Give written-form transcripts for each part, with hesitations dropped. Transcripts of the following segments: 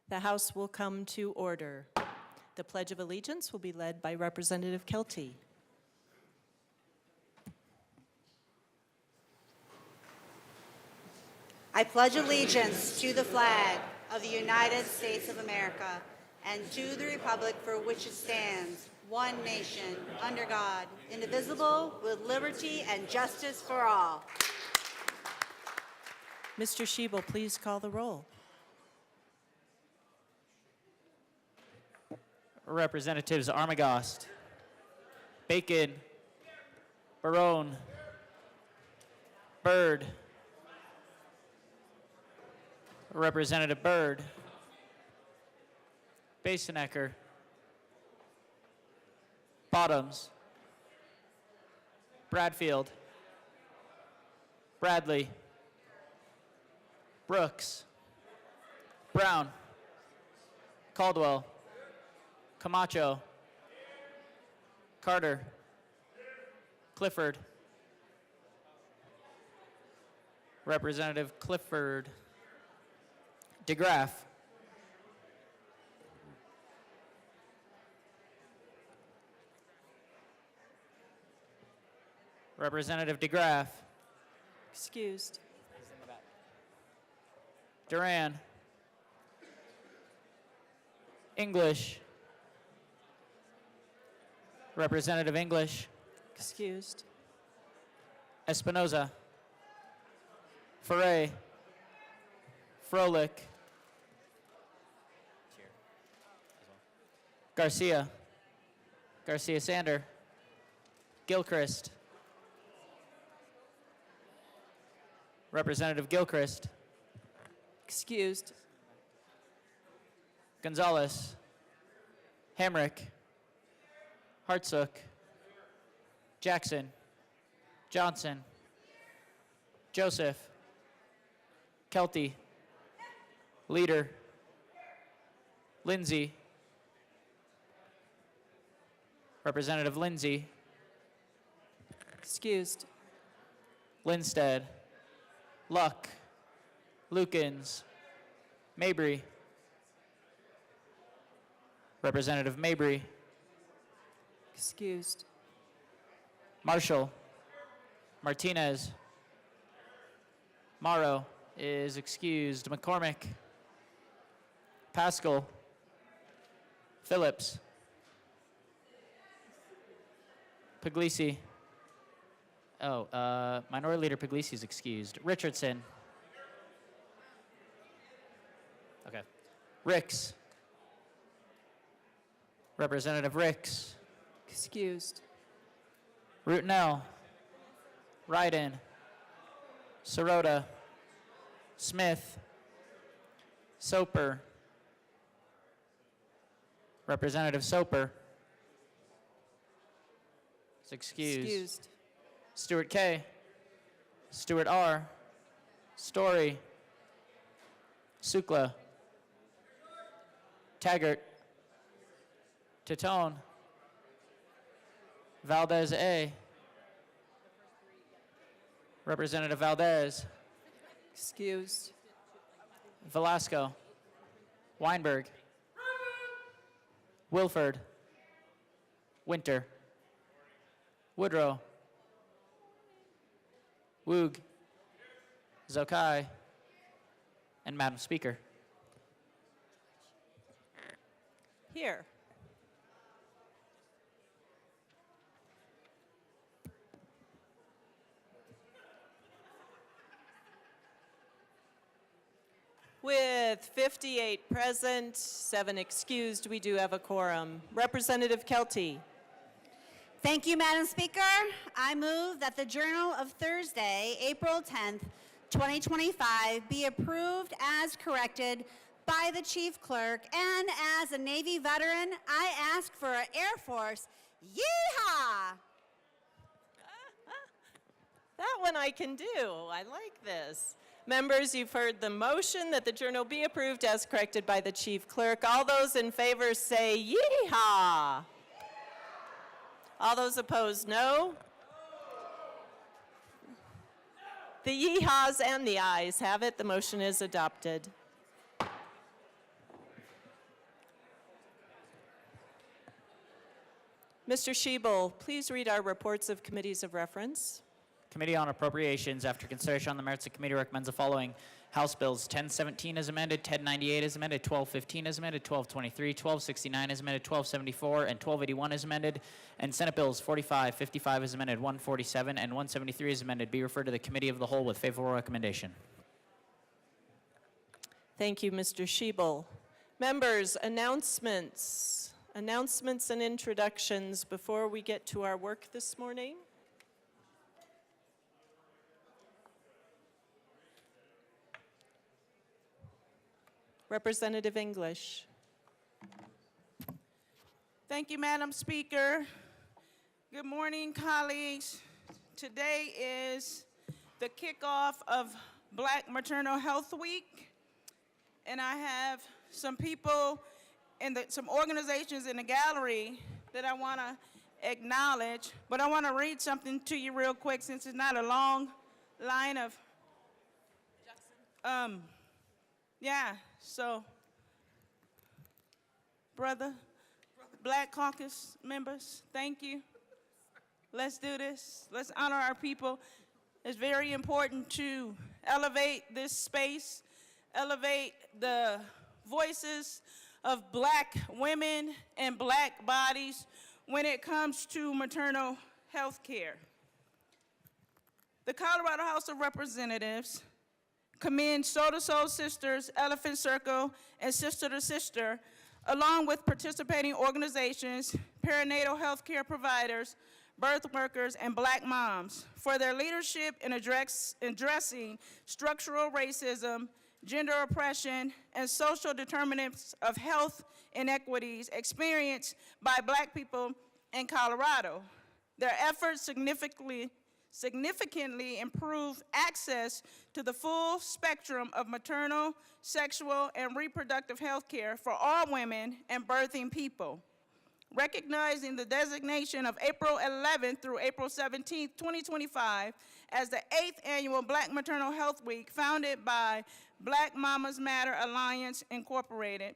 The House will come to order. The Pledge of Allegiance will be led by Representative Kelty. I pledge allegiance to the flag of the United States of America and to the republic for which it stands, one nation, under God, indivisible, with liberty and justice for all. Mr. Schiebel, please call the roll. Representatives Armagost, Bacon, Barone, Byrd, Representative Byrd, Basenecker, Bottoms, Bradfield, Bradley, Brooks, Brown, Caldwell, Camacho, Carter, Clifford, Representative Clifford, DeGraff, Representative DeGraff, Excused. Duran, English, Representative English, Excused. Espinoza, Foray, Froelich, Garcia, Garcia Sander, Gilchrist, Representative Gilchrist, Excused. Gonzalez, Hamrick, Hartsook, Jackson, Johnson, Joseph, Kelty, Leader, Lindsay, Representative Lindsay, Excused. Linstead, Luck, Lukens, Mabry, Representative Mabry, Excused. Marshall, Martinez, Morrow is excused, McCormick, Pascal, Phillips, Puglisi. Minority Leader Puglisi is excused. Richardson. Okay. Ricks. Representative Ricks. Excused. Rutinel. Ryden. Sirota. Smith. Soper. Representative Soper is excused. Excused. Stewart K. Stewart R. Story. Sukla. Taggart. Titone. Valdez A. Representative Valdez. Excused. Velasco. Weinberg. Wilford. Winter. Woodrow. Woog. Zokai. And Madam Speaker. Here. With 58 present, 7 excused, we do have a quorum. Representative Kelty. Thank you, Madam Speaker. I move that the Journal of Thursday, April 10th, 2025 be approved as corrected by the Chief Clerk, and as a Navy veteran, I ask for an Air Force yeehaw! That one I can do. I like this. Members, you've heard the motion that the journal be approved as corrected by the Chief Clerk. All those in favor say yeehaw. All those opposed, no. The yeehaws and the ayes have it. The motion is adopted. Mr. Shebel, please read our reports of committees of reference. Committee on Appropriations, after consideration on the merits, the committee recommends the following. House Bills 1017 as amended, 1098 as amended, 1215 as amended, 1223, 1269 as amended, 1274, and 1281 as amended, and Senate Bills 45, 55 as amended, 147, and 173 as amended be referred to the Committee of the Whole with favorable recommendation. Thank you, Mr. Shebel. Members, announcements. Announcements and introductions before we get to our work this morning. Representative English. Thank you, Madam Speaker. Good morning, colleagues. Today is the kickoff of Black Maternal Health Week, and I have some people and some organizations in the gallery that I want to acknowledge, but I want to read something to you real quick since it's not a long line of, so, brother, Black Caucus members, thank you. Let's do this. Let's honor our people. It's very important to elevate this space, elevate the voices of Black women and Black bodies when it comes to maternal health care. The Colorado House of Representatives commends Soul to Soul Sisters, Elephant Circle, and Sister to Sister, along with participating organizations, perinatal health care providers, birth workers, and Black moms for their leadership in addressing structural racism, gender oppression, and social determinants of health inequities experienced by Black people in Colorado. Their efforts significantly improve access to the full spectrum of maternal, sexual, and reproductive health care for all women and birthing people. Recognizing the designation of April 11th through April 17th, 2025 as the 8th annual Black Maternal Health Week founded by Black Mamas Matter Alliance Incorporated,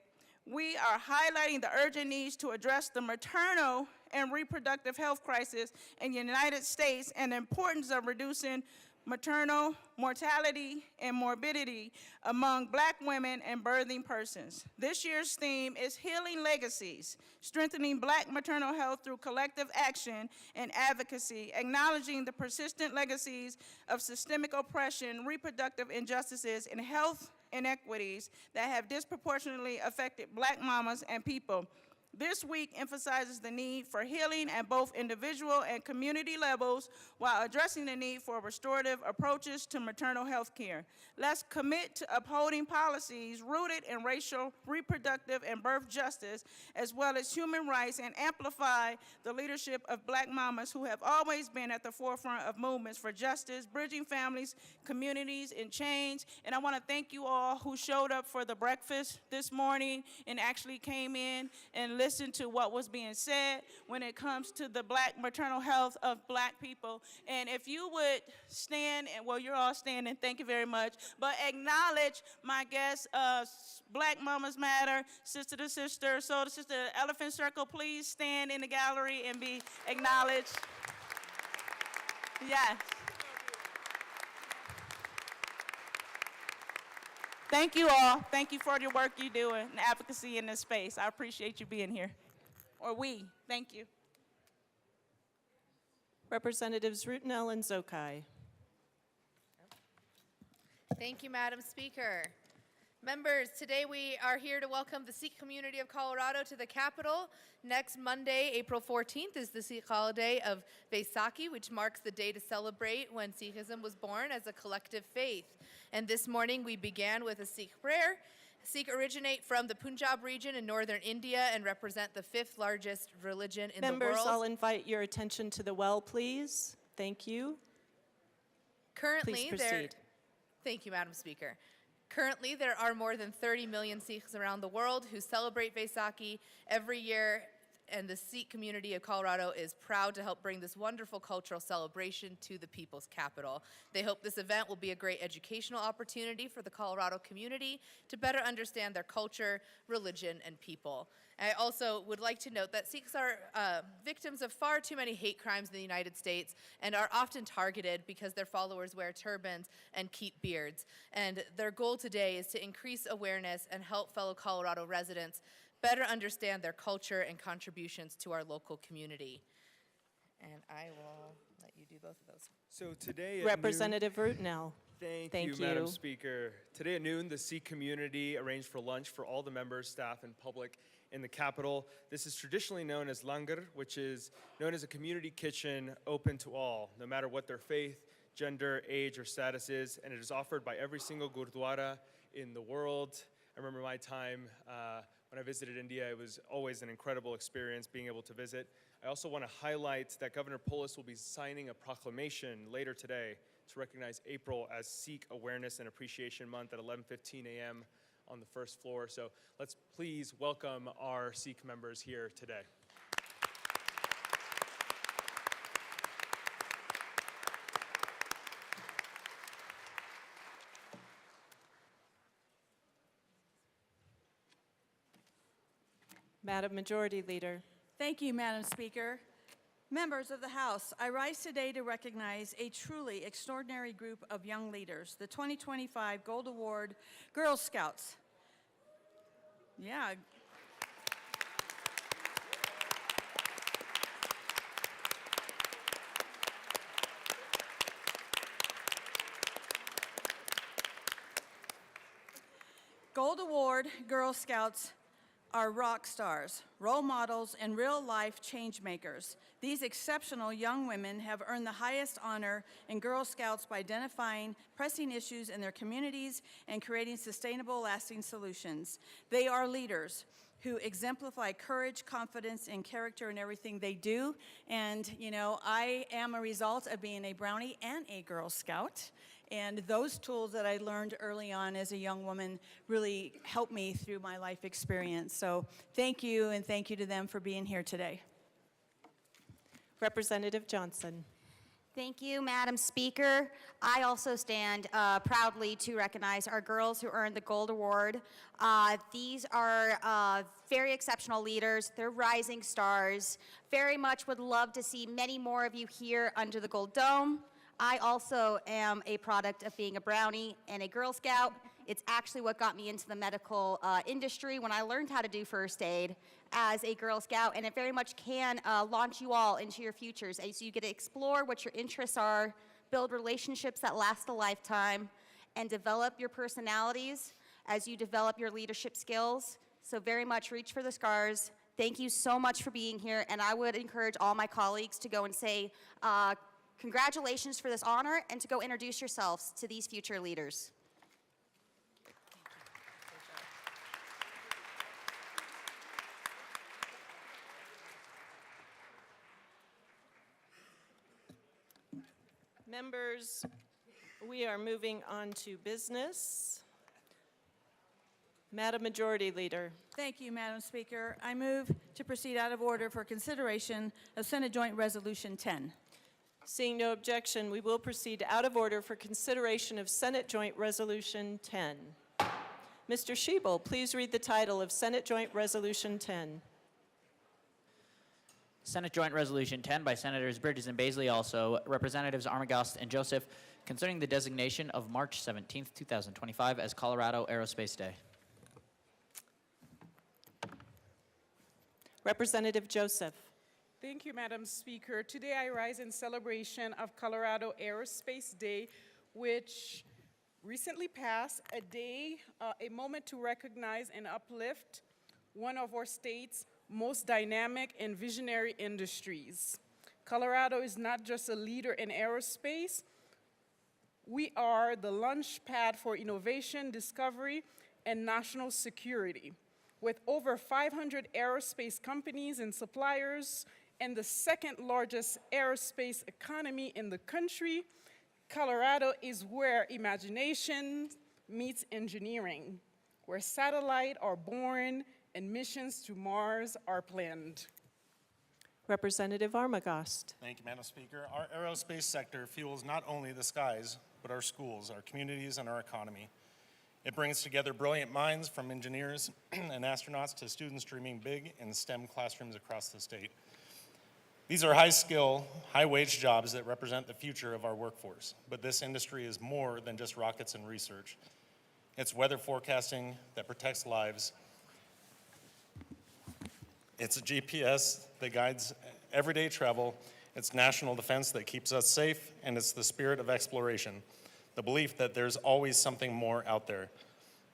we are highlighting the urgent needs to address the maternal and reproductive health crisis in the United States and the importance of reducing maternal mortality and morbidity among Black women and birthing persons. This year's theme is Healing Legacies, Strengthening Black Maternal Health Through Collective Action and Advocacy, acknowledging the persistent legacies of systemic oppression, reproductive injustices, and health inequities that have disproportionately affected Black mamas and people. This week emphasizes the need for healing at both individual and community levels while addressing the need for restorative approaches to maternal health care. Let's commit to upholding policies rooted in racial, reproductive, and birth justice, as well as human rights, and amplify the leadership of Black mamas who have always been at the forefront of movements for justice, bridging families, communities, and change. And I want to thank you all who showed up for the breakfast this morning and actually came in and listened to what was being said when it comes to the Black maternal health of Black people. And if you would stand, and well, you're all standing, thank you very much, but acknowledge my guests, Black Mamas Matter, Sister to Sister, Soul to Sister, Elephant Circle, please stand in the gallery and be acknowledged. Yes. Thank you all. Thank you for your work you do in advocacy in this space. I appreciate you being here. Or we. Thank you. Representatives Rutenell and Zokai. Thank you, Madam Speaker. Members, today we are here to welcome the Sikh community of Colorado to the Capitol. Next Monday, April 14th, is the Sikh holiday of Vaisakhi, which marks the day to celebrate when Sikhism was born as a collective faith. And this morning we began with a Sikh prayer. Sikh originate from the Punjab region in northern India and represent the 5th largest religion in the world. Members, I'll invite your attention to the well, please. Thank you. Currently, Please proceed. Thank you, Madam Speaker. Currently, there are more than 30 million Sikhs around the world who celebrate Vaisakhi every year and the Sikh community of Colorado is proud to help bring this wonderful cultural celebration to the people's capital. They hope this event will be a great educational opportunity for the Colorado community to better understand their culture, religion, and people. I also would like to note that Sikhs are victims of far too many hate crimes in the United States and are often targeted because their followers wear turbans and keep beards. And their goal today is to increase awareness and help fellow Colorado residents better understand their culture and contributions to our local community. And I will let you do both of those. So today at Representative Rutnell. Thank you, Madam Speaker. Today at noon, the Sikh community arranged for lunch for all the members, staff, and public in the Capitol. This is traditionally known as langar, which is known as a community kitchen open to all, no matter what their faith, gender, age, or status is, and it is offered by every single gurdwara in the world. I remember my time when I visited India. It was always an incredible experience being able to visit. I also want to highlight that Governor Polis will be signing a proclamation later today to recognize April as Sikh Awareness and Appreciation Month at 11:15 a.m. on the first floor. So let's please welcome our Sikh members here today. Madam Majority Leader. Thank you, Madam Speaker. Members of the House, I rise today to recognize a truly extraordinary group of young leaders, the 2025 Gold Award Girl Scouts. Yeah. Gold Award Girl Scouts are rock stars, role models, and real-life change makers. These exceptional young women have earned the highest honor in Girl Scouts by identifying pressing issues in their communities and creating sustainable, lasting solutions. They are leaders who exemplify courage, confidence, and character in everything they do. And, you know, I am a result of being a Brownie and a Girl Scout. And those tools that I learned early on as a young woman really helped me through my life experience. So thank you, and thank you to them for being here today. Representative Johnson. Thank you, Madam Speaker. I also stand proudly to recognize our girls who earned the Gold Award. These are very exceptional leaders. They're rising stars. Very much would love to see many more of you here under the Gold Dome. I also am a product of being a Brownie and a Girl Scout. It's actually what got me into the medical industry when I learned how to do first aid as a Girl Scout, and it very much can launch you all into your futures. So you get to explore what your interests are, build relationships that last a lifetime, and develop your personalities as you develop your leadership skills. So very much reach for the scars. Thank you so much for being here, and I would encourage all my colleagues to go and say, congratulations for this honor, and to go introduce yourselves to these future leaders. Members, we are moving on to business. Madam Majority Leader. Thank you, Madam Speaker. I move to proceed out of order for consideration of Senate Joint Resolution 10. Seeing no objection, we will proceed out of order for consideration of Senate Joint Resolution 10. Mr. Schiebel, please read the title of Senate Joint Resolution 10. Senate Joint Resolution 10 by Senators Bridges and Baisley, also Representatives Armagost and Joseph, concerning the designation of March 17th, 2025 as Colorado Aerospace Day. Representative Joseph. Thank you, Madam Speaker. Today I rise in celebration of Colorado Aerospace Day, which recently passed, a moment to recognize and uplift one of our state's most dynamic and visionary industries. Colorado is not just a leader in aerospace. We are the launch pad for innovation, discovery, and national security. With over 500 aerospace companies and suppliers, and the second largest aerospace economy in the country, Colorado is where imagination meets engineering, where satellites are born and missions to Mars are planned. Representative Armagost. Thank you, Madam Speaker. Our aerospace sector fuels not only the skies, but our schools, our communities, and our economy. It brings together brilliant minds from engineers and astronauts to students dreaming big in STEM classrooms across the state. These are high-skill, high-wage jobs that represent the future of our workforce. But this industry is more than just rockets and research. It's weather forecasting that protects lives. It's a GPS that guides everyday travel. It's national defense that keeps us safe, and it's the spirit of exploration, the belief that there's always something more out there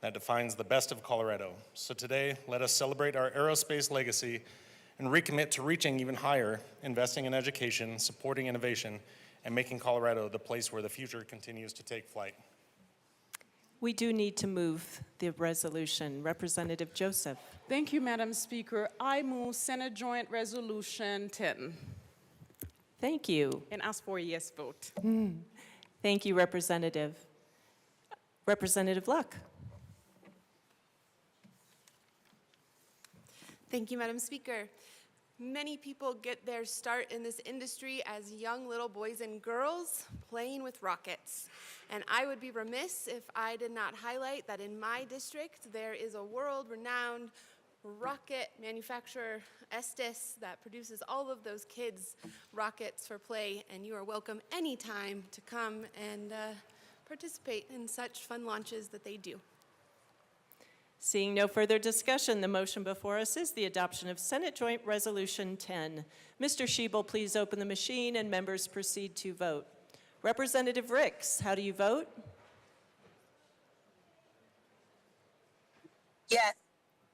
that defines the best of Colorado. So today, let us celebrate our aerospace legacy and recommit to reaching even higher, investing in education, supporting innovation, and making Colorado the place where the future continues to take flight. We do need to move the resolution. Representative Joseph. Thank you, Madam Speaker. I move Senate Joint Resolution 10 Thank you. and ask for a yes vote. Thank you, Representative. Representative Luck. Thank you, Madam Speaker. Many people get their start in this industry as young little boys and girls playing with rockets. And I would be remiss if I did not highlight that in my district there is a world-renowned rocket manufacturer, Estes, that produces all of those kids' rockets for play, and you are welcome anytime to come and participate in such fun launches that they do. Seeing no further discussion, the motion before us is the adoption of Senate Joint Resolution 10. Mr. Schiebel, please open the machine and members proceed to vote. Representative Ricks, how do you vote? Yes.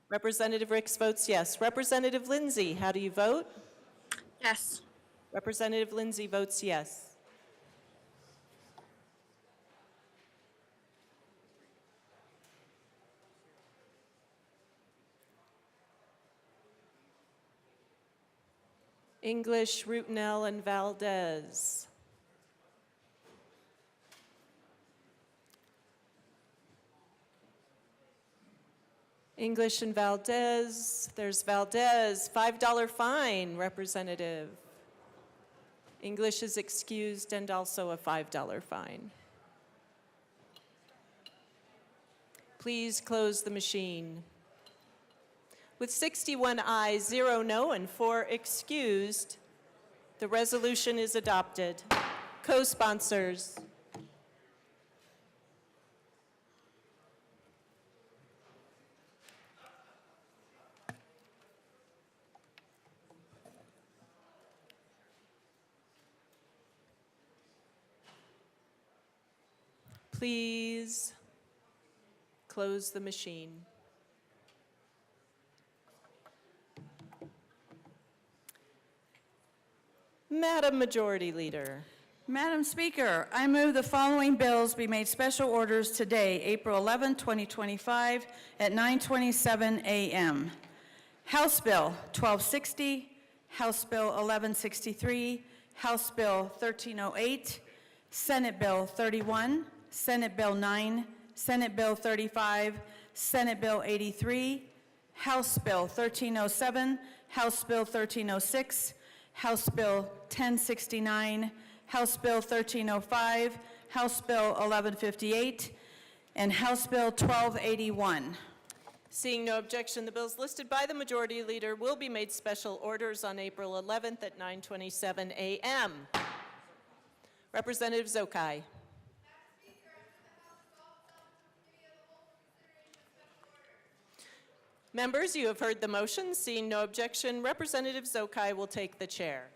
Representative Ricks votes yes. Representative Lindsay, how do you vote? Yes. Representative Lindsay votes yes. English, Rutenell, and Valdez. English and Valdez. There's Valdez. $5 fine, Representative. English is excused and also a $5 fine. Please close the machine. With 61 ayes, 0 no, and 4 excused, the resolution is adopted. Co-sponsors. Please close the machine. Madam Majority Leader. Madam Speaker, I move the following bills be made special orders today, April 11, 2025, at 9:27 a.m. House Bill 1260, House Bill 1163, House Bill 1308, Senate Bill 31, Senate Bill 9, Senate Bill 35, Senate Bill 83, House Bill 1307, House Bill 1306, House Bill 1069, House Bill 1305, House Bill 1158, and House Bill 1281. Seeing no objection, the bills listed by the Majority Leader will be made special orders on April 11th at 9:27 a.m. Representative Zokai. Members, you have heard the motion. Seeing no objection, Representative Zokai will take the chair.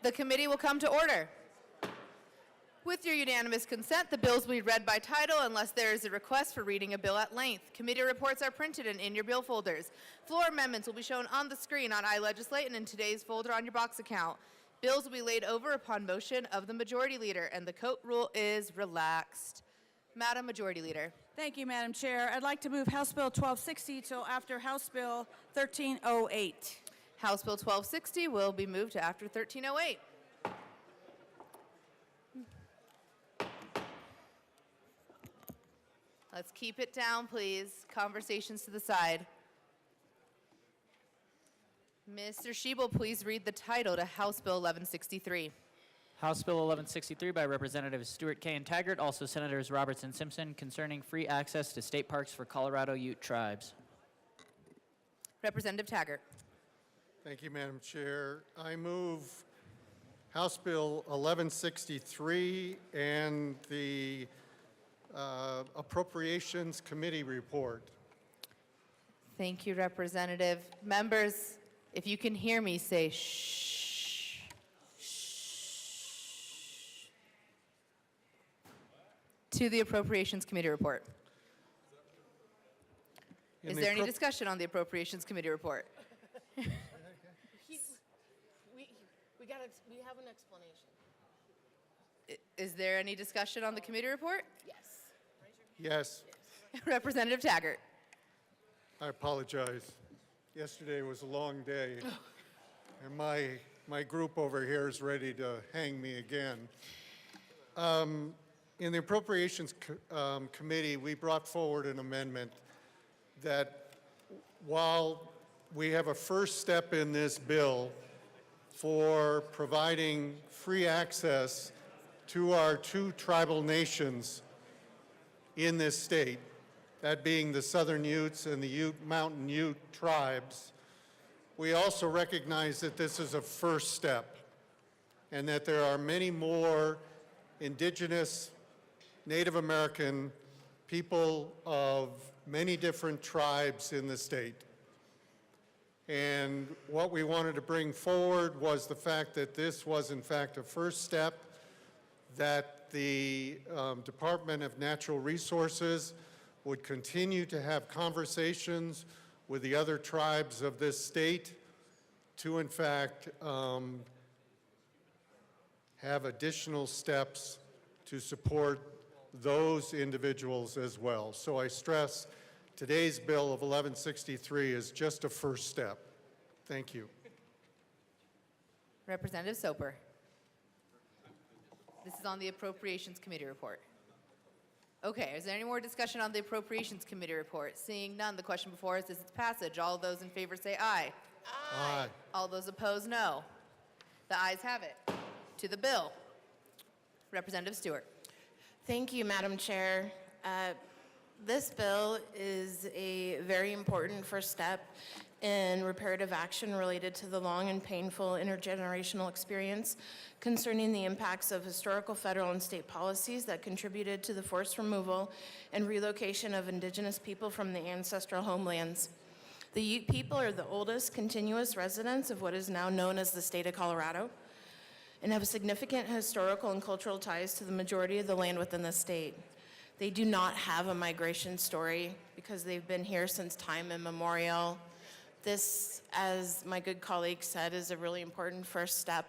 The committee will come to order. With your unanimous consent, the bills will be read by title unless there is a request for reading a bill at length. Committee reports are printed and in your bill folders. Floor amendments will be shown on the screen on iLegislate and in today's folder on your box account. Bills will be laid over upon motion of the Majority Leader, and the court rule is relaxed. Madam Majority Leader. Thank you, Madam Chair. I'd like to move House Bill 1260 till after House Bill 1308. House Bill 1260 will be moved to after 1308. Let's keep it down, please. Conversations to the side. Mr. Schiebel, please read the title to House Bill 1163. House Bill 1163 by Representatives Stewart K. and Taggart, also Senators Roberts and Simpson, concerning free access to state parks for Colorado Ute tribes. Representative Taggart. Thank you, Madam Chair. I move House Bill 1163 and the Appropriations Committee report. Thank you, Representative. Members, if you can hear me, say shh. Shh. To the Appropriations Committee report. Is there any discussion on the Appropriations Committee report? We have an explanation. Is there any discussion on the committee report? Yes. Yes, Representative Taggart. I apologize. Yesterday was a long day, and my group over here is ready to hang me again. In the Appropriations Committee, we brought forward an amendment that while we have a first step in this bill for providing free access to our two tribal nations in this state, that being the Southern Utes and the Mountain Ute tribes, we also recognize that this is a first step and that there are many more indigenous Native American people of many different tribes in the state. And what we wanted to bring forward was the fact that this was in fact a first step, that the Department of Natural Resources would continue to have conversations with the other tribes of this state to in fact have additional steps to support those individuals as well. So I stress today's bill of 1163 is just a first step. Thank you. Representative Soper. This is on the Appropriations Committee report. Okay, is there any more discussion on the Appropriations Committee report? Seeing none, the question before us is its passage. All those in favor say aye. Aye. All those opposed, no. The ayes have it. To the bill. Representative Stewart. Thank you, Madam Chair. This bill is a very important first step in reparative action related to the long and painful intergenerational experience concerning the impacts of historical federal and state policies that contributed to the forced removal and relocation of indigenous people from the ancestral homelands. The Ute people are the oldest continuous residents of what is now known as the state of Colorado and have significant historical and cultural ties to the majority of the land within the state. They do not have a migration story because they've been here since time immemorial. This, as my good colleague said, is a really important first step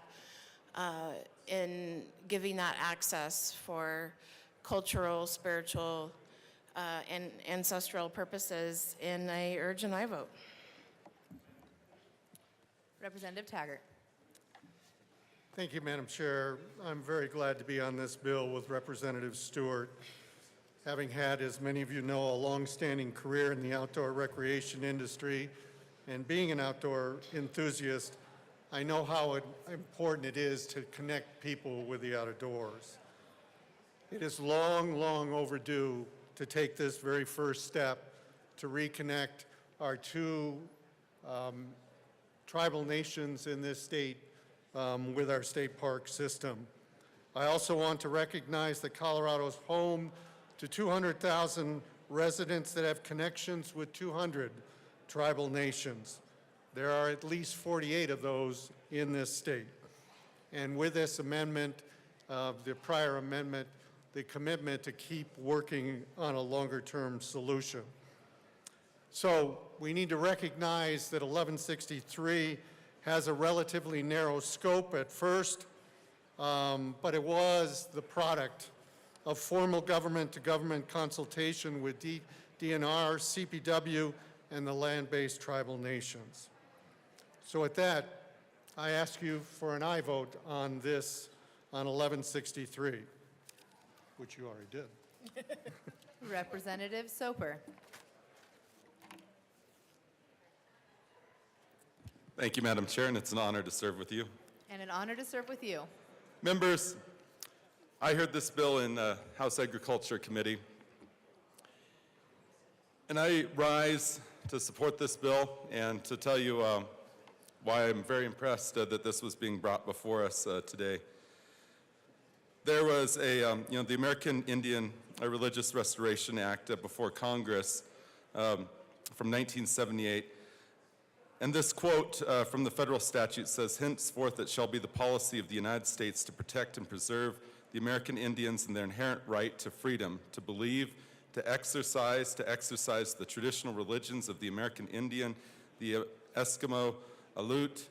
in giving that access for cultural, spiritual, and ancestral purposes, and I urge and I vote. Representative Taggart. Thank you, Madam Chair. I'm very glad to be on this bill with Representative Stewart. Having had, as many of you know, a long-standing career in the outdoor recreation industry and being an outdoor enthusiast, I know how important it is to connect people with the outdoors. It is long, long overdue to take this very first step to reconnect our two tribal nations in this state with our state park system. I also want to recognize that Colorado is home to 200,000 residents that have connections with 200 tribal nations. There are at least 48 of those in this state. And with this amendment, the prior amendment, the commitment to keep working on a longer-term solution. So we need to recognize that 1163 has a relatively narrow scope at first, but it was the product of formal government-to-government consultation with DNR, CPW, and the land-based tribal nations. So with that, I ask you for an aye vote on this, on 1163, which you already did. Representative Soper. Thank you, Madam Chair, and it's an honor to serve with you. And an honor to serve with you. Members, I heard this bill in House Agriculture Committee, and I rise to support this bill and to tell you why I'm very impressed that this was being brought before us today. There was the American Indian Religious Restoration Act before Congress from 1978. And this quote from the federal statute says, "Henceforth it shall be the policy of the United States to protect and preserve the American Indians and their inherent right to freedom, to believe, to exercise the traditional religions of the American Indian, the Eskimo, Aleut,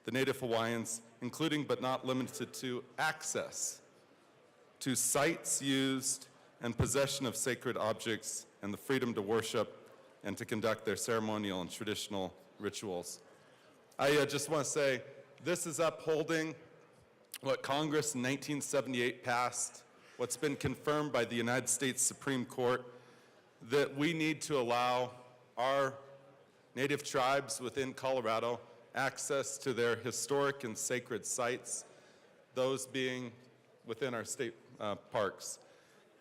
the Native Hawaiians, including but not limited to access to sites used and possession of sacred objects and the freedom to worship and to conduct their ceremonial and traditional rituals." I just want to say this is upholding what Congress in 1978 passed, what's been confirmed by the United States Supreme Court, that we need to allow our Native tribes within Colorado access to their historic and sacred sites, those being within our state parks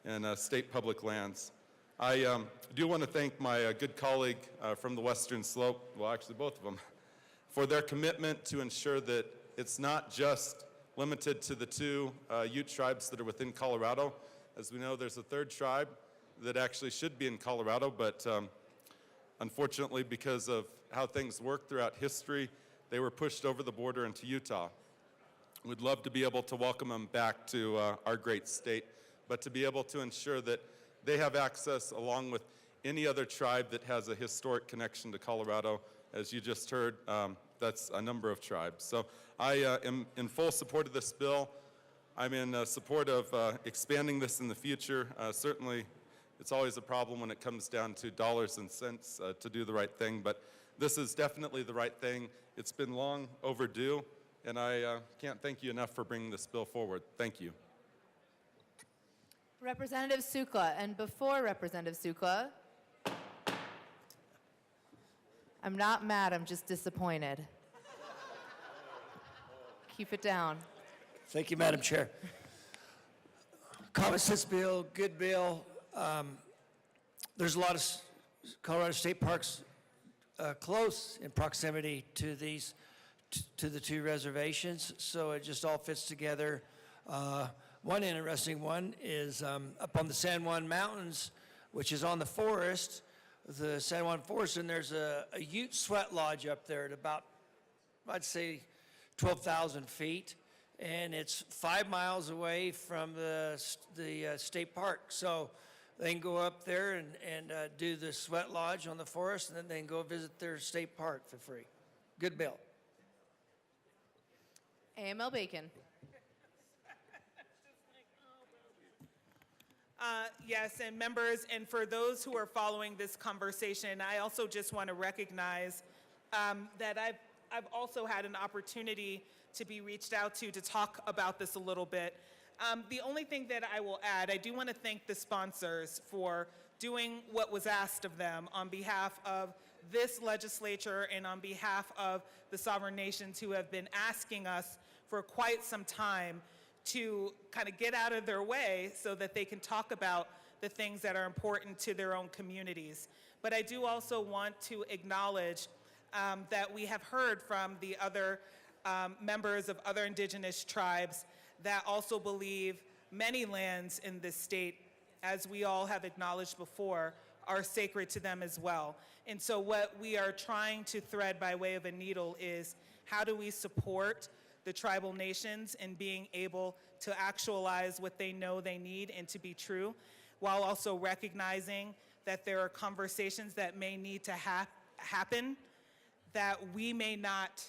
and state public lands. I do want to thank my good colleague from the Western Slope, well actually both of them, for their commitment to ensure that it's not just limited to the two Ute tribes that are within Colorado. As we know, there's a third tribe that actually should be in Colorado, but unfortunately because of how things work throughout history, they were pushed over the border into Utah. We'd love to be able to welcome them back to our great state, but to be able to ensure that they have access along with any other tribe that has a historic connection to Colorado. As you just heard, that's a number of tribes. So I am in full support of this bill. I'm in support of expanding this in the future. Certainly, it's always a problem when it comes down to dollars and cents to do the right thing, but this is definitely the right thing. It's been long overdue, and I can't thank you enough for bringing this bill forward. Thank you. Representative Sukla, and before Representative Sukla, I'm not mad, I'm just disappointed. Keep it down. Thank you, Madam Chair. Common sense bill, good bill. There's a lot of Colorado state parks close in proximity to these, to the two reservations, so it just all fits together. One interesting one is up on the San Juan Mountains, which is on the forest, the San Juan Forest, and there's a Ute sweat lodge up there at about, I'd say, 12,000 feet, and it's 5 miles away from the state park. So they can go up there and do the sweat lodge on the forest, and then they can go visit their state park for free. Good bill. AML Bacon. Yes, and members, and for those who are following this conversation, I also just want to recognize that I've also had an opportunity to be reached out to talk about this a little bit. The only thing that I will add, I do want to thank the sponsors for doing what was asked of them on behalf of this legislature and on behalf of the sovereign nations who have been asking us for quite some time to kind of get out of their way so that they can talk about the things that are important to their own communities. But I do also want to acknowledge that we have heard from the other members of other indigenous tribes that also believe many lands in this state, as we all have acknowledged before, are sacred to them as well. And so what we are trying to thread by way of a needle is how do we support the tribal nations in being able to actualize what they know they need and to be true, while also recognizing that there are conversations that may need to happen that we may not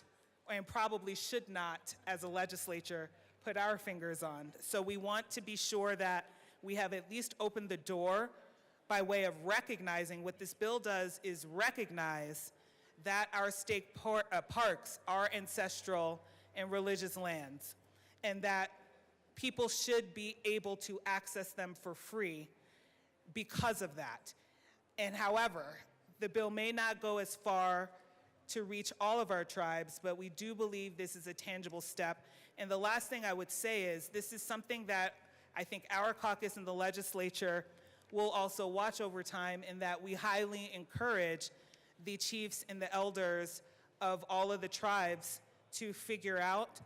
and probably should not, as a legislature, put our fingers on. So we want to be sure that we have at least opened the door by way of recognizing what this bill does is recognize that our state parks are ancestral and religious lands, and that people should be able to access them for free because of that. And however, the bill may not go as far to reach all of our tribes, but we do believe this is a tangible step. And the last thing I would say is this is something that I think our caucus and the legislature will also watch over time, in that we highly encourage the chiefs and the elders of all of the tribes to figure out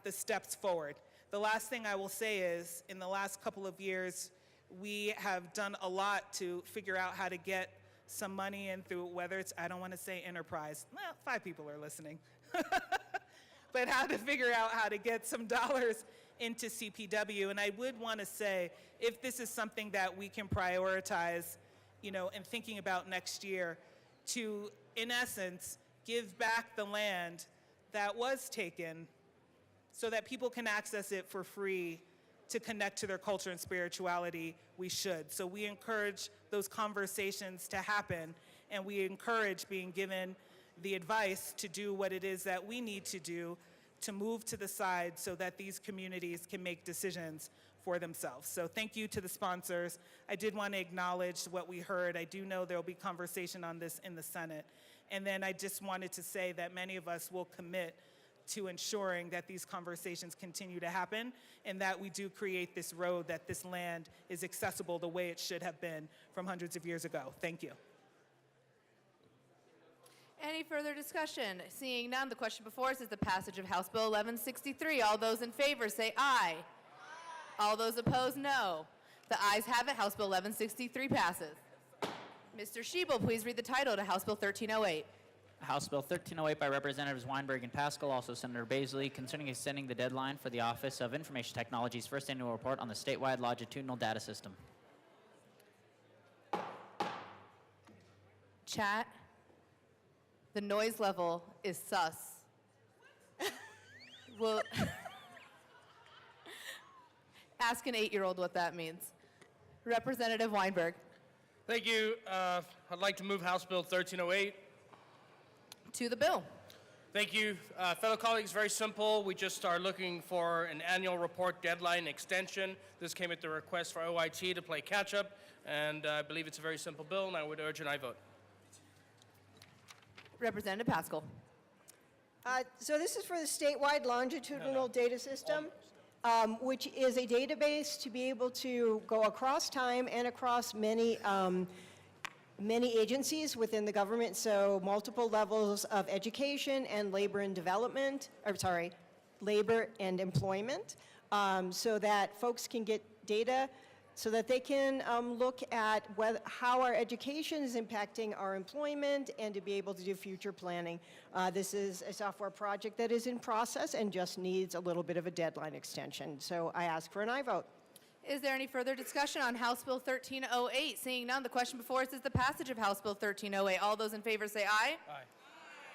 the steps forward. The last thing I will say is, in the last couple of years, we have done a lot to figure out how to get some money in through, whether it's, I don't want to say enterprise, well, 5 people are listening, but how to figure out how to get some dollars into CPW. And I would want to say, if this is something that we can prioritize, in thinking about next year, to, in essence, give back the land that was taken so that people can access it for free to connect to their culture and spirituality, we should. So we encourage those conversations to happen, and we encourage being given the advice to do what it is that we need to do to move to the side so that these communities can make decisions for themselves. So thank you to the sponsors. I did want to acknowledge what we heard. I do know there will be conversation on this in the Senate. And then I just wanted to say that many of us will commit to ensuring that these conversations continue to happen, and that we do create this road, that this land is accessible the way it should have been from hundreds of years ago. Thank you. Any further discussion? Seeing none, the question before us is the passage of House Bill 1163. All those in favor say aye. All those opposed, no. The ayes have it. House Bill 1163 passes. Mr. Schiebel, please read the title to House Bill 1308. House Bill 1308 by Representatives Weinberg and Pascal, also Senator Baisley, concerning extending the deadline for the Office of Information Technology's first annual report on the statewide longitudinal data system. Chat, the noise level is sus. Well, ask an 8-year-old what that means. Representative Weinberg. Thank you. I'd like to move House Bill 1308. To the bill. Thank you. Fellow colleagues, very simple. We just are looking for an annual report deadline extension. This came at the request for OIT to play catch-up, and I believe it's a very simple bill, and I would urge an aye vote. Representative Pascal. So this is for the statewide longitudinal data system, which is a database to be able to go across time and across many agencies within the government, so multiple levels of education and labor and development, labor and employment, so that folks can get data so that they can look at how our education is impacting our employment and to be able to do future planning. This is a software project that is in process and just needs a little bit of a deadline extension. So I ask for an aye vote. Is there any further discussion on House Bill 1308? Seeing none, the question before us is the passage of House Bill 1308. All those in favor say aye. Aye.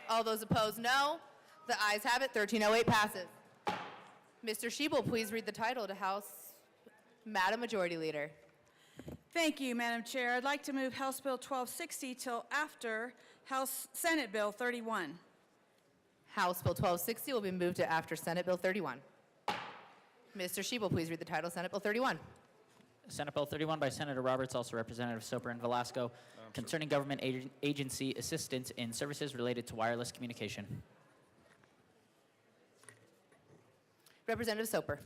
All those opposed, no. The ayes have it. 1308 passes. Mr. Schiebel, please read the title to House Madam Majority Leader. Thank you, Madam Chair. I'd like to move House Bill 1260 till after Senate Bill 31. House Bill 1260 will be moved to after Senate Bill 31. Mr. Schiebel, please read the title, Senate Bill 31. Senate Bill 31 by Senator Roberts, also Representative Soper and Velasco, concerning government agency assistance in services related to wireless communication. Representative Soper.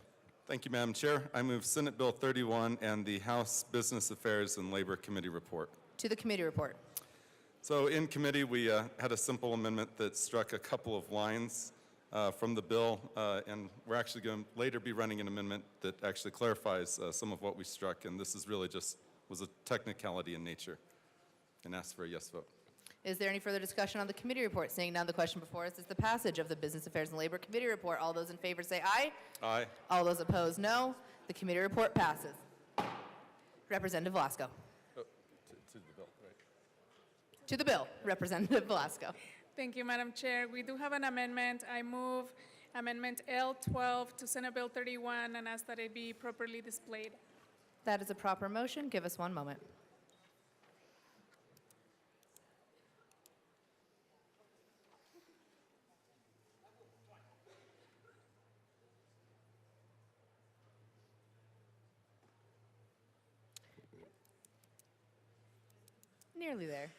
Thank you, Madam Chair. I move Senate Bill 31 and the House Business Affairs and Labor Committee report. To the committee report. So in committee, we had a simple amendment that struck a couple of lines from the bill, and we're actually going to later be running an amendment that actually clarifies some of what we struck, and this is really just was a technicality in nature, and ask for a yes vote. Is there any further discussion on the committee report? Seeing none, the question before us is the passage of the Business Affairs and Labor Committee report. All those in favor say aye. Aye. All those opposed, no. The committee report passes. Representative Velasco. To the bill, right? To the bill, Representative Velasco. Thank you, Madam Chair. We do have an amendment. I move Amendment L12 to Senate Bill 31 and ask that it be properly displayed. That is a proper motion. Give us one moment. Nearly there.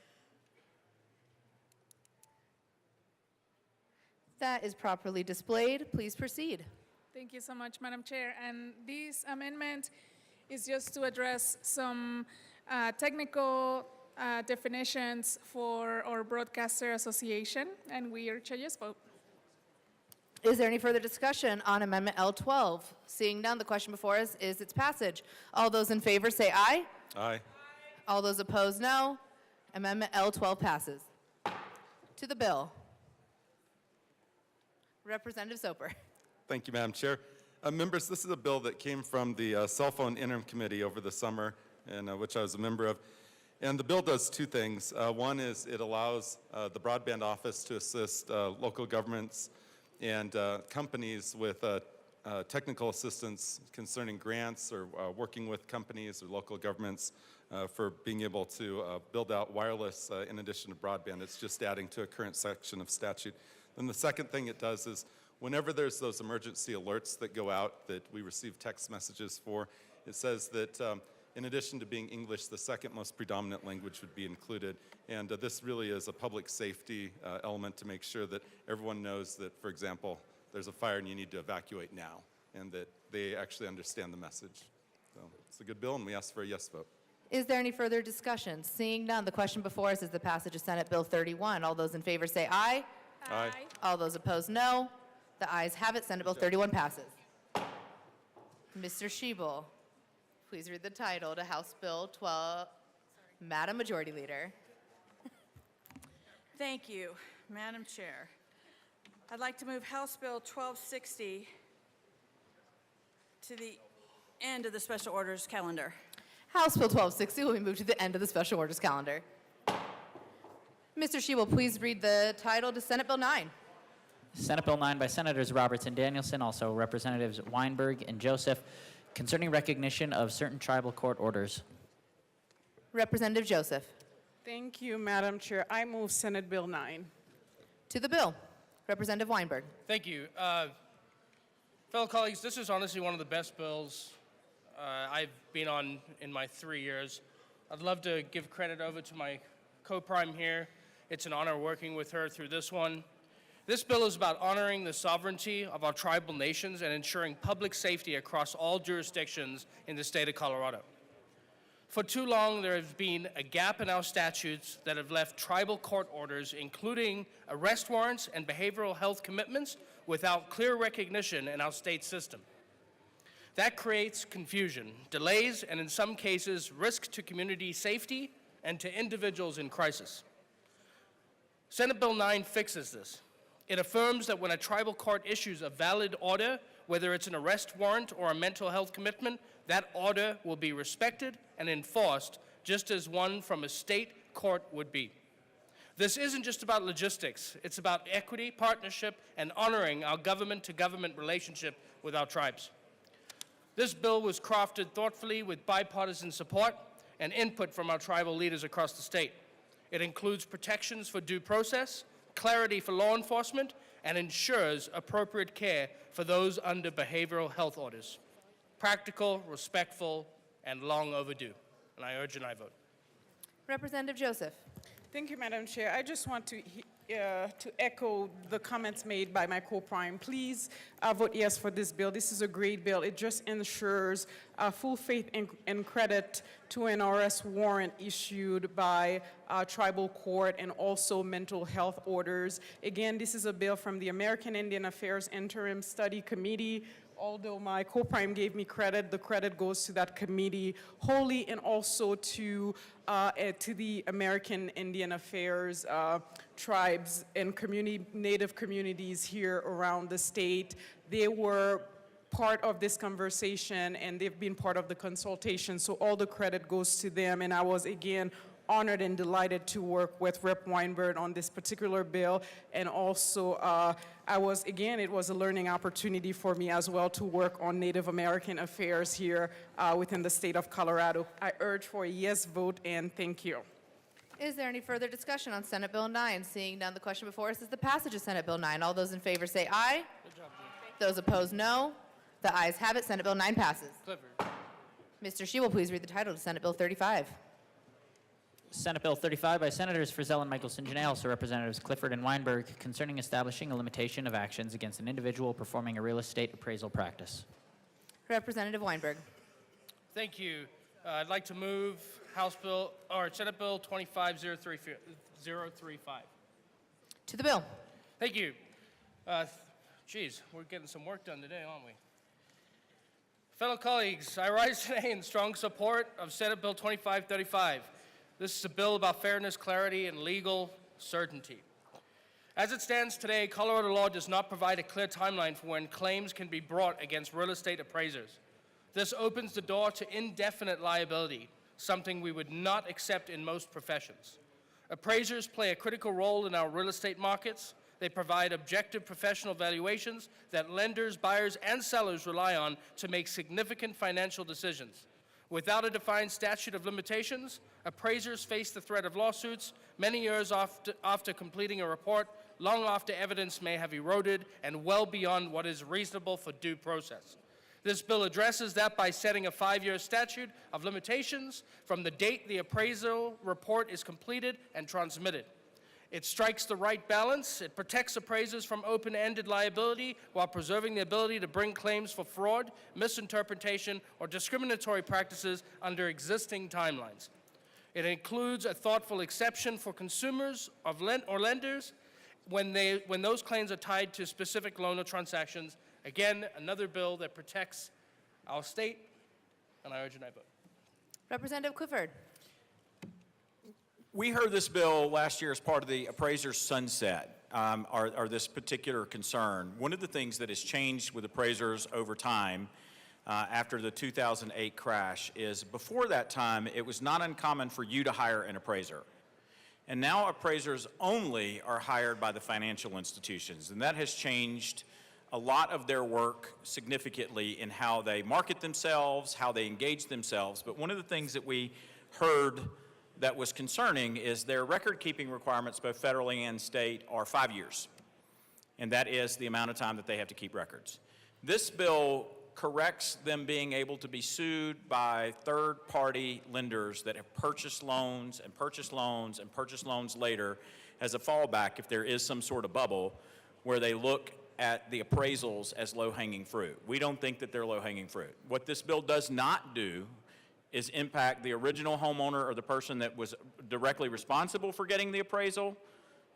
That is properly displayed. Please proceed. Thank you so much, Madam Chair. And this amendment is just to address some technical definitions for our Broadcaster Association, and we urge a yes vote. Is there any further discussion on Amendment L12? Seeing none, the question before us is its passage. All those in favor say aye. Aye. All those opposed, no. Amendment L12 passes. To the bill. Representative Soper. Thank you, Madam Chair. Members, this is a bill that came from the Cell Phone Interim Committee over the summer, and which I was a member of. And the bill does two things. One is it allows the Broadband Office to assist local governments and companies with technical assistance concerning grants or working with companies or local governments for being able to build out wireless in addition to broadband. It's just adding to a current section of statute. Then the second thing it does is whenever there's those emergency alerts that go out that we receive text messages for, it says that in addition to being English, the second most predominant language would be included. And this really is a public safety element to make sure that everyone knows that, for example, there's a fire and you need to evacuate now, and that they actually understand the message. So it's a good bill, and we ask for a yes vote. Is there any further discussion? Seeing none, the question before us is the passage of Senate Bill 31. All those in favor say aye. Aye. All those opposed, no. The ayes have it. Senate Bill 31 passes. Mr. Schiebel, please read the title to House Bill 12. Madam Majority Leader. Thank you, Madam Chair. I'd like to move House Bill 1260 to the end of the special orders calendar. House Bill 1260 will be moved to the end of the special orders calendar. Mr. Schiebel, please read the title to Senate Bill 9. Senate Bill 9 by Senators Roberts and Danielson, also Representatives Weinberg and Joseph, concerning recognition of certain tribal court orders. Representative Joseph. Thank you, Madam Chair. I move Senate Bill 9. To the bill. Representative Weinberg. Thank you. Fellow colleagues, this is honestly one of the best bills I've been on in my 3 years. I'd love to give credit over to my co-prime here. It's an honor working with her through this one. This bill is about honoring the sovereignty of our tribal nations and ensuring public safety across all jurisdictions in the state of Colorado. For too long, there has been a gap in our statutes that have left tribal court orders, including arrest warrants and behavioral health commitments, without clear recognition in our state system. That creates confusion, delays, and in some cases, risk to community safety and to individuals in crisis. Senate Bill 9 fixes this. It affirms that when a tribal court issues a valid order, whether it's an arrest warrant or a mental health commitment, that order will be respected and enforced just as one from a state court would be. This isn't just about logistics. It's about equity, partnership, and honoring our government-to-government relationship with our tribes. This bill was crafted thoughtfully with bipartisan support and input from our tribal leaders across the state. It includes protections for due process, clarity for law enforcement, and ensures appropriate care for those under behavioral health orders. Practical, respectful, and long overdue. And I urge an aye vote. Representative Joseph. Thank you, Madam Chair. I just want to echo the comments made by my co-prime. Please vote yes for this bill. This is a great bill. It just ensures full faith and credit to an arrest warrant issued by tribal court and also mental health orders. Again, this is a bill from the American Indian Affairs Interim Study Committee. although my co-prime gave me credit, the credit goes to that committee wholly, and also to the American Indian Affairs tribes and Native communities here around the state. They were part of this conversation, and they've been part of the consultation, so all the credit goes to them. And I was, again, honored and delighted to work with Rep. Weinberg on this particular bill. And also, it was a learning opportunity for me as well to work on Native American affairs here within the state of Colorado. I urge for a yes vote, and thank you. Is there any further discussion on Senate Bill 9? Seeing none, the question before us is the passage of Senate Bill 9. All those in favor say aye. Good job, Jim. Those opposed, no. The ayes have it. Senate Bill 9 passes. Clifford. Mr. Shee will please read the title to Senate Bill 35. Senate Bill 35 by Senators Frizzell and Michelson Janay, also Representatives Clifford and Weinberg, concerning establishing a limitation of actions against an individual performing a real estate appraisal practice. Representative Weinberg. Thank you. I'd like to move Senate Bill 25035. To the bill. Thank you. Geez, we're getting some work done today, aren't we? Fellow colleagues, I rise today in strong support of Senate Bill 2535. This is a bill about fairness, clarity, and legal certainty. As it stands today, Colorado law does not provide a clear timeline for when claims can be brought against real estate appraisers. This opens the door to indefinite liability, something we would not accept in most professions. Appraisers play a critical role in our real estate markets. They provide objective professional valuations that lenders, buyers, and sellers rely on to make significant financial decisions. Without a defined statute of limitations, appraisers face the threat of lawsuits many years after completing a report, long after evidence may have eroded, and well beyond what is reasonable for due process. This bill addresses that by setting a 5-year statute of limitations from the date the appraisal report is completed and transmitted. It strikes the right balance. It protects appraisers from open-ended liability while preserving the ability to bring claims for fraud, misinterpretation, or discriminatory practices under existing timelines. It includes a thoughtful exception for consumers or lenders when those claims are tied to specific loan or transactions. Again, another bill that protects our state, and I urge an aye vote. Representative Clifford. We heard this bill last year as part of the appraiser's sunset, or this particular concern. One of the things that has changed with appraisers over time after the 2008 crash is before that time, it was not uncommon for you to hire an appraiser. And now appraisers only are hired by the financial institutions, and that has changed a lot of their work significantly in how they market themselves, how they engage themselves. But one of the things that we heard that was concerning is their record-keeping requirements, both federally and state, are 5 years. And that is the amount of time that they have to keep records. This bill corrects them being able to be sued by third-party lenders that have purchased loans and purchased loans and purchased loans later as a fallback if there is some sort of bubble where they look at the appraisals as low-hanging fruit. We don't think that they're low-hanging fruit. What this bill does not do is impact the original homeowner or the person that was directly responsible for getting the appraisal,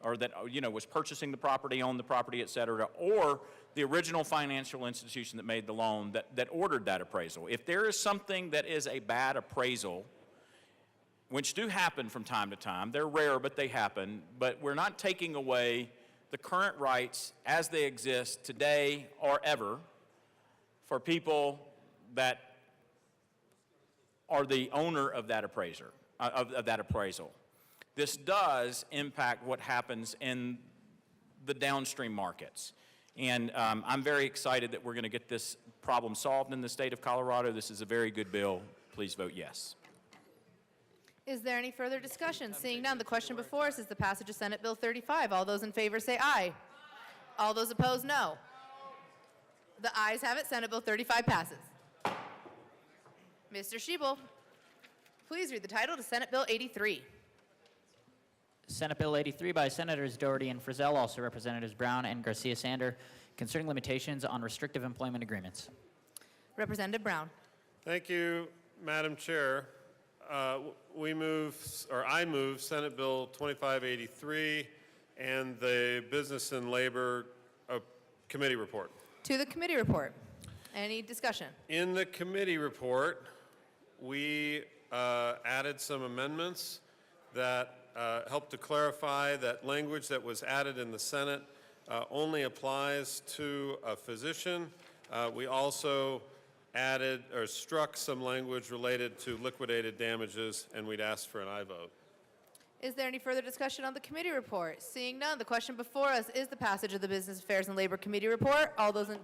or that was purchasing the property, owned the property, et cetera, or the original financial institution that made the loan that ordered that appraisal. If there is something that is a bad appraisal, which do happen from time to time, they're rare, but they happen, but we're not taking away the current rights as they exist today or ever for people that are the owner of that appraiser, of that appraisal. This does impact what happens in the downstream markets. And I'm very excited that we're going to get this problem solved in the state of Colorado. This is a very good bill. Please vote yes. Is there any further discussion? Seeing none, the question before us is the passage of Senate Bill 35. All those in favor say aye. All those opposed, no. The ayes have it. Senate Bill 35 passes. Mr. Schiebel, please read the title to Senate Bill 83. Senate Bill 83 by Senators Doherty and Frizzell, also Representatives Brown and Garcia-Sander, concerning limitations on restrictive employment agreements. Representative Brown. Thank you, Madam Chair. I move Senate Bill 2583 and the Business and Labor Committee report. To the committee report. Any discussion? In the committee report, we added some amendments that helped to clarify that language that was added in the Senate only applies to a physician. We also added or struck some language related to liquidated damages, and we'd ask for an aye vote. Is there any further discussion on the committee report? Seeing none, the question before us is the passage of the Business Affairs and Labor Committee report. All those in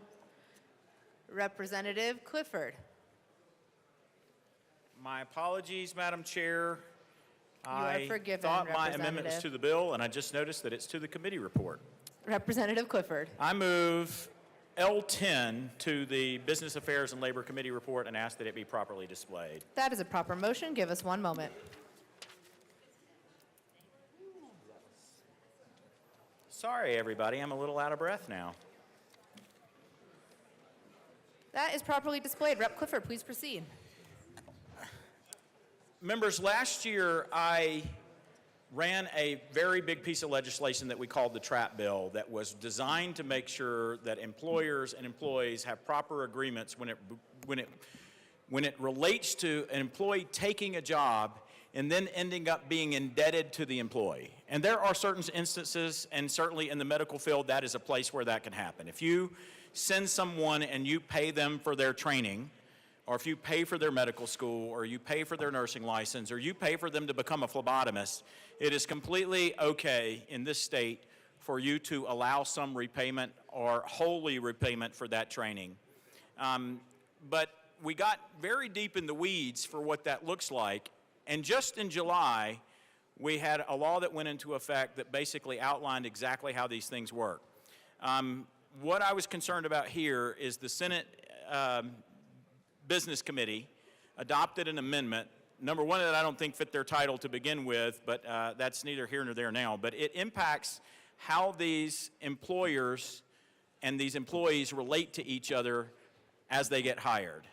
Representative Clifford. My apologies, Madam Chair. are forgiven, I thought my amendment was Representative. to the bill, and I just noticed that it's to the committee report. Representative Clifford. I move L10 to the Business Affairs and Labor Committee report and ask that it be properly displayed. That is a proper motion. Give us one moment. Sorry, everybody, I'm a little out of breath now. That is properly displayed. Rep. Clifford, please proceed. Members, last year I ran a very big piece of legislation that we called the TRAP bill that was designed to make sure that employers and employees have proper agreements when it relates to an employee taking a job and then ending up being indebted to the employee. And there are certain instances, and certainly in the medical field, that is a place where that can happen. If you send someone and you pay them for their training, or if you pay for their medical school, or you pay for their nursing license, or you pay for them to become a phlebotomist, it is completely okay in this state for you to allow some repayment or wholly repayment for that training. But we got very deep in the weeds for what that looks like, and just in July, we had a law that went into effect that basically outlined exactly how these things work. What I was concerned about here is the Senate Business Committee adopted an amendment, number one, that I don't think fit their title to begin with, but that's neither here nor there now, but it impacts how these employers and these employees relate to each other as they get hired.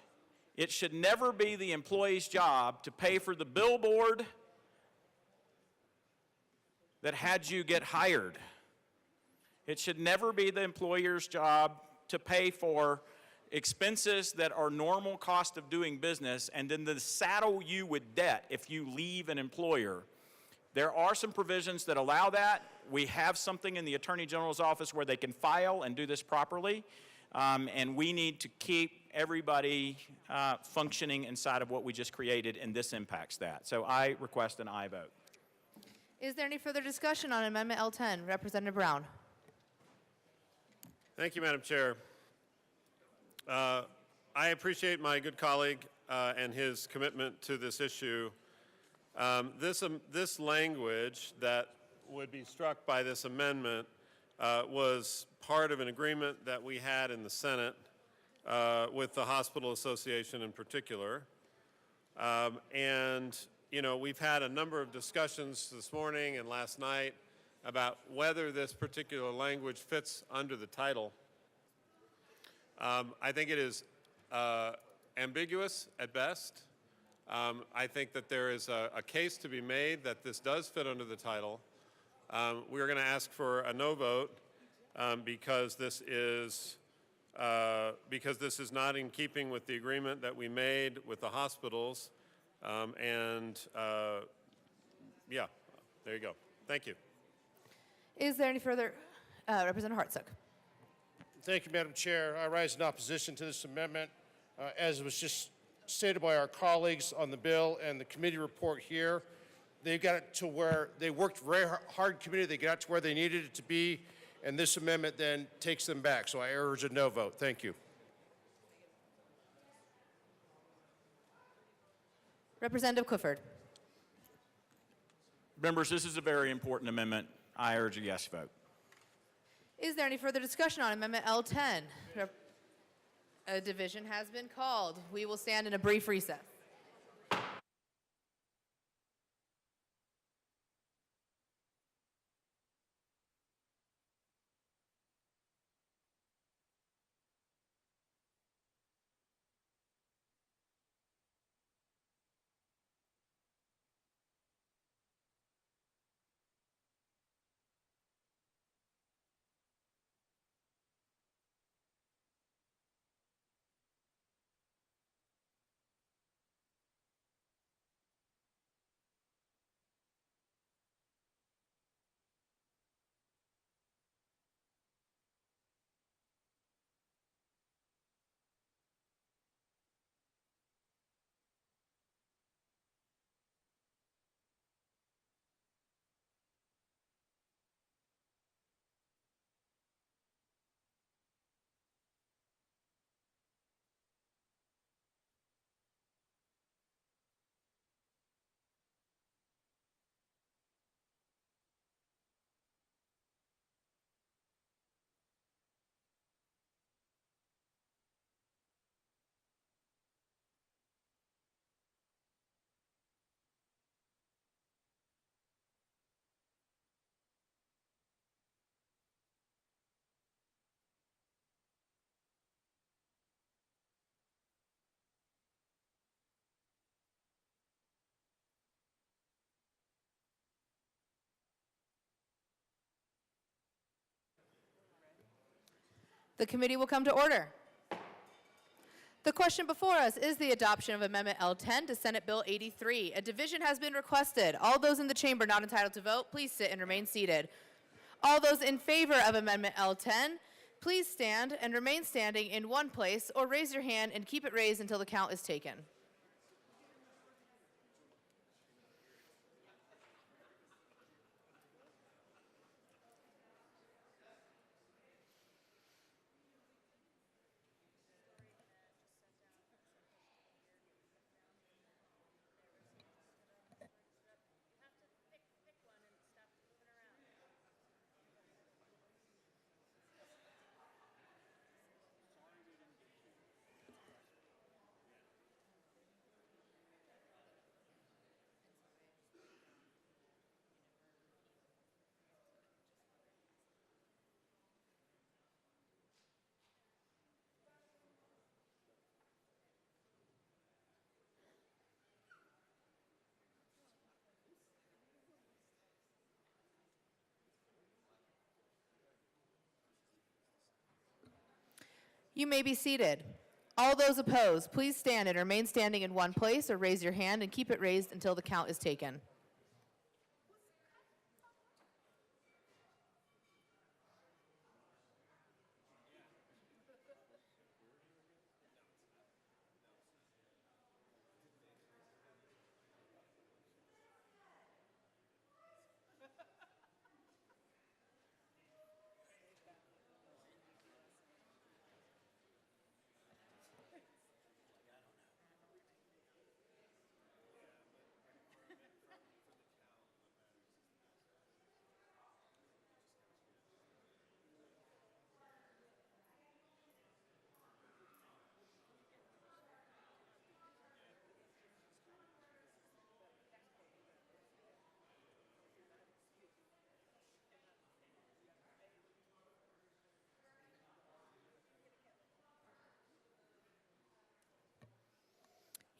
It should never be the employee's job to pay for the billboard that had you get hired. It should never be the employer's job to pay for expenses that are normal cost of doing business and then to saddle you with debt if you leave an employer. There are some provisions that allow that. We have something in the Attorney General's office where they can file and do this properly, and we need to keep everybody functioning inside of what we just created, and this impacts that. So I request an aye vote. Is there any further discussion on Amendment L10? Representative Brown. Thank you, Madam Chair. I appreciate my good colleague and his commitment to this issue. This language that would be struck by this amendment was part of an agreement that we had in the Senate with the Hospital Association in particular. And, you know, we've had a number of discussions this morning and last night about whether this particular language fits under the title. I think it is ambiguous at best. I think that there is a case to be made that this does fit under the title. We're going to ask for a no vote because this is not in keeping with the agreement that we made with the hospitals. Yeah, there you go. Thank you. Is there any further? Representative Hartsook. Thank you, Madam Chair. I rise in opposition to this amendment. As was just stated by our colleagues on the bill and the committee report here, they got it to where they worked very hard in committee. They got to where they needed it to be, and this amendment then takes them back. So I urge a no vote. Thank you. Representative Clifford. Members, this is a very important amendment. I urge a yes vote. Is there any further discussion on Amendment L10? A division has been called. We will stand in a brief recess. The committee will come to order. The question before us is the adoption of Amendment L10 to Senate Bill 83. A division has been requested. All those in the chamber not entitled to vote, please sit and remain seated. All those in favor of Amendment L10, please stand and remain standing in one place or raise your hand and keep it raised until the count is taken. You may be seated. All those opposed, please stand and remain standing in one place or raise your hand and keep it raised until the count is taken.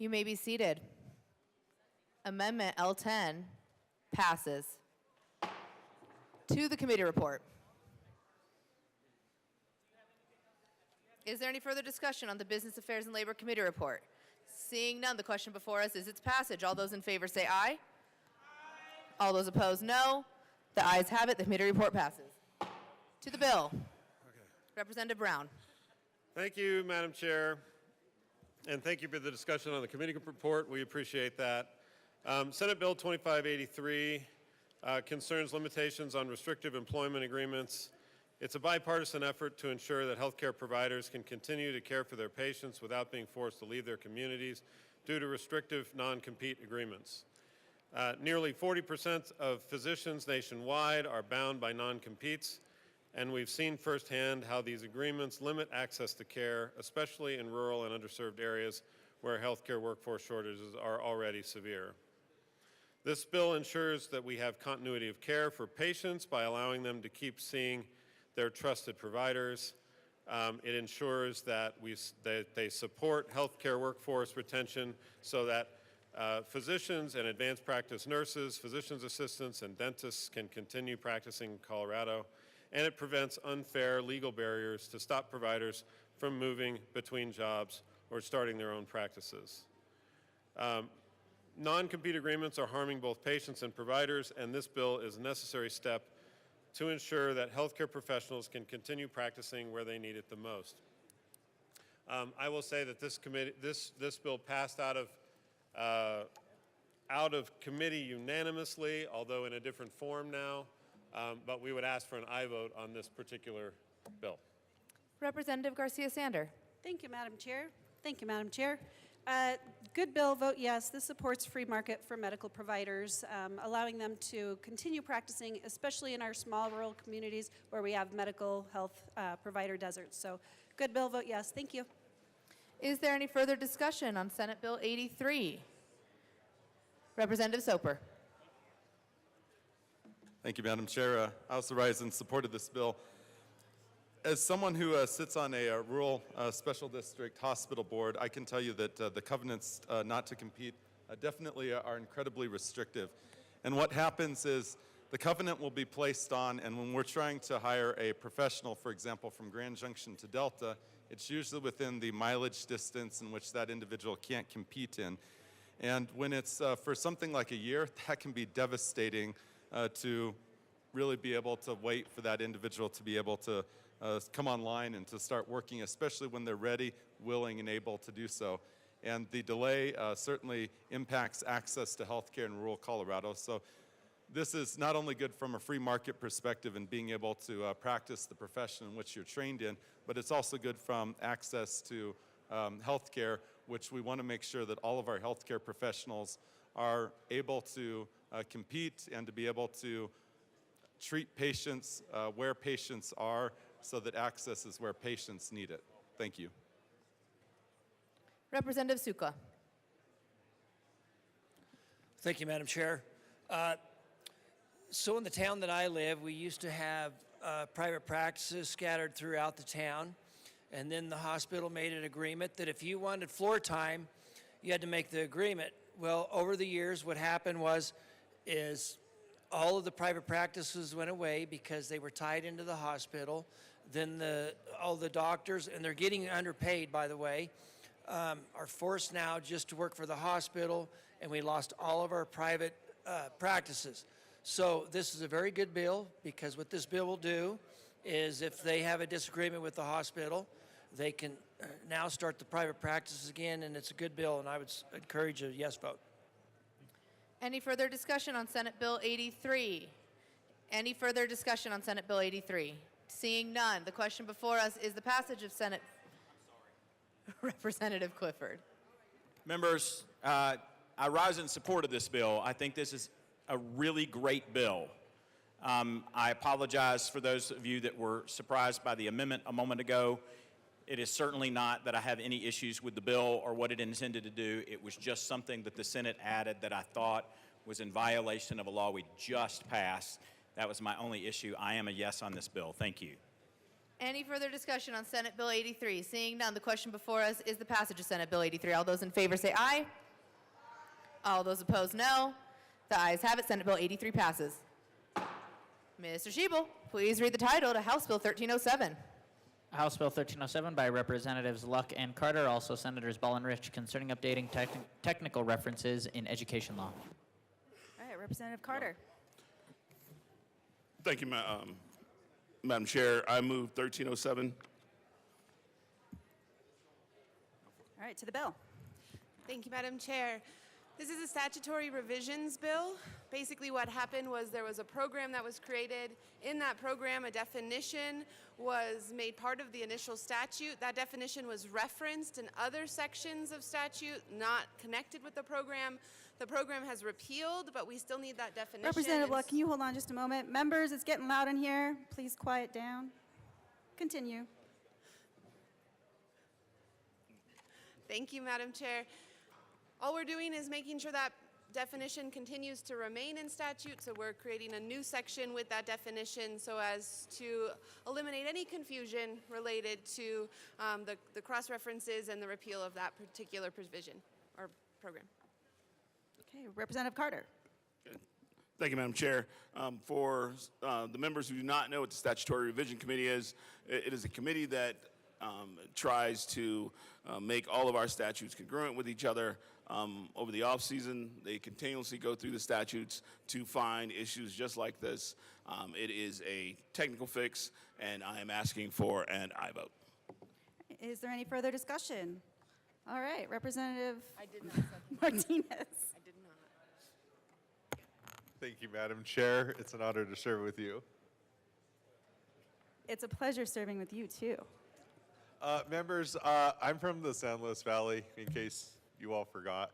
You may be seated. Amendment L10 passes. To the committee report. Is there any further discussion on the Business Affairs and Labor Committee report? Seeing none, the question before us is its passage. All those in favor say aye. All those opposed, no. The ayes have it. The committee report passes. To the bill. Representative Brown. Thank you, Madam Chair. And thank you for the discussion on the committee report. We appreciate that. Senate Bill 2583 concerns limitations on restrictive employment agreements. It's a bipartisan effort to ensure that healthcare providers can continue to care for their patients without being forced to leave their communities due to restrictive non-compete agreements. Nearly 40% of physicians nationwide are bound by non-competes, and we've seen firsthand how these agreements limit access to care, especially in rural and underserved areas where healthcare workforce shortages are already severe. This bill ensures that we have continuity of care for patients by allowing them to keep seeing their trusted providers. It ensures that they support healthcare workforce retention so that physicians and advanced practice nurses, physician's assistants, and dentists can continue practicing in Colorado. And it prevents unfair legal barriers to stop providers from moving between jobs or starting their own practices. Non-compete agreements are harming both patients and providers, and this bill is a necessary step to ensure that healthcare professionals can continue practicing where they need it the most. I will say that this bill passed out of committee unanimously, although in a different form now. But we would ask for an aye vote on this particular bill. Representative Garcia Sander. Thank you, Madam Chair. Thank you, Madam Chair. Good bill, vote yes. This supports free market for medical providers, allowing them to continue practicing, especially in our small rural communities where we have medical health provider deserts. So good bill, vote yes. Thank you. Is there any further discussion on Senate Bill 83? Representative Soper. Thank you, Madam Chair. I also rise in support of this bill. As someone who sits on a rural special district hospital board, I can tell you that the covenants not to compete definitely are incredibly restrictive. And what happens is the covenant will be placed on, and when we're trying to hire a professional, for example, from Grand Junction to Delta, it's usually within the mileage distance in which that individual can't compete in. And when it's for something like a year, that can be devastating to really be able to wait for that individual to be able to come online and to start working, especially when they're ready, willing, and able to do so. And the delay certainly impacts access to healthcare in rural Colorado. So this is not only good from a free market perspective and being able to practice the profession in which you're trained in, but it's also good from access to healthcare, which we want to make sure that all of our healthcare professionals are able to compete and to be able to treat patients where patients are, so that access is where patients need it. Thank you. Representative Suka. Thank you, Madam Chair. So in the town that I live, we used to have private practices scattered throughout the town. And then the hospital made an agreement that if you wanted floor time, you had to make the agreement. Well, over the years, what happened is all of the private practices went away because they were tied into the hospital. Then all the doctors, and they're getting underpaid, by the way, are forced now just to work for the hospital, and we lost all of our private practices. So this is a very good bill, because what this bill will do is if they have a disagreement with the hospital, they can now start the private practices again, and it's a good bill, and I would encourage a yes vote. Any further discussion on Senate Bill 83? Any further discussion on Senate Bill 83? Seeing none, the question before us is the passage of Senate. Representative Clifford. Members, I rise in support of this bill. I think this is a really great bill. I apologize for those of you that were surprised by the amendment a moment ago. It is certainly not that I have any issues with the bill or what it intended to do. It was just something that the Senate added that I thought was in violation of a law we just passed. That was my only issue. I am a yes on this bill. Thank you. Any further discussion on Senate Bill 83? Seeing none, the question before us is the passage of Senate Bill 83. All those in favor say aye. All those opposed, no. The ayes have it. Senate Bill 83 passes. Mr. Schiebel, please read the title to House Bill 1307. House Bill 1307 by Representatives Luck and Carter, also Senators Ball and Rich, concerning updating technical references in education law. All right, Representative Carter. Thank you, Madam Chair. I move 1307. All right, to the bill. Thank you, Madam Chair. This is a statutory revisions bill. Basically what happened was there was a program that was created. In that program, a definition was made part of the initial statute. That definition was referenced in other sections of statute not connected with the program. The program has repealed, but we still need that definition. Representative Luck, can you hold on just a moment? Members, it's getting loud in here. Please quiet down. Continue. Thank you, Madam Chair. All we're doing is making sure that definition continues to remain in statute, so we're creating a new section with that definition so as to eliminate any confusion related to the cross-references and the repeal of that particular provision or program. Okay, Representative Carter. Thank you, Madam Chair. For the members who do not know what the Statutory Revision Committee is, it is a committee that tries to make all of our statutes congruent with each other. Over the off season, they continuously go through the statutes to find issues just like this. It is a technical fix, and I am asking for an aye vote. Is there any further discussion? All right, Representative I did not second. Martinez. I did not. Thank you, Madam Chair. It's an honor to serve with you. It's a pleasure serving with you, too. Members, I'm from the San Luis Valley, in case you all forgot.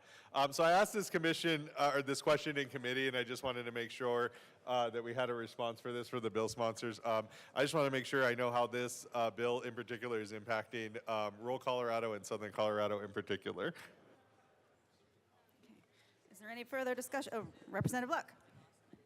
So I asked this commission, or this question in committee, and I just wanted to make sure that we had a response for this for the bill sponsors. I just want to make sure I know how this bill in particular is impacting rural Colorado and southern Colorado in particular. Is there any further discussion? Oh, Representative Luck.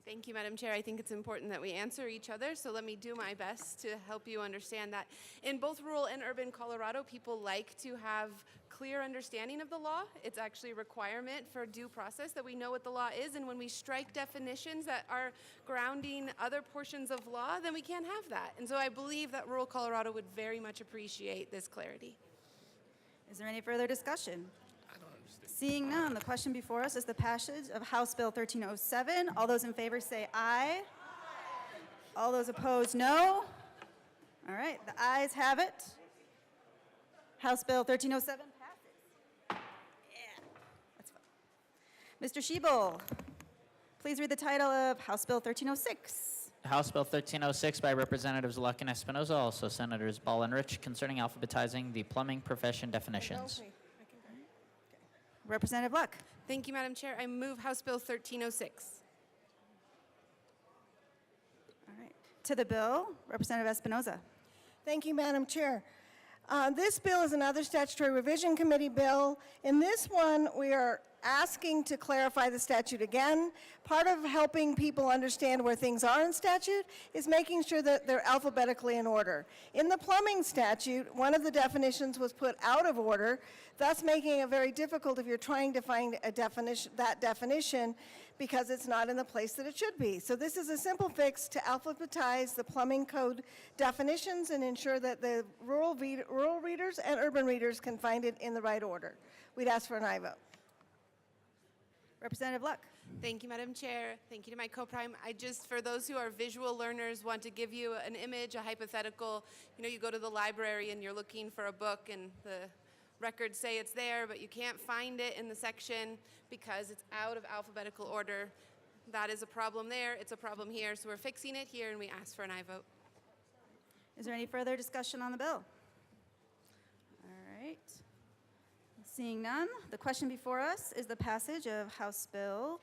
Thank you, Madam Chair. I think it's important that we answer each other, so let me do my best to help you understand that. In both rural and urban Colorado, people like to have clear understanding of the law. It's actually a requirement for due process that we know what the law is, and when we strike definitions that are grounding other portions of law, then we can't have that. And so I believe that rural Colorado would very much appreciate this clarity. Is there any further discussion? Seeing none, the question before us is the passage of House Bill 1307. All those in favor say aye. All those opposed, no. All right, the ayes have it. House Bill 1307 passes. Yeah, that's fun. Mr. Schiebel, please read the title of House Bill 1306. House Bill 1306 by Representatives Luck and Espinoza, also Senators Ball and Rich, concerning alphabetizing the plumbing profession definitions. Representative Luck. Thank you, Madam Chair. I move House Bill 1306. All right. To the bill, Representative Espinoza. Thank you, Madam Chair. This bill is another statutory revision committee bill. In this one, we are asking to clarify the statute again. Part of helping people understand where things are in statute is making sure that they're alphabetically in order. In the plumbing statute, one of the definitions was put out of order, thus making it very difficult if you're trying to find a definition because it's not in the place that it should be. So this is a simple fix to alphabetize the plumbing code definitions and ensure that the rural readers and urban readers can find it in the right order. We'd ask for an aye vote. Representative Luck. Thank you, Madam Chair. Thank you to my co-prime. I just, for those who are visual learners, want to give you an image, a hypothetical. You know, you go to the library and you're looking for a book and the records say it's there, but you can't find it in the section because it's out of alphabetical order. That is a problem there. It's a problem here. So we're fixing it here and we ask for an aye vote. Is there any further discussion on the bill? All right. Seeing none, the question before us is the passage of House Bill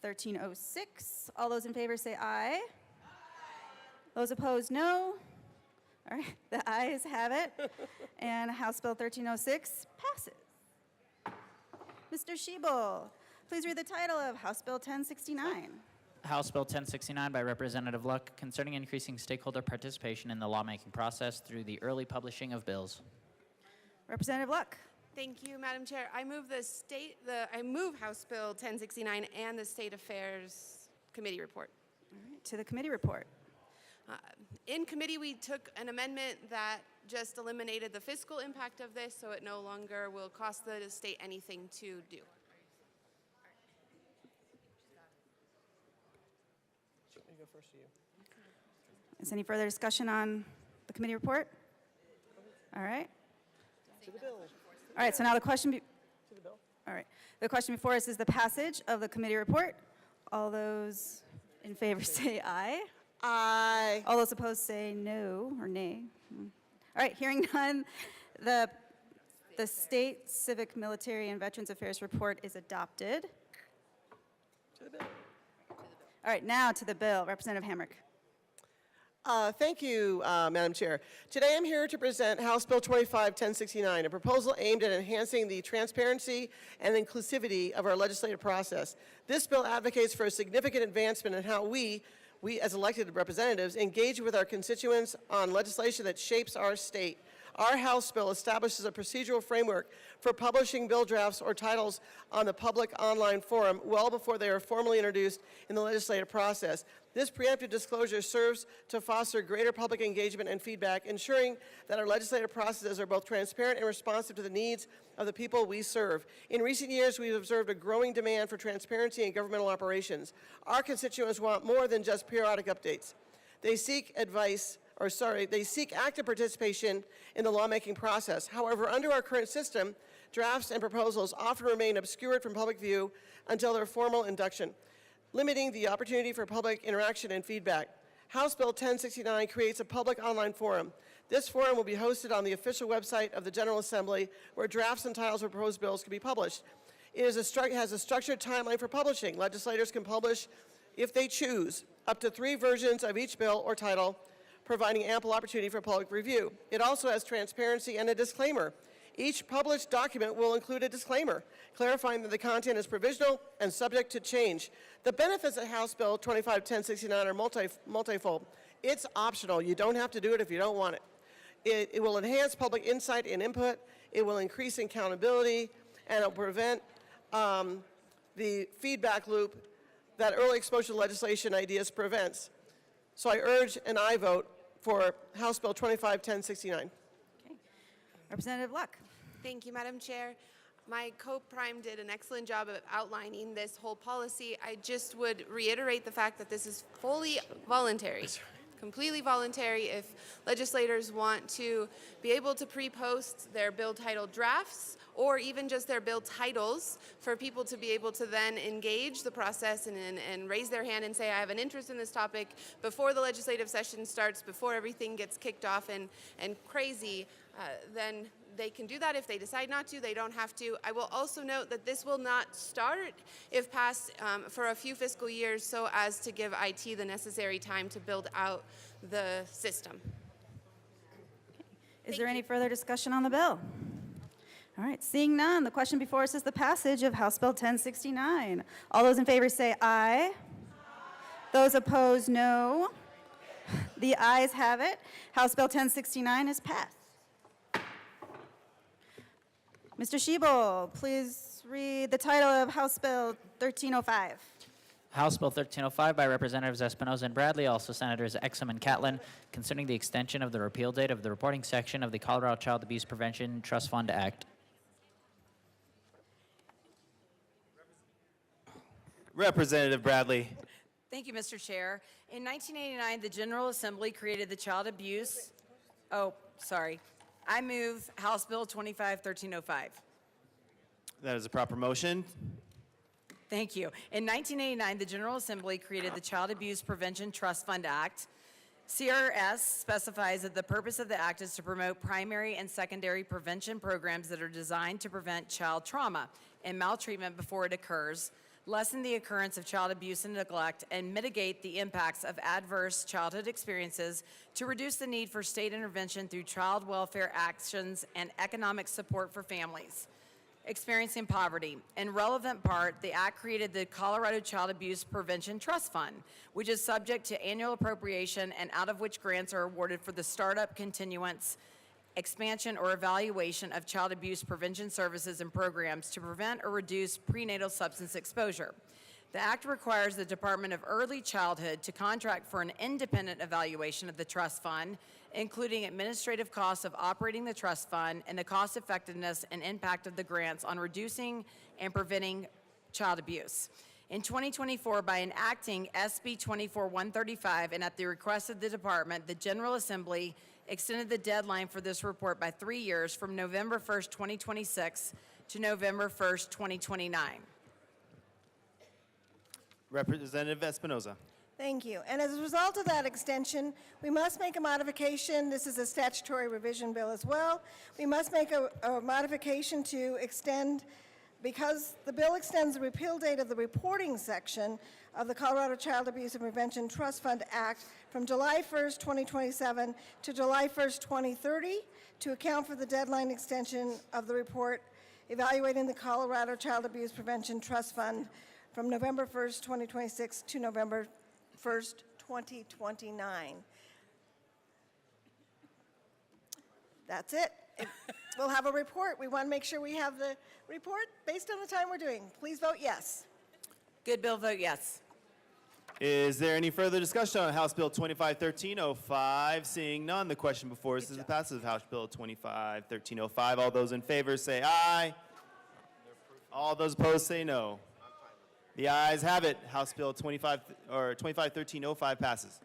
1306. All those in favor say aye. Aye. Those opposed, no. All right, the ayes have it, and House Bill 1306 passes. Mr. Schiebel, please read the title of House Bill 1069. House Bill 1069 by Representative Luck, concerning increasing stakeholder participation in the lawmaking process through the early publishing of bills. Representative Luck. Thank you, Madam Chair. I move I move House Bill 1069 and the State Affairs Committee report. All right, to the committee report. In committee, we took an amendment that just eliminated the fiscal impact of this, so it no longer will cost the state anything to do. Is any further discussion on the committee report? All right. To the bill. All right, so now the question all right. The question before us is the passage of the committee report. All those in favor say aye. Aye. All those opposed say no or nay. All right, hearing none, the State Civic, Military, and Veterans Affairs report is adopted. To the bill. All right, now to the bill. Representative Hamrick. Thank you, Madam Chair. Today I'm here to present House Bill 25-1069, a proposal aimed at enhancing the transparency and inclusivity of our legislative process. This bill advocates for a significant advancement in how we as elected representatives engage with our constituents on legislation that shapes our state. Our House bill establishes a procedural framework for publishing bill drafts or titles on the public online forum well before they are formally introduced in the legislative process. This preemptive disclosure serves to foster greater public engagement and feedback, ensuring that our legislative processes are both transparent and responsive to the needs of the people we serve. In recent years, we've observed a growing demand for transparency in governmental operations. Our constituents want more than just periodic updates. They seek they seek active participation in the lawmaking process. However, under our current system, drafts and proposals often remain obscured from public view until their formal induction, limiting the opportunity for public interaction and feedback. House Bill 1069 creates a public online forum. This forum will be hosted on the official website of the General Assembly, where drafts and titles of proposed bills can be published. It has a structured timeline for publishing. Legislators can publish, if they choose, up to 3 versions of each bill or title, providing ample opportunity for public review. It also has transparency and a disclaimer. Each published document will include a disclaimer, clarifying that the content is provisional and subject to change. The benefits of House Bill 25-1069 are multifold. It's optional. You don't have to do it if you don't want it. It will enhance public insight and input. it will increase accountability, and it will prevent the feedback loop that early exposure legislation ideas prevents. So I urge an aye vote for House Bill 251069. Representative Luck. Thank you, Madam Chair. My co-prime did an excellent job of outlining this whole policy. I just would reiterate the fact that this is fully voluntary, completely voluntary. If legislators want to be able to pre-post their bill title drafts or even just their bill titles for people to be able to then engage the process and raise their hand and say, I have an interest in this topic before the legislative session starts, before everything gets kicked off and crazy, then they can do that. If they decide not to, they don't have to. I will also note that this will not start, if passed, for a few fiscal years so as to give IT the necessary time to build out the system. Is there any further discussion on the bill? All right, seeing none, the question before us is the passage of House Bill 1069. All those in favor say aye. Those opposed, no. The ayes have it. House Bill 1069 is passed. Mr. Schiebel, please read the title of House Bill 1305. House Bill 1305 by Representatives Espinoza and Bradley, also Senators Exum and Catlin, concerning the extension of the repeal date of the reporting section of the Colorado Child Abuse Prevention Trust Fund Act. Representative Bradley. Thank you, Mr. Chair. In 1989, the General Assembly created the Child Abuse. I move House Bill 25-1305. That is a proper motion. Thank you. In 1989, the General Assembly created the Child Abuse Prevention Trust Fund Act. CRS specifies that the purpose of the act is to promote primary and secondary prevention programs that are designed to prevent child trauma and maltreatment before it occurs, lessen the occurrence of child abuse and neglect, and mitigate the impacts of adverse childhood experiences to reduce the need for state intervention through child welfare actions and economic support for families experiencing poverty. In relevant part, the Act created the Colorado Child Abuse Prevention Trust Fund, which is subject to annual appropriation and out of which grants are awarded for the startup, continuance, expansion, or evaluation of child abuse prevention services and programs to prevent or reduce prenatal substance exposure. The Act requires the Department of Early Childhood to contract for an independent evaluation of the trust fund, including administrative costs of operating the trust fund and the cost effectiveness and impact of the grants on reducing and preventing child abuse. In 2024, by enacting SB 24-135 and at the request of the department, the General Assembly extended the deadline for this report by 3 years from November 1st, 2026 to November 1st, 2029. Representative Espinoza. Thank you. And as a result of that extension, we must make a modification. This is a statutory revision bill as well. We must make a modification to extend, because the bill extends the repeal date of the reporting section of the Colorado Child Abuse and Prevention Trust Fund Act from July 1st, 2027 to July 1st, 2030 to account for the deadline extension of the report evaluating the Colorado Child Abuse Prevention Trust Fund from November 1st, 2026 to November 1st, 2029. That's it. We'll have a report. We want to make sure we have the report based on the time we're doing. Please vote yes. Good bill, vote yes. Is there any further discussion on House Bill 25-1305? Seeing none, the question before us is the passage of House Bill 25-1305. All those in favor say aye. All those opposed say no. The ayes have it. House Bill 25-1305 passes.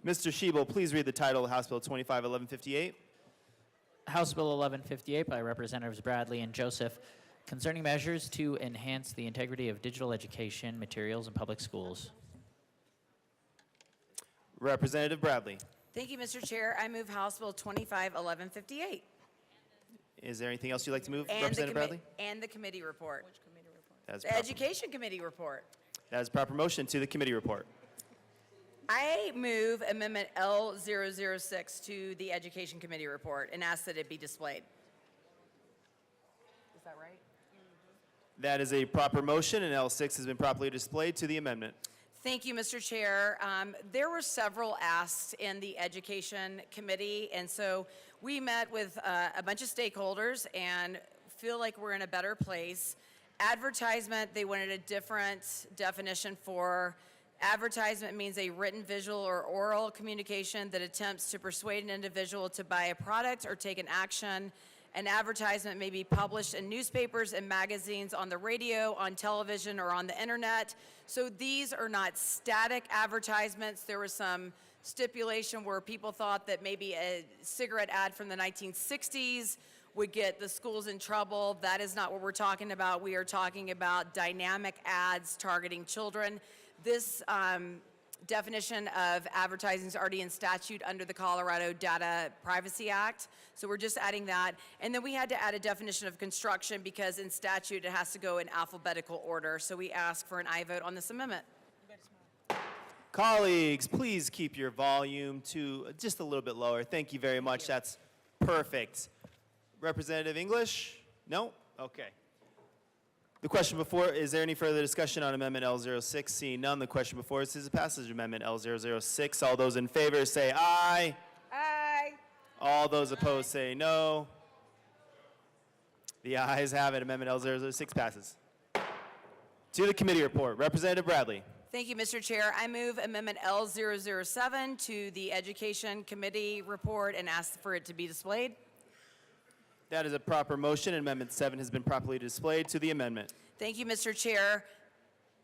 Mr. Schiebel, please read the title of House Bill 25-1158. House Bill 1158 by Representatives Bradley and Joseph, concerning measures to enhance the integrity of digital education materials in public schools. Representative Bradley. Thank you, Mr. Chair. I move House Bill 25-1158. Is there anything else you'd like to move, Representative Bradley? And the committee report. That is The proper. Education Committee report. That is proper motion to the committee report. I move Amendment L006 to the Education Committee report and ask that it be displayed. Is that right? That is a proper motion, and L6 has been properly displayed to the amendment. Thank you, Mr. Chair. There were several asks in the Education Committee, and so we met with a bunch of stakeholders and feel like we're in a better place. Advertisement, they wanted a different definition for. Advertisement means a written, visual, or oral communication that attempts to persuade an individual to buy a product or take an action. An advertisement may be published in newspapers and magazines, on the radio, on television, or on the internet. So these are not static advertisements. There was some stipulation where people thought that maybe a cigarette ad from the 1960s would get the schools in trouble. That is not what we're talking about. We are talking about dynamic ads targeting children. This definition of advertising is already in statute under the Colorado Data Privacy Act, so we're just adding that. And then we had to add a definition of construction because in statute it has to go in alphabetical order, so we ask for an aye vote on this amendment. Colleagues, please keep your volume to just a little bit lower. Thank you very much. That's perfect. Representative English? No? Okay. The question before, is there any further discussion on Amendment L06? Seeing none, the question before us is the passage of Amendment L006. All those in favor say aye. Aye. All those opposed say no. The ayes have it. Amendment L006 passes. To the committee report, Representative Bradley. Thank you, Mr. Chair. I move Amendment L007 to the Education Committee report and ask for it to be displayed. That is a proper motion, and Amendment 7 has been properly displayed. To the amendment. Thank you, Mr. Chair.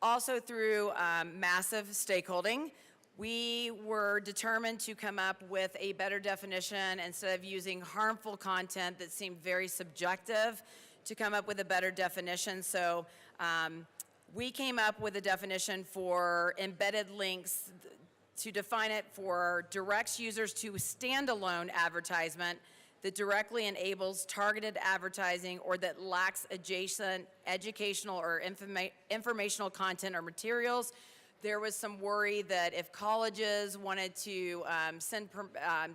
Also through massive stakeholding, we were determined to come up with a better definition instead of using harmful content that seemed very subjective, to come up with a better definition. So we came up with a definition for embedded links to define it for directs users to standalone advertisement that directly enables targeted advertising or that lacks adjacent educational or informational content or materials. There was some worry that if colleges wanted to send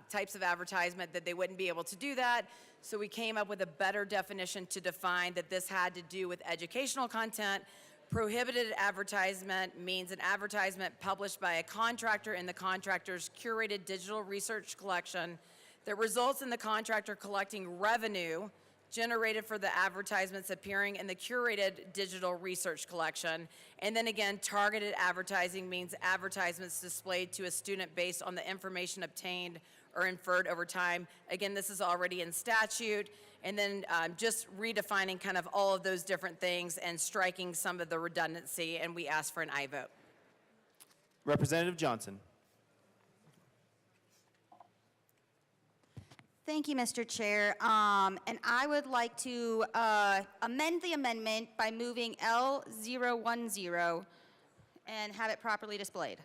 types of advertisement that they wouldn't be able to do that. So we came up with a better definition to define that this had to do with educational content. Prohibited advertisement means an advertisement published by a contractor in the contractor's curated digital research collection that results in the contractor collecting revenue generated for the advertisements appearing in the curated digital research collection. And then again, targeted advertising means advertisements displayed to a student based on the information obtained or inferred over time. Again, this is already in statute. And then just redefining kind of all of those different things and striking some of the redundancy, and we ask for an aye vote. Representative Johnson. Thank you, Mr. Chair. And I would like to amend the amendment by moving L010 and have it properly displayed.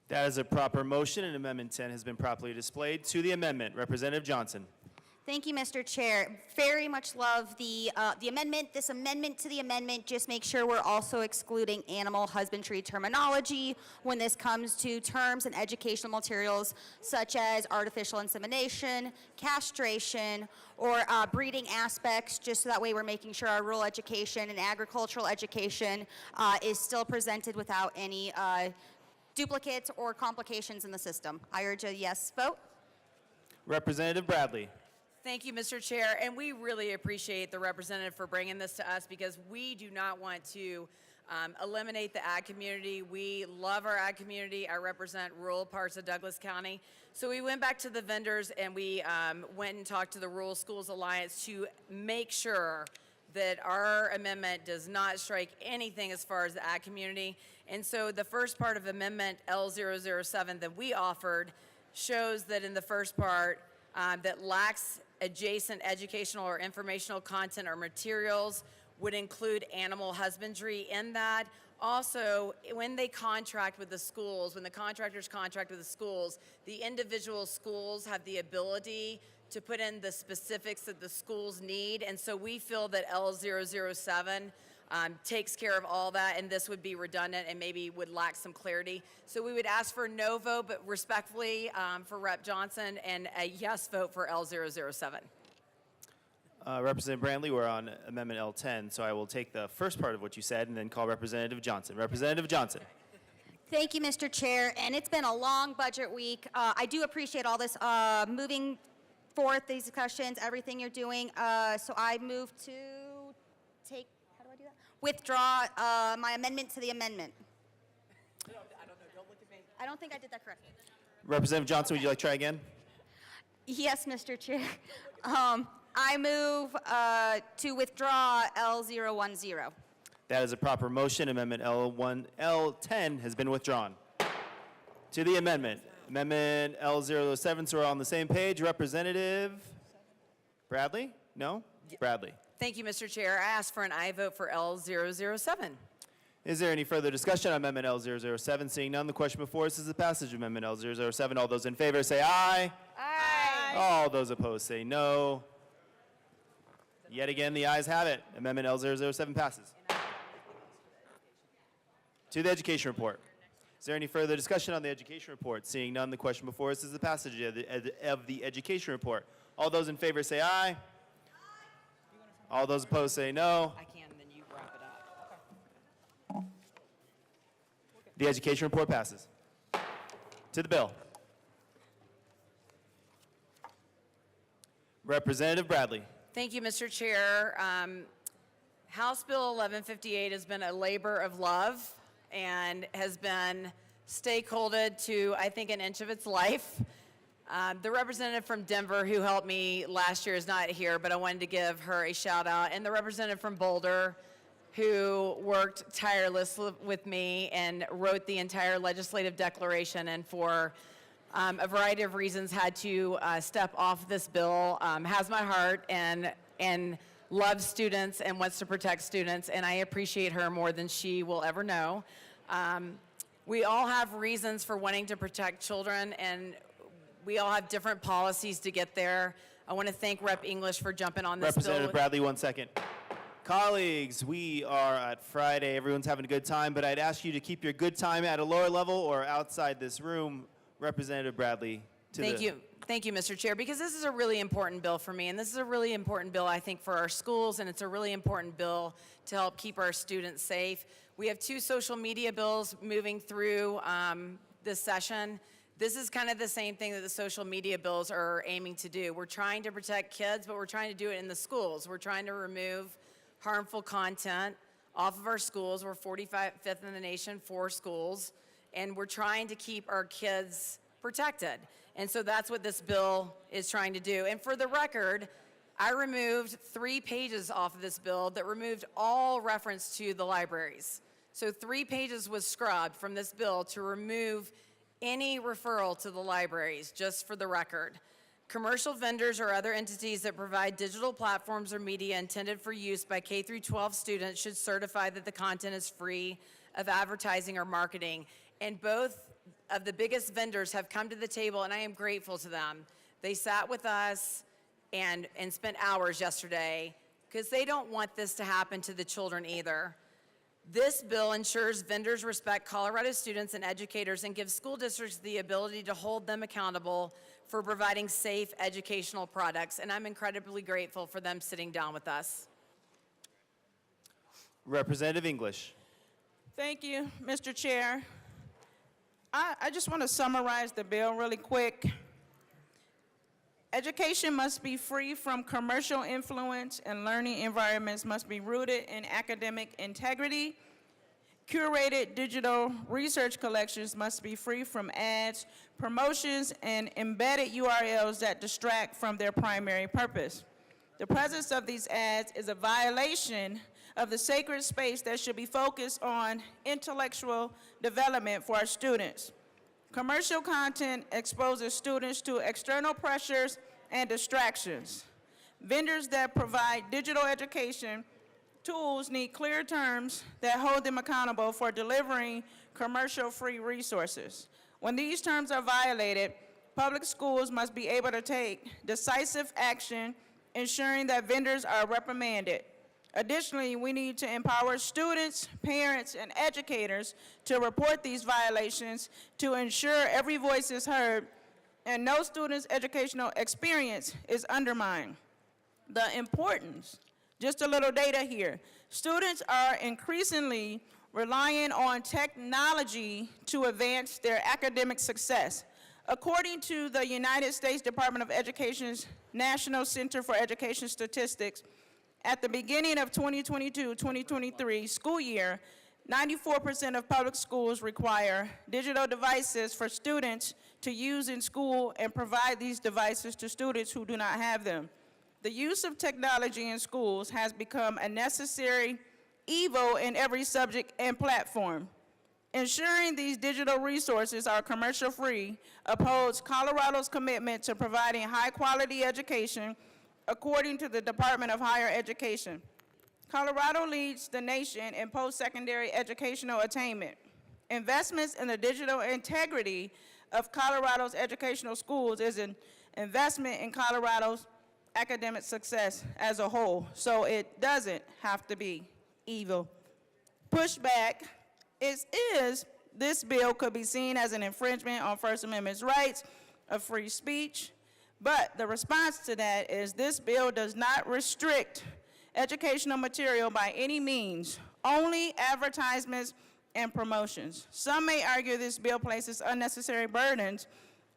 That is a proper motion, and Amendment 10 has been properly displayed. To the amendment, Representative Johnson. Thank you, Mr. Chair. Very much love the amendment. This amendment to the amendment just makes sure we're also excluding animal husbandry terminology when this comes to terms and educational materials such as artificial insemination, castration, or breeding aspects, just so that way we're making sure our rural education and agricultural education is still presented without any duplicates or complications in the system. I urge a yes vote. Representative Bradley. Thank you, Mr. Chair, and we really appreciate the representative for bringing this to us because we do not want to eliminate the ag community. We love our ag community. I represent rural parts of Douglas County. So we went back to the vendors and we went and talked to the Rural Schools Alliance to make sure that our amendment does not strike anything as far as the ag community. And so the first part of Amendment L007 that we offered shows that in the first part that lacks adjacent educational or informational content or materials would include animal husbandry in that. Also, when they contract with the schools, when the contractors contract with the schools, the individual schools have the ability to put in the specifics that the schools need. And so we feel that L007 takes care of all that, and this would be redundant and maybe would lack some clarity. So we would ask for no vote, but respectfully for Rep. Johnson, and a yes vote for L007. Representative Brantley, we're on Amendment L10, so I will take the first part of what you said and then call Representative Johnson. Representative Johnson. Thank you, Mr. Chair, and it's been a long budget week. I do appreciate all this moving forth, these discussions, everything you're doing. So I move to take, how do I do that? Withdraw my amendment to the amendment. I don't know, don't look at me. I don't think I did that correctly. Representative Johnson, would you like to try again? Yes, Mr. Chair. I move to withdraw L010. That is a proper motion. Amendment L10 has been withdrawn. To the amendment. Amendment L007, so we're on the same page. Representative Bradley? No? Bradley. Thank you, Mr. Chair. I ask for an aye vote for L007. Is there any further discussion on Amendment L007? Seeing none, the question before us is the passage of Amendment L007. All those in favor say aye. Aye. All those opposed say no. Yet again, the ayes have it. Amendment L007 passes. To the education report. Is there any further discussion on the education report? Seeing none, the question before us is the passage of the education report. All those in favor say aye. All those opposed say no. I can, and then you wrap it up. The education report passes. To the bill. Representative Bradley. Thank you, Mr. Chair. House Bill 1158 has been a labor of love and has been stakeholdered to, I think, an inch of its life. The representative from Denver who helped me last year is not here, but I wanted to give her a shout out. And the representative from Boulder who worked tirelessly with me and wrote the entire legislative declaration, and for a variety of reasons had to step off this bill, has my heart and loves students and wants to protect students, and I appreciate her more than she will ever know. We all have reasons for wanting to protect children, and we all have different policies to get there. I want to thank Rep. English for jumping on this Representative bill. Bradley, 1 second. Colleagues, we are at Friday. Everyone's having a good time, but I'd ask you to keep your good time at a lower level or outside this room. Representative Bradley. Thank you, Mr. Chair, because this is a really important bill for me, and this is a really important bill, I think, for our schools, and it's a really important bill to help keep our students safe. We have 2 social media bills moving through this session. This is kind of the same thing that the social media bills are aiming to do. We're trying to protect kids, but we're trying to do it in the schools. We're trying to remove harmful content off of our schools. We're 45th in the nation for schools, and we're trying to keep our kids protected. And so that's what this bill is trying to do. And for the record, I removed 3 pages off of this bill that removed all reference to the libraries. So 3 pages was scrubbed from this bill to remove any referral to the libraries, just for the record. Commercial vendors or other entities that provide digital platforms or media intended for use by K through 12 students should certify that the content is free of advertising or marketing. And both of the biggest vendors have come to the table, and I am grateful to them. They sat with us and spent hours yesterday because they don't want this to happen to the children either. This bill ensures vendors respect Colorado students and educators and gives school districts the ability to hold them accountable for providing safe educational products, and I'm incredibly grateful for them sitting down with us. Representative English. Thank you, Mr. Chair. I just want to summarize the bill really quick. Education must be free from commercial influence, and learning environments must be rooted in academic integrity. Curated digital research collections must be free from ads, promotions, and embedded URLs that distract from their primary purpose. The presence of these ads is a violation of the sacred space that should be focused on intellectual development for our students. Commercial content exposes students to external pressures and distractions. Vendors that provide digital education tools need clear terms that hold them accountable for delivering commercial-free resources. When these terms are violated, public schools must be able to take decisive action, ensuring that vendors are reprimanded. Additionally, we need to empower students, parents, and educators to report these violations to ensure every voice is heard and no student's educational experience is undermined. The importance, just a little data here, students are increasingly relying on technology to advance their academic success. According to the United States Department of Education's National Center for Education Statistics, at the beginning of 2022-2023 school year, 94% of public schools require digital devices for students to use in school and provide these devices to students who do not have them. The use of technology in schools has become a necessary evil in every subject and platform. Ensuring these digital resources are commercial-free upholds Colorado's commitment to providing high-quality education according to the Department of Higher Education. Colorado leads the nation in post-secondary educational attainment. Investments in the digital integrity of Colorado's educational schools is an investment in Colorado's academic success as a whole, so it doesn't have to be evil. Pushback is this bill could be seen as an infringement on First Amendment rights of free speech, but the response to that is this bill does not restrict educational material by any means, only advertisements and promotions. Some may argue this bill places unnecessary burdens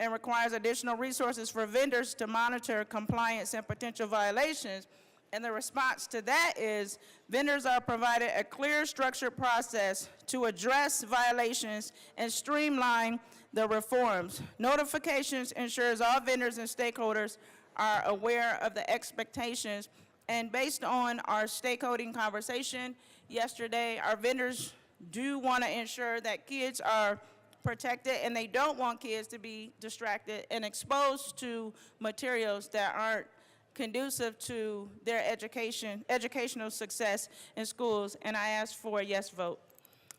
and requires additional resources for vendors to monitor compliance and potential violations. And the response to that is vendors are provided a clear, structured process to address violations and streamline the reforms. Notifications ensures all vendors and stakeholders are aware of the expectations. And based on our stakeholding conversation yesterday, our vendors do want to ensure that kids are protected and they don't want kids to be distracted and exposed to materials that aren't conducive to their educational success in schools. And I ask for a yes vote.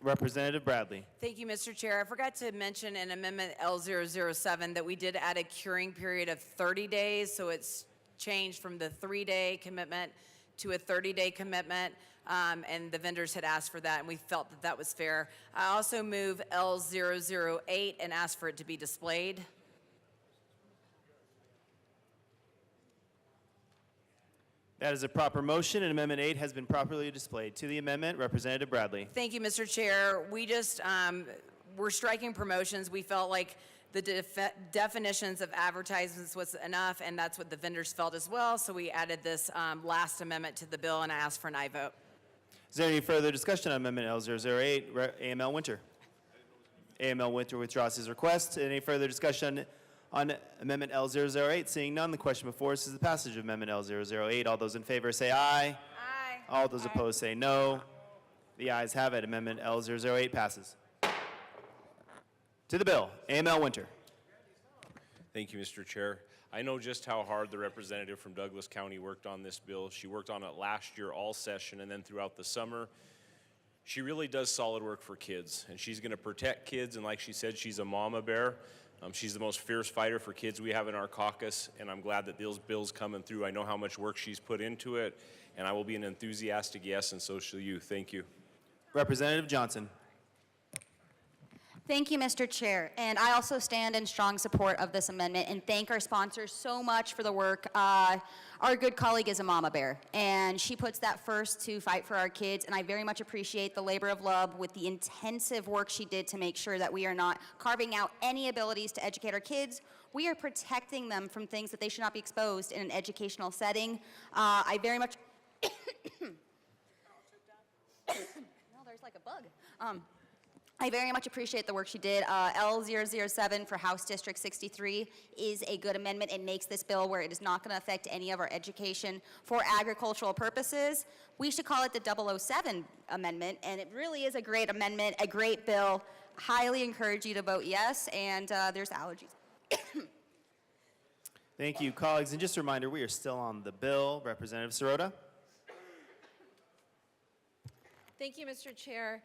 Representative Bradley. Thank you, Mr. Chair. I forgot to mention in Amendment L007 that we did add a curing period of 30 days, so it's changed from the 3-day commitment to a 30-day commitment, and the vendors had asked for that, and we felt that that was fair. I also move L008 and ask for it to be displayed. That is a proper motion, and Amendment 8 has been properly displayed. To the amendment, Representative Bradley. Thank you, Mr. Chair. We just, we're striking promotions. We felt like the definitions of advertisements was enough, and that's what the vendors felt as well, so we added this last amendment to the bill, and I asked for an aye vote. Is there any further discussion on Amendment L008? AML Winter. AML Winter withdraws his request. Any further discussion on Amendment L008? Seeing none, the question before us is the passage of Amendment L008. All those in favor say aye. Aye. All those opposed say no. The ayes have it. Amendment L008 passes. To the bill, AML Winter. Thank you, Mr. Chair. I know just how hard the representative from Douglas County worked on this bill. She worked on it last year all session and then throughout the summer. She really does solid work for kids, and she's going to protect kids, and like she said, she's a mama bear. She's the most fierce fighter for kids we have in our caucus, and I'm glad that those bills coming through. I know how much work she's put into it, and I will be an enthusiastic yes, and so shall you. Thank you. Representative Johnson. Thank you, Mr. Chair. And I also stand in strong support of this amendment and thank our sponsors so much for the work. Our good colleague is a mama bear, and she puts that first to fight for our kids, and I very much appreciate the labor of love with the intensive work she did to make sure that we are not carving out any abilities to educate our kids. We are protecting them from things that they should not be exposed in an educational setting. I very much... No, there's like a bug. I very much appreciate the work she did. L007 for House District 63 is a good amendment. It makes this bill where it is not going to affect any of our education for agricultural purposes. We should call it the 007 amendment, and it really is a great amendment, a great bill. Highly encourage you to vote yes, and there's allergies. Thank you, colleagues. And just a reminder, we are still on the bill. Representative Sirota. Thank you, Mr. Chair.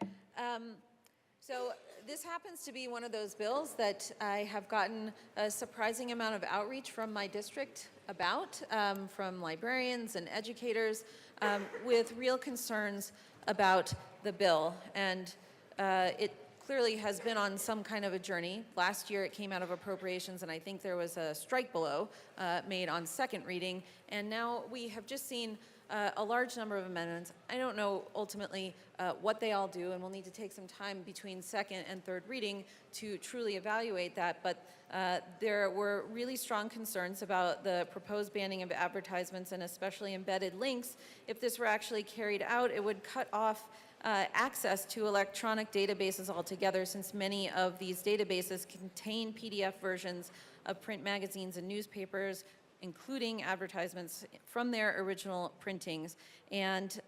So this happens to be one of those bills that I have gotten a surprising amount of outreach from my district about from librarians and educators with real concerns about the bill. And it clearly has been on some kind of a journey. Last year it came out of appropriations, and I think there was a strike below made on second reading. And now we have just seen a large number of amendments. I don't know ultimately what they all do, and we'll need to take some time between second and third reading to truly evaluate that. But there were really strong concerns about the proposed banning of advertisements and especially embedded links. If this were actually carried out, it would cut off access to electronic databases altogether, since many of these databases contain PDF versions of print magazines and newspapers, including advertisements from their original printings. And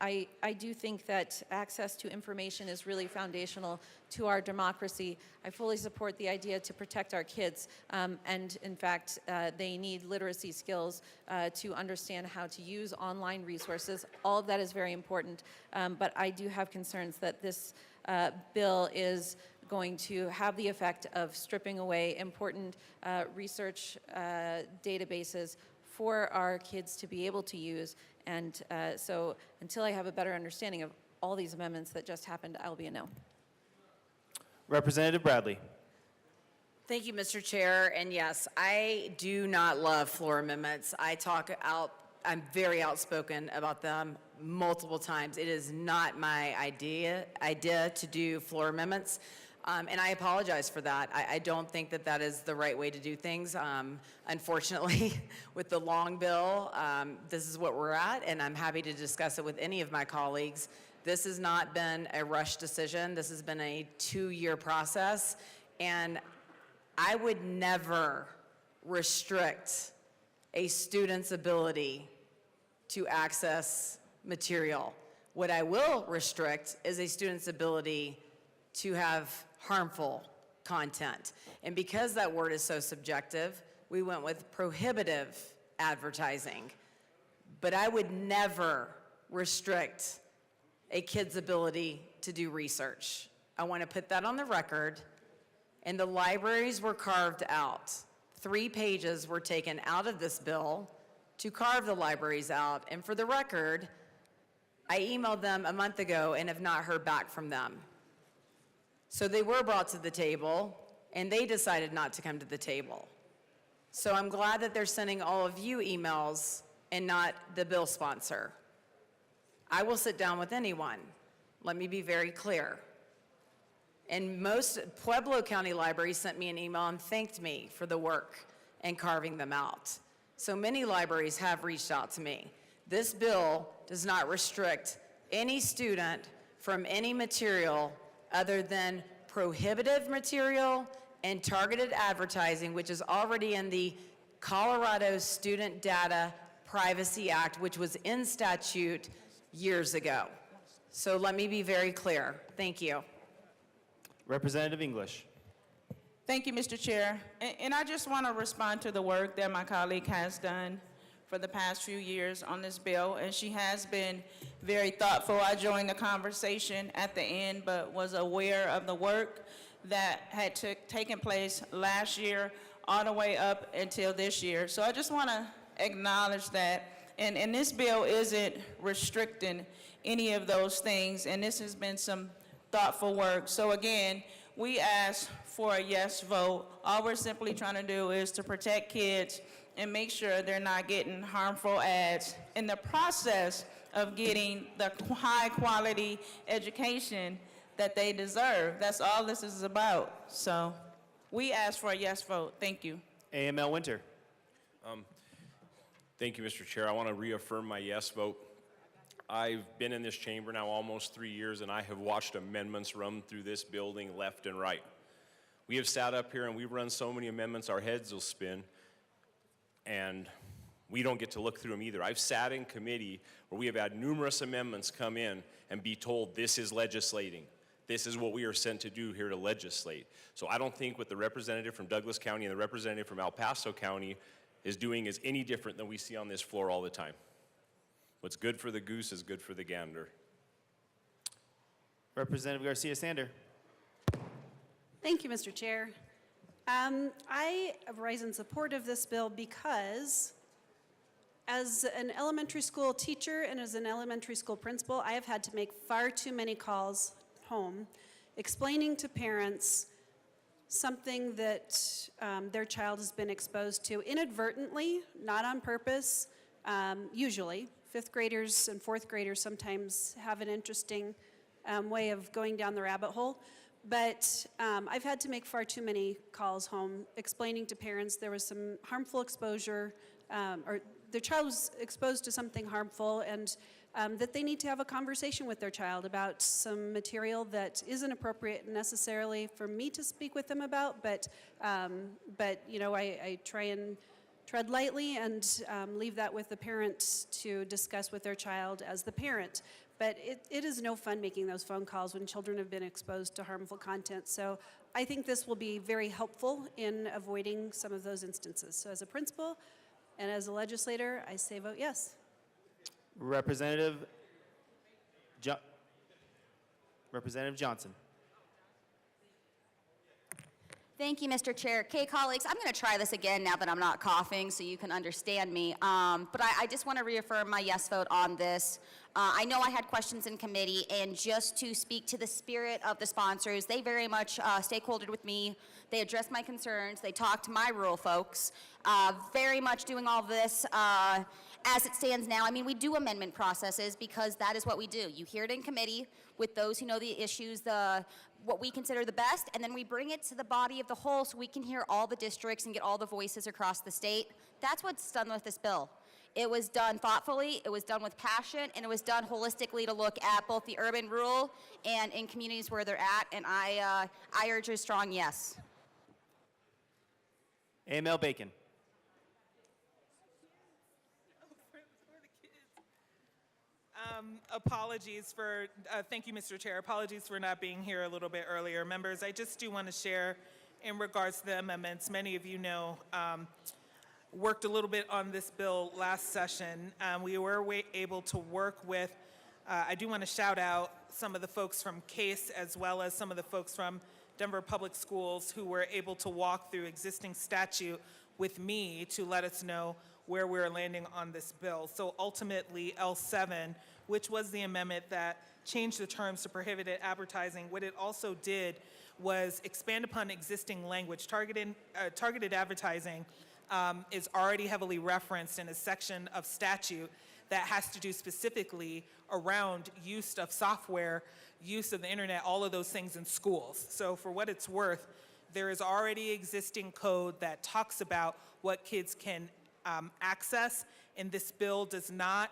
I do think that access to information is really foundational to our democracy. I fully support the idea to protect our kids, and in fact, they need literacy skills to understand how to use online resources. All of that is very important, but I do have concerns that this bill is going to have the effect of stripping away important research databases for our kids to be able to use. And so until I have a better understanding of all these amendments that just happened, I'll be a no. Representative Bradley. Thank you, Mr. Chair. And yes, I do not love floor amendments. I'm very outspoken about them multiple times. It is not my idea to do floor amendments. And I apologize for that. I don't think that that is the right way to do things. Unfortunately, with the long bill, this is what we're at, and I'm happy to discuss it with any of my colleagues. This has not been a rush decision. This has been a 2-year process, and I would never restrict a student's ability to access material. What I will restrict is a student's ability to have harmful content. And because that word is so subjective, we went with prohibitive advertising. But I would never restrict a kid's ability to do research. I want to put that on the record. And the libraries were carved out. 3 pages were taken out of this bill to carve the libraries out. And for the record, I emailed them a month ago and have not heard back from them. So they were brought to the table, and they decided not to come to the table. So I'm glad that they're sending all of you emails and not the bill sponsor. I will sit down with anyone. Let me be very clear. And most Pueblo County libraries sent me an email and thanked me for the work and carving them out. So many libraries have reached out to me. This bill does not restrict any student from any material other than prohibitive material and targeted advertising, which is already in the Colorado Student Data Privacy Act, which was in statute years ago. So let me be very clear. Thank you. Representative English. Thank you, Mr. Chair. And I just want to respond to the work that my colleague has done for the past few years on this bill, and she has been very thoughtful. I joined the conversation at the end, but was aware of the work that had taken place last year all the way up until this year. So I just want to acknowledge that. And this bill isn't restricting any of those things, and this has been some thoughtful work. So again, we ask for a yes vote. All we're simply trying to do is to protect kids and make sure they're not getting harmful ads in the process of getting the high quality education that they deserve. That's all this is about. So we ask for a yes vote. Thank you. AML Winter. Thank you, Mr. Chair. I want to reaffirm my yes vote. I've been in this chamber now almost 3 years, and I have watched amendments run through this building left and right. We have sat up here and we've run so many amendments, our heads will spin, and we don't get to look through them either. I've sat in committee where we have had numerous amendments come in and be told this is legislating. This is what we are sent to do here to legislate. So I don't think what the representative from Douglas County and the representative from El Paso County is doing is any different than we see on this floor all the time. What's good for the goose is good for the gander. Representative Garcia Sander. Thank you, Mr. Chair. I rise in support of this bill because as an elementary school teacher and as an elementary school principal, I have had to make far too many calls home explaining to parents something that their child has been exposed to inadvertently, not on purpose. Usually, fifth graders and fourth graders sometimes have an interesting way of going down the rabbit hole. But I've had to make far too many calls home explaining to parents there was some harmful exposure or their child was exposed to something harmful and that they need to have a conversation with their child about some material that isn't appropriate necessarily for me to speak with them about, but you know, I try and tread lightly and leave that with the parent to discuss with their child as the parent. But it is no fun making those phone calls when children have been exposed to harmful content. So I think this will be very helpful in avoiding some of those instances. So as a principal and as a legislator, I say vote yes. Representative Johnson. Thank you, Mr. Chair. Okay, colleagues, I'm going to try this again now that I'm not coughing so you can understand me. But I just want to reaffirm my yes vote on this. I know I had questions in committee, and just to speak to the spirit of the sponsors, they very much stakeholdered with me. They addressed my concerns. They talked to my rural folks. Very much doing all of this as it stands now. I mean, we do amendment processes because that is what we do. You hear it in committee with those who know the issues, what we consider the best, and then we bring it to the body of the whole so we can hear all the districts and get all the voices across the state. That's what's done with this bill. It was done thoughtfully, it was done with passion, and it was done holistically to look at both the urban, rural, and in communities where they're at, and I urge a strong yes. AML Bacon. Apologies for, thank you, Mr. Chair. Apologies for not being here a little bit earlier. Members, I just do want to share in regards to the amendments. Many of you know, worked a little bit on this bill last session. We were able to work with, I do want to shout out some of the folks from CASE as well as some of the folks from Denver Public Schools who were able to walk through existing statute with me to let us know where we're landing on this bill. So ultimately, L7, which was the amendment that changed the terms to prohibited advertising, what it also did was expand upon existing language. Targeted advertising is already heavily referenced in a section of statute that has to do specifically around use of software, use of the internet, all of those things in schools. So for what it's worth, there is already existing code that talks about what kids can access, and this bill does not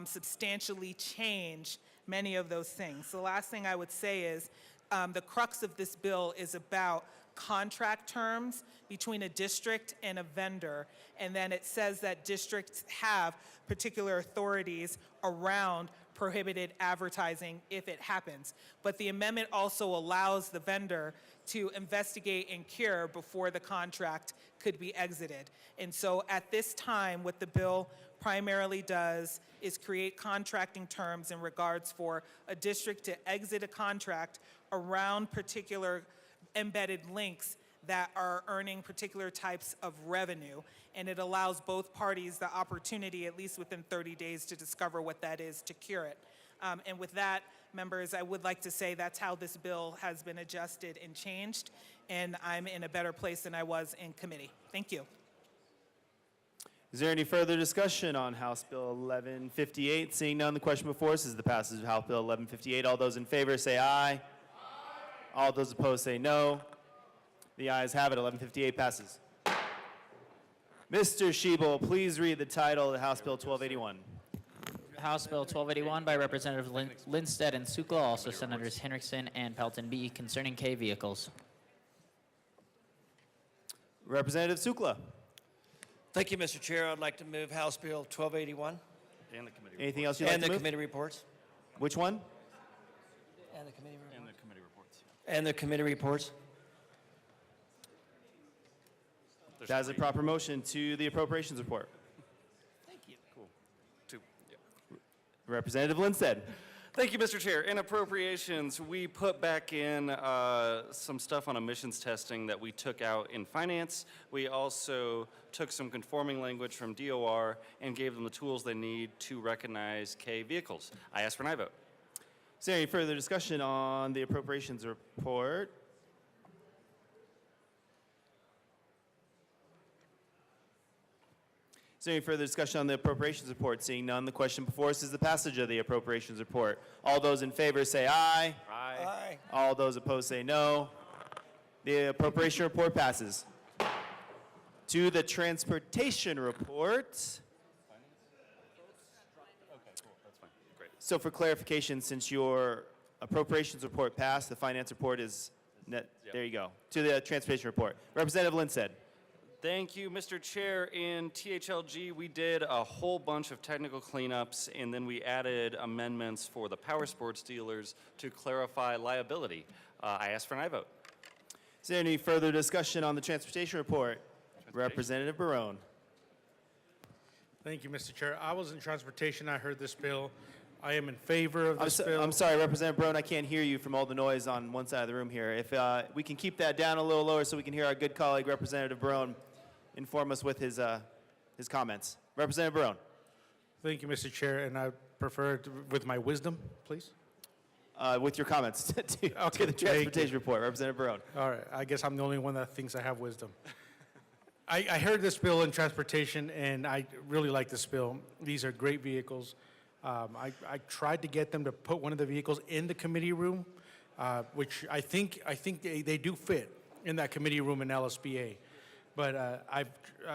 substantially change many of those things. The last thing I would say is the crux of this bill is about contract terms between a district and a vendor, and then it says that districts have particular authorities around prohibited advertising if it happens. But the amendment also allows the vendor to investigate and cure before the contract could be exited. And so at this time, what the bill primarily does is create contracting terms in regards for a district to exit a contract around particular embedded links that are earning particular types of revenue. And it allows both parties the opportunity, at least within 30 days, to discover what that is to cure it. And with that, members, I would like to say that's how this bill has been adjusted and changed, and I'm in a better place than I was in committee. Thank you. Is there any further discussion on House Bill 1158? Seeing none, the question before us is the passage of House Bill 1158. All those in favor say aye. Aye. All those opposed say no. The ayes have it. 1158 passes. Mr. Schiebel, please read the title of House Bill 1281. House Bill 1281 by Representative Lindstedt and Sukla, also Senators Henriksen and Pelton B, concerning K vehicles. Representative Sukla. Thank you, Mr. Chair. I'd like to move House Bill 1281. And the committee. Anything else you'd like to move? And the committee reports. Which one? And the committee reports. And the committee reports. And the committee reports. That is a proper motion to the appropriations report. Thank you. Representative Lindstedt. Thank you, Mr. Chair. In appropriations, we put back in some stuff on emissions testing that we took out in finance. We also took some conforming language from DOR and gave them the tools they need to recognize K vehicles. I ask for an aye vote. Is there any further discussion on the appropriations report? Is there any further discussion on the appropriations report? Seeing none, the question before us is the passage of the appropriations report. All those in favor say aye. Aye. All those opposed say no. The appropriation report passes. To the transportation report. So for clarification, since your appropriations report passed, the finance report is net. There you go. To the transportation report. Representative Lindsted. Thank you, Mr. Chair. In THLG, we did a whole bunch of technical cleanups, and then we added amendments for the power sports dealers to clarify liability. I ask for an aye vote. Is there any further discussion on the transportation report? Representative Barone. Thank you, Mr. Chair. I was in transportation. I heard this bill. I am in favor of this bill. I'm sorry, Representative Barone, I can't hear you from all the noise on one side of the room here. If we can keep that down a little lower so we can hear our good colleague, Representative Barone, inform us with his comments. Representative Barone. Thank you, Mr. Chair, and I prefer it with my wisdom, please. With your comments to the transportation report, Representative Barone. All right, I guess I'm the only one that thinks I have wisdom. I heard this bill in transportation, and I really like this bill. These are great vehicles. I tried to get them to put one of the vehicles in the committee room, which I think they do fit in that committee room in LSBA. But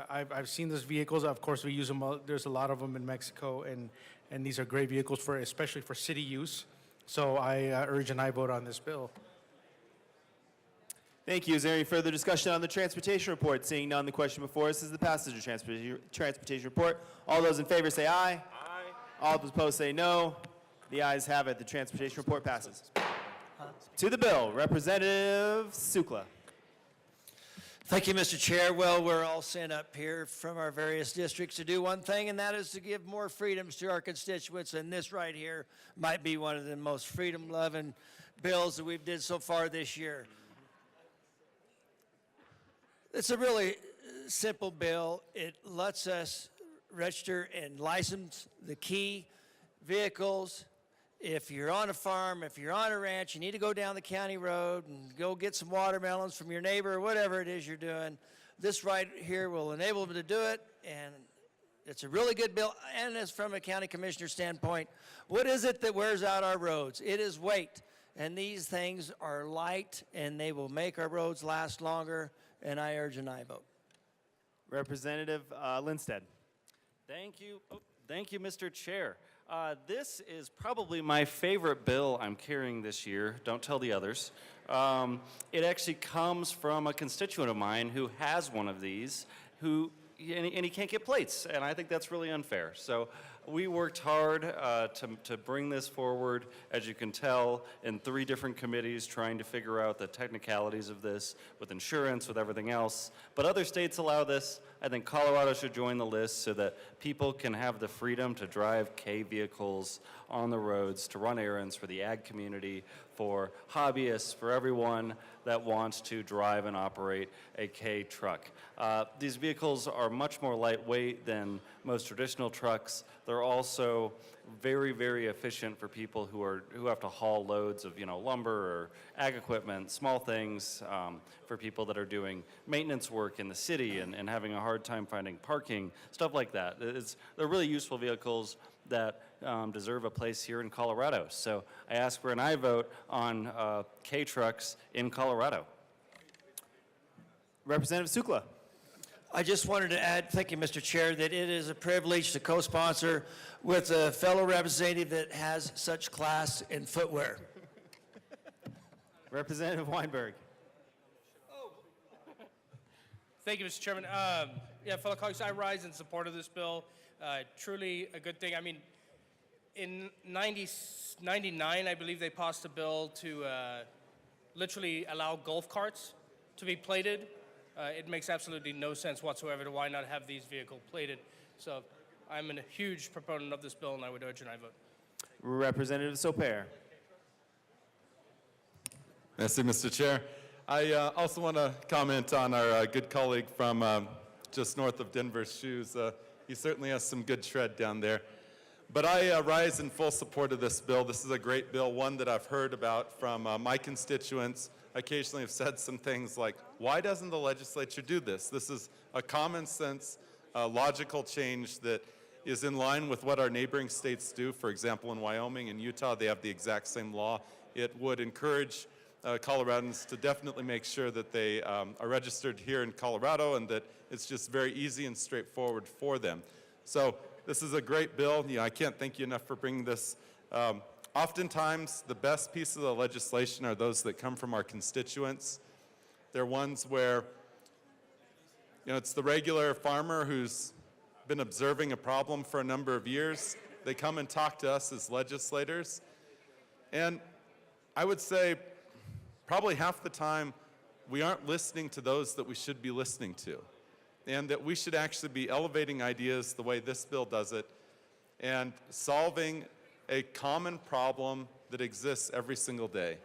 I've seen those vehicles. Of course, we use them. There's a lot of them in Mexico, and these are great vehicles for, especially for city use. So I urge an aye vote on this bill. Thank you. Is there any further discussion on the transportation report? Seeing none, the question before us is the passage of transportation report. All those in favor say aye. Aye. All those opposed say no. The ayes have it. The transportation report passes. To the bill, Representative Sukla. Thank you, Mr. Chair. Well, we're all sent up here from our various districts to do one thing, and that is to give more freedoms to our constituents, and this right here might be one of the most freedom-loving bills that we've did so far this year. It's a really simple bill. It lets us register and license the key vehicles. If you're on a farm, if you're on a ranch, you need to go down the county road and go get some watermelons from your neighbor or whatever it is you're doing. This right here will enable them to do it, and it's a really good bill. And as from a county commissioner standpoint, what is it that wears out our roads? It is weight, and these things are light, and they will make our roads last longer, and I urge an aye vote. Representative Lindsted. Thank you. Oh, thank you, Mr. Chair. This is probably my favorite bill I'm carrying this year. Don't tell the others. It actually comes from a constituent of mine who has one of these, and he can't get plates, and I think that's really unfair. So we worked hard to bring this forward, as you can tell, in 3 different committees trying to figure out the technicalities of this with insurance, with everything else. But other states allow this. I think Colorado should join the list so that people can have the freedom to drive K vehicles on the roads, to run errands for the ag community, for hobbyists, for everyone that wants to drive and operate a K truck. These vehicles are much more lightweight than most traditional trucks. They're also very, very efficient for people who have to haul loads of lumber or ag equipment, small things, for people that are doing maintenance work in the city and having a hard time finding parking, stuff like that. They're really useful vehicles that deserve a place here in Colorado. So I ask for an aye vote on K trucks in Colorado. Representative Sukla. I just wanted to add, thank you, Mr. Chair, that it is a privilege to co-sponsor with a fellow representative that has such class in footwear. Representative Weinberg. Thank you, Mr. Chairman. Fellow colleagues, I rise in support of this bill. Truly a good thing. I mean, in 99, I believe they passed a bill to literally allow golf carts to be plated. It makes absolutely no sense whatsoever to why not have these vehicles plated. So I'm a huge proponent of this bill, and I would urge an aye vote. Representative Soper. Merci, Mr. Chair. I also want to comment on our good colleague from just north of Denver's shoes. He certainly has some good tread down there. But I rise in full support of this bill. This is a great bill, one that I've heard about from my constituents. I occasionally have said some things like, why doesn't the legislature do this? This is a common sense, logical change that is in line with what our neighboring states do. For example, in Wyoming and Utah, they have the exact same law. It would encourage Coloradans to definitely make sure that they are registered here in Colorado and that it's just very easy and straightforward for them. So this is a great bill. I can't thank you enough for bringing this. Oftentimes, the best pieces of the legislation are those that come from our constituents. They're ones where, it's the regular farmer who's been observing a problem for a number of years. They come and talk to us as legislators. And I would say probably half the time we aren't listening to those that we should be listening to. And that we should actually be elevating ideas the way this bill does it and solving a common problem that exists every single day.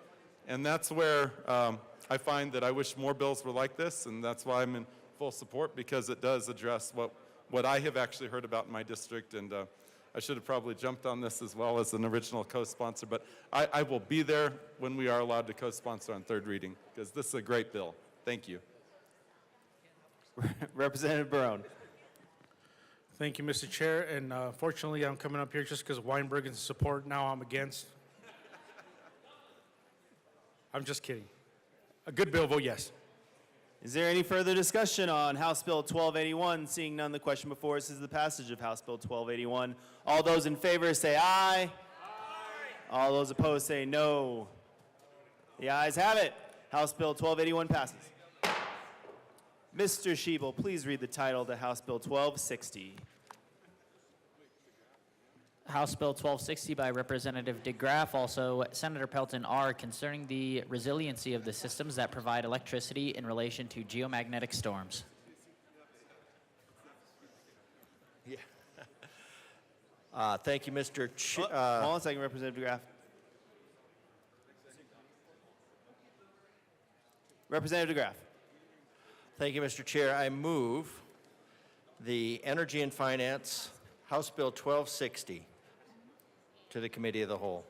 And that's where I find that I wish more bills were like this, and that's why I'm in full support, because it does address what I have actually heard about in my district. And I should have probably jumped on this as well as an original co-sponsor, but I will be there when we are allowed to co-sponsor on third reading, because this is a great bill. Thank you. Representative Barone. Thank you, Mr. Chair. And fortunately, I'm coming up here just because Weinberg is in support. Now I'm against. I'm just kidding. A good bill, vote yes. Is there any further discussion on House Bill 1281? Seeing none, the question before us is the passage of House Bill 1281. All those in favor say aye. Aye. All those opposed say no. The ayes have it. House Bill 1281 passes. Mr. Schiebel, please read the title to House Bill 1260. House Bill 1260 by Representative DeGraff, also Senator Pelton R., concerning the resiliency of the systems that provide electricity in relation to geomagnetic storms. Yeah. Thank you, Mr. Hold on a second, Representative DeGraff. Representative DeGraff. Thank you, Mr. Chair. I move the Energy and Finance House Bill 1260 to the Committee of the Whole.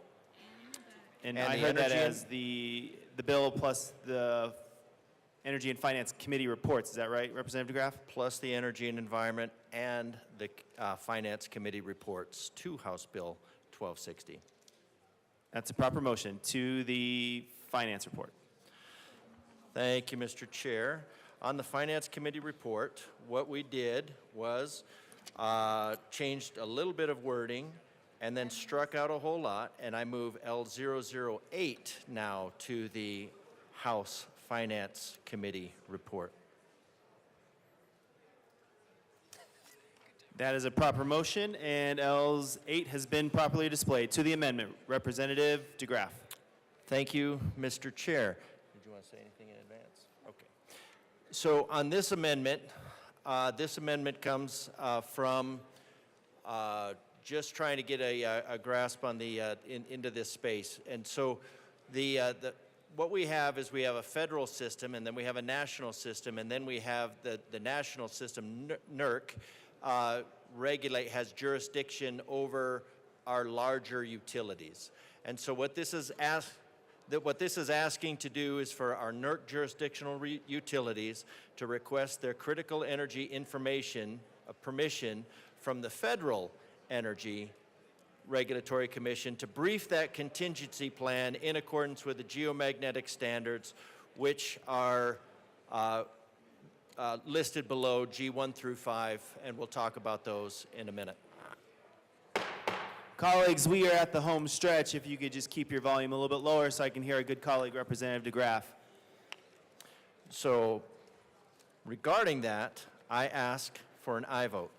And I heard that as the bill plus the Energy and Finance Committee reports. Is that right, Representative DeGraff? Plus the Energy and Environment and the Finance Committee reports to House Bill 1260. That's a proper motion to the Finance report. Thank you, Mr. Chair. On the Finance Committee report, what we did was changed a little bit of wording and then struck out a whole lot, and I move L008 now to the House Finance Committee report. That is a proper motion, and L's 8 has been properly displayed. To the amendment, Representative DeGraff. Thank you, Mr. Chair. Did you want to say anything in advance? Okay. So on this amendment comes from just trying to get a grasp on the into this space. And so what we have is we have a federal system, and then we have a national system, and then we have the national system, NERC, has jurisdiction over our larger utilities. And so what this is asking to do is for our NERC jurisdictional utilities to request their critical energy information permission from the Federal Energy Regulatory Commission to brief that contingency plan in accordance with the geomagnetic standards, which are listed below G1 through 5, and we'll talk about those in a minute. Colleagues, we are at the home stretch. If you could just keep your volume a little bit lower so I can hear a good colleague, Representative DeGraff. So regarding that, I ask for an aye vote.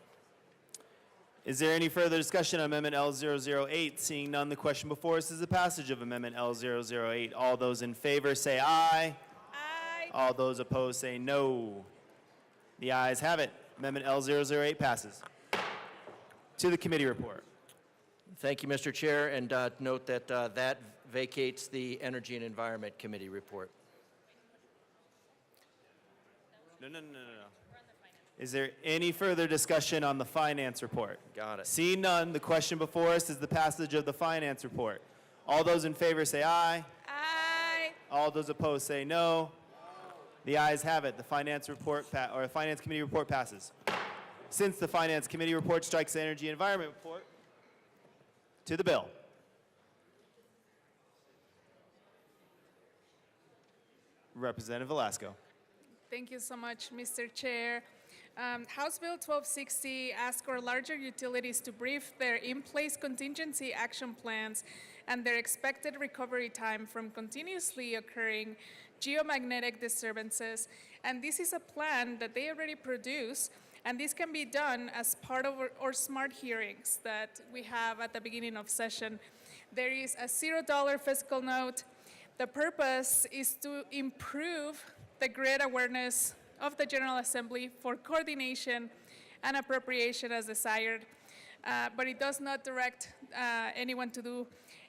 Is there any further discussion on Amendment L008? Seeing none, the question before us is the passage of Amendment L008. All those in favor say aye. Aye. All those opposed say no. The ayes have it. Amendment L008 passes. To the committee report. Thank you, Mr. Chair, and note that that vacates the Energy and Environment Committee report. No. Is there any further discussion on the finance report? Got it. Seeing none, the question before us is the passage of the finance report. All those in favor say aye. Aye. All those opposed say no. The ayes have it. The finance report finance committee report passes. Since the finance committee report strikes the energy and environment report, to the bill. Representative Velasco. Thank you so much, Mr. Chair. House Bill 1260 asks our larger utilities to brief their in-place contingency action plans and their expected recovery time from continuously occurring geomagnetic disturbances. And this is a plan that they already produce, and this can be done as part of our SMART hearings that we have at the beginning of session. There is a $0 fiscal note. The purpose is to improve the grid awareness of the General Assembly for coordination and appropriation as desired, but it does not direct anyone to do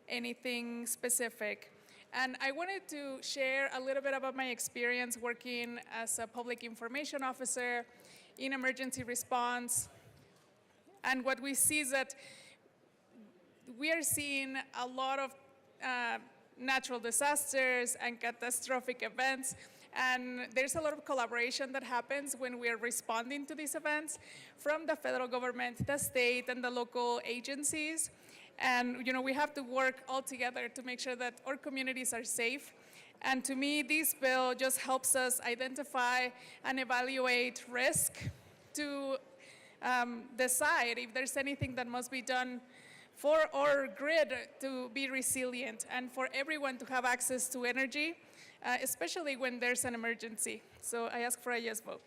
anything specific. And I wanted to share a little bit about my experience working as a public information officer in emergency response. And what we see is that we are seeing a lot of natural disasters and catastrophic events. And there's a lot of collaboration that happens when we are responding to these events from the federal government, the state, and the local agencies. And we have to work all together to make sure that our communities are safe. And to me, this bill just helps us identify and evaluate risk to decide if there's anything that must be done for our grid to be resilient and for everyone to have access to energy, especially when there's an emergency. So I ask for a yes vote.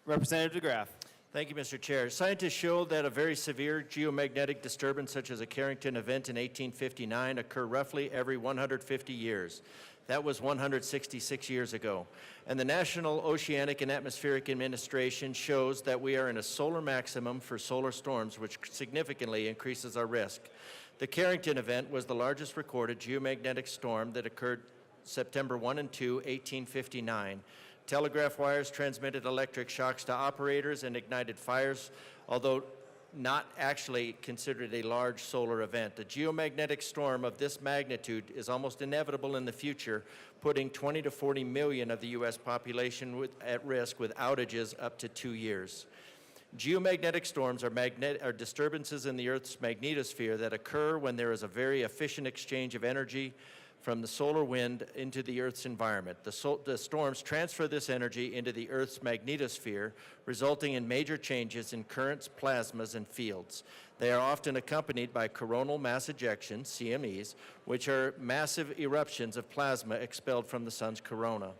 Representative DeGraff. Thank you, Mr. Chair. Scientists showed that a very severe geomagnetic disturbance, such as a Carrington event in 1859, occur roughly every 150 years. That was 166 years ago. And the National Oceanic and Atmospheric Administration shows that we are in a solar maximum for solar storms, which significantly increases our risk. The Carrington event was the largest recorded geomagnetic storm that occurred September 1 and 2, 1859. Telegraph wires transmitted electric shocks to operators and ignited fires, although not actually considered a large solar event. A geomagnetic storm of this magnitude is almost inevitable in the future, putting 20 to 40 million of the U.S. population at risk with outages up to 2 years. Geomagnetic storms are disturbances in the Earth's magnetosphere that occur when there is a very efficient exchange of energy from the solar wind into the Earth's environment. The storms transfer this energy into the Earth's magnetosphere, resulting in major changes in currents, plasmas, and fields. They are often accompanied by coronal mass ejections, CMEs, which are massive eruptions of plasma expelled from the sun's corona.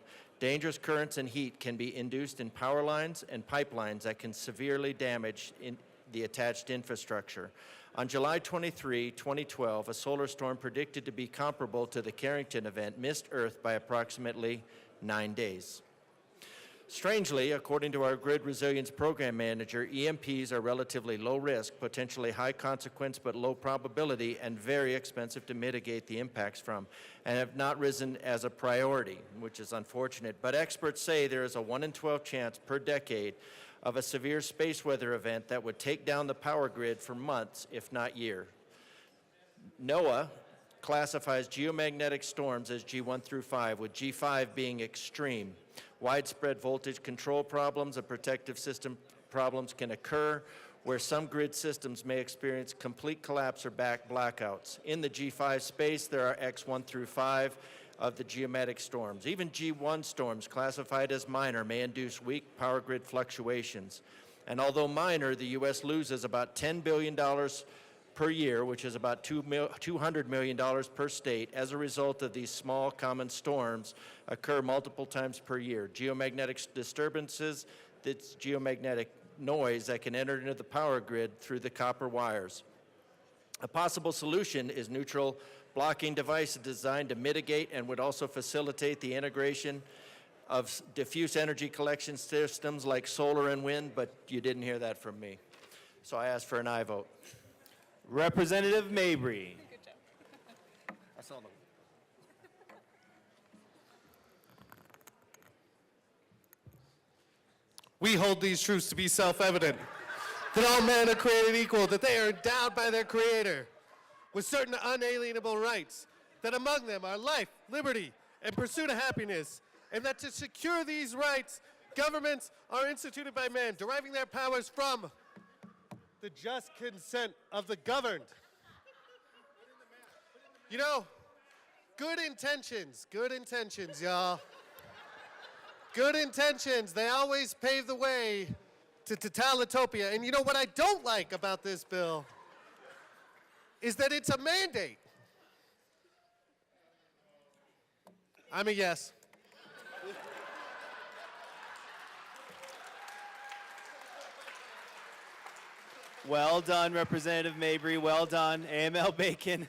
Dangerous currents and heat can be induced in power lines and pipelines that can severely damage the attached infrastructure. On July 23, 2012, a solar storm predicted to be comparable to the Carrington event missed Earth by approximately 9 days. Strangely, according to our Grid Resilience Program Manager, EMPs are relatively low risk, potentially high consequence but low probability, and very expensive to mitigate the impacts from, and have not risen as a priority, which is unfortunate. But experts say there is a 1 in 12 chance per decade of a severe space weather event that would take down the power grid for months, if not years. NOAA classifies geomagnetic storms as G1 through 5, with G5 being extreme. Widespread voltage control problems and protective system problems can occur, where some grid systems may experience complete collapse or blackouts. In the G5 space, there are X1 through 5 of the geomagnetic storms. Even G1 storms classified as minor may induce weak power grid fluctuations. And although minor, the U.S. loses about $10 billion per year, which is about $200 million per state, as a result of these small common storms occur multiple times per year. Geomagnetic disturbances, that's geomagnetic noise that can enter into the power grid through the copper wires. A possible solution is neutral blocking device designed to mitigate and would also facilitate the integration of diffuse energy collection systems like solar and wind, but you didn't hear that from me. So I ask for an aye vote. Representative Mabry. We hold these truths to be self-evident, that all men are created equal, that they are endowed by their Creator with certain unalienable rights, that among them are life, liberty, and pursuit of happiness, and that to secure these rights, governments are instituted by men, deriving their powers from the just consent of the governed. You know, good intentions, y'all. Good intentions, they always pave the way to totalitopia. And you know what I don't like about this bill is that it's a mandate. I'm a yes. Well done, Representative Mabry. Well done. AML Bacon.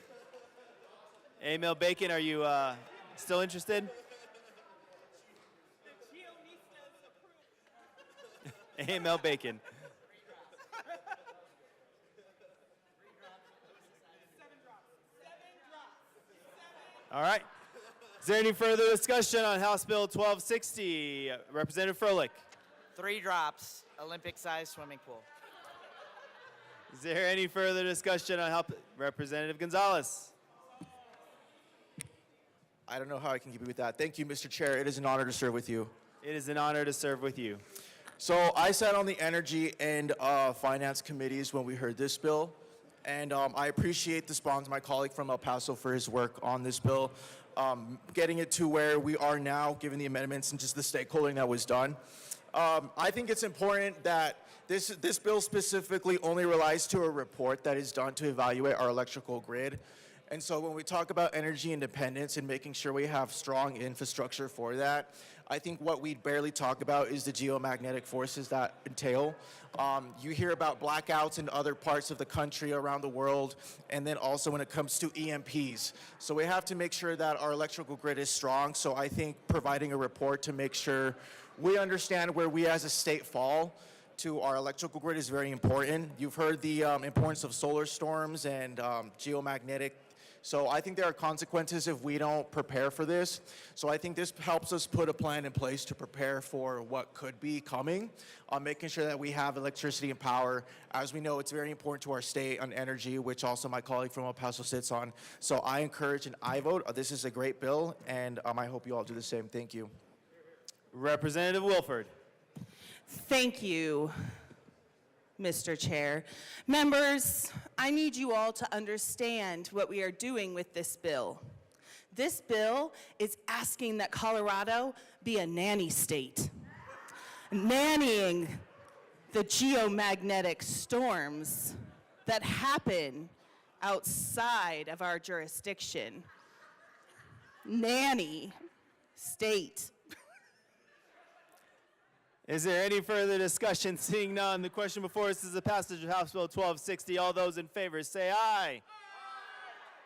AML Bacon, are you still interested? AML Bacon. All right. Is there any further discussion on House Bill 1260? Representative Froelich. 3 drops, Olympic-sized swimming pool. Is there any further discussion on Representative Gonzalez? I don't know how I can keep you with that. Thank you, Mr. Chair. It is an honor to serve with you. It is an honor to serve with you. So I sat on the Energy and Finance committees when we heard this bill, and I appreciate the sponsor, my colleague from El Paso, for his work on this bill, getting it to where we are now, given the amendments and just the stakeholding that was done. I think it's important that this bill specifically only relies to a report that is done to evaluate our electrical grid. And so when we talk about energy independence and making sure we have strong infrastructure for that, I think what we barely talk about is the geomagnetic forces that entail. You hear about blackouts in other parts of the country around the world, and then also when it comes to EMPs. So we have to make sure that our electrical grid is strong. So I think providing a report to make sure we understand where we as a state fall to our electrical grid is very important. You've heard the importance of solar storms and geomagnetic. So I think there are consequences if we don't prepare for this. So I think this helps us put a plan in place to prepare for what could be coming, making sure that we have electricity and power. As we know, it's very important to our state on energy, which also my colleague from El Paso sits on. So I encourage and I vote. This is a great bill, and I hope you all do the same. Thank you. Representative Wilford. Thank you, Mr. Chair. Members, I need you all to understand what we are doing with this bill. This bill is asking that Colorado be a nanny state, nannying the geomagnetic storms that happen outside of our jurisdiction. Nanny state. Is there any further discussion? Seeing none, the question before us is the passage of House Bill 1260. All those in favor say aye.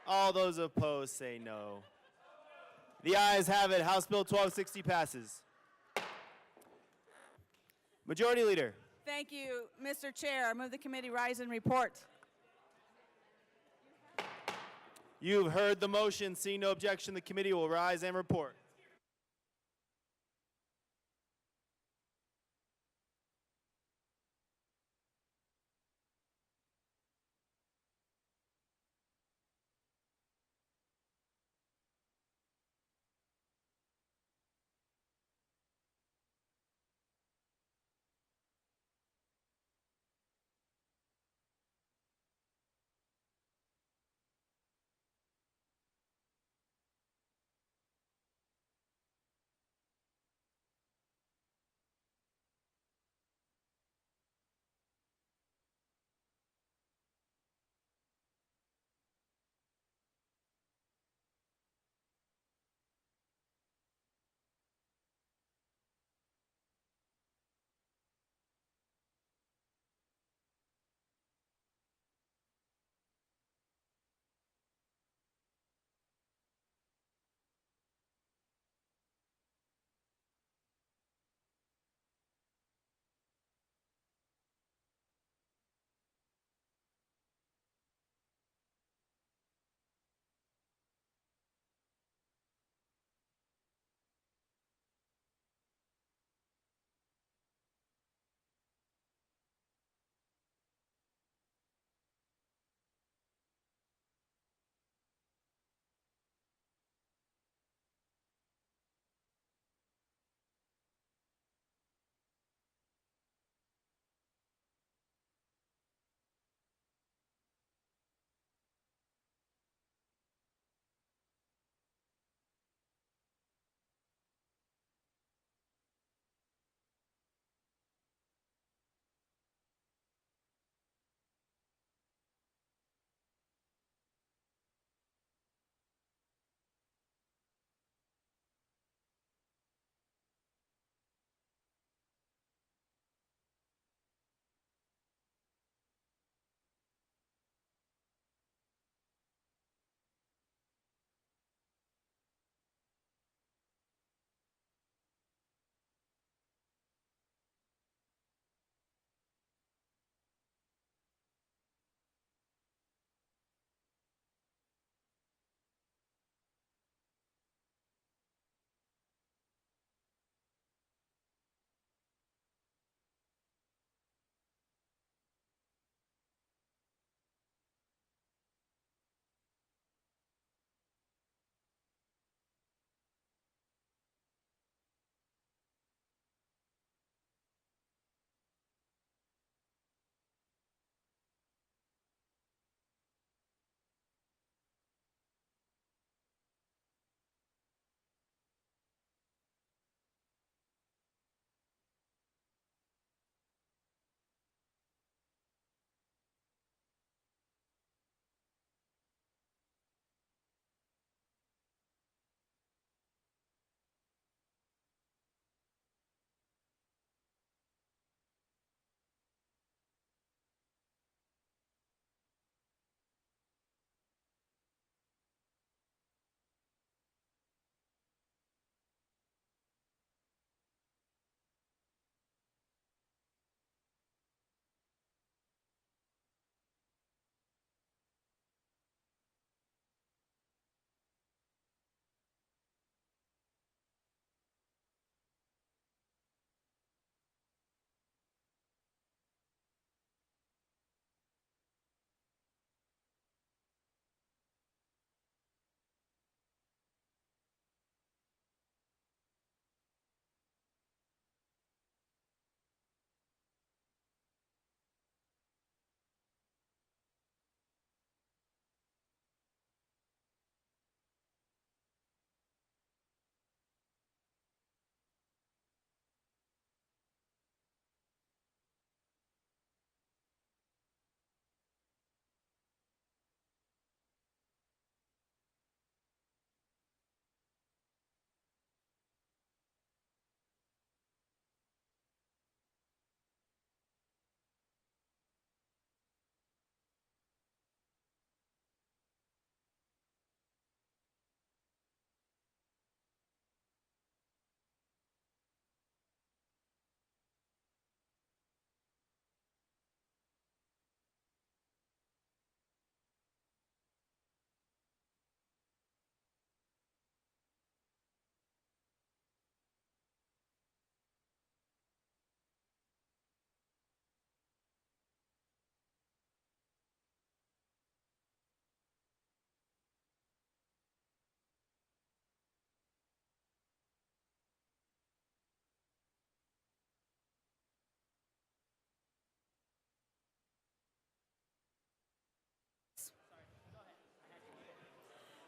All those opposed say no. The ayes have it. House Bill 1260 passes. Majority Leader. Thank you, Mr. Chair. I move the committee rise and report. You've heard the motion. Seeing no objection, the committee will rise and report.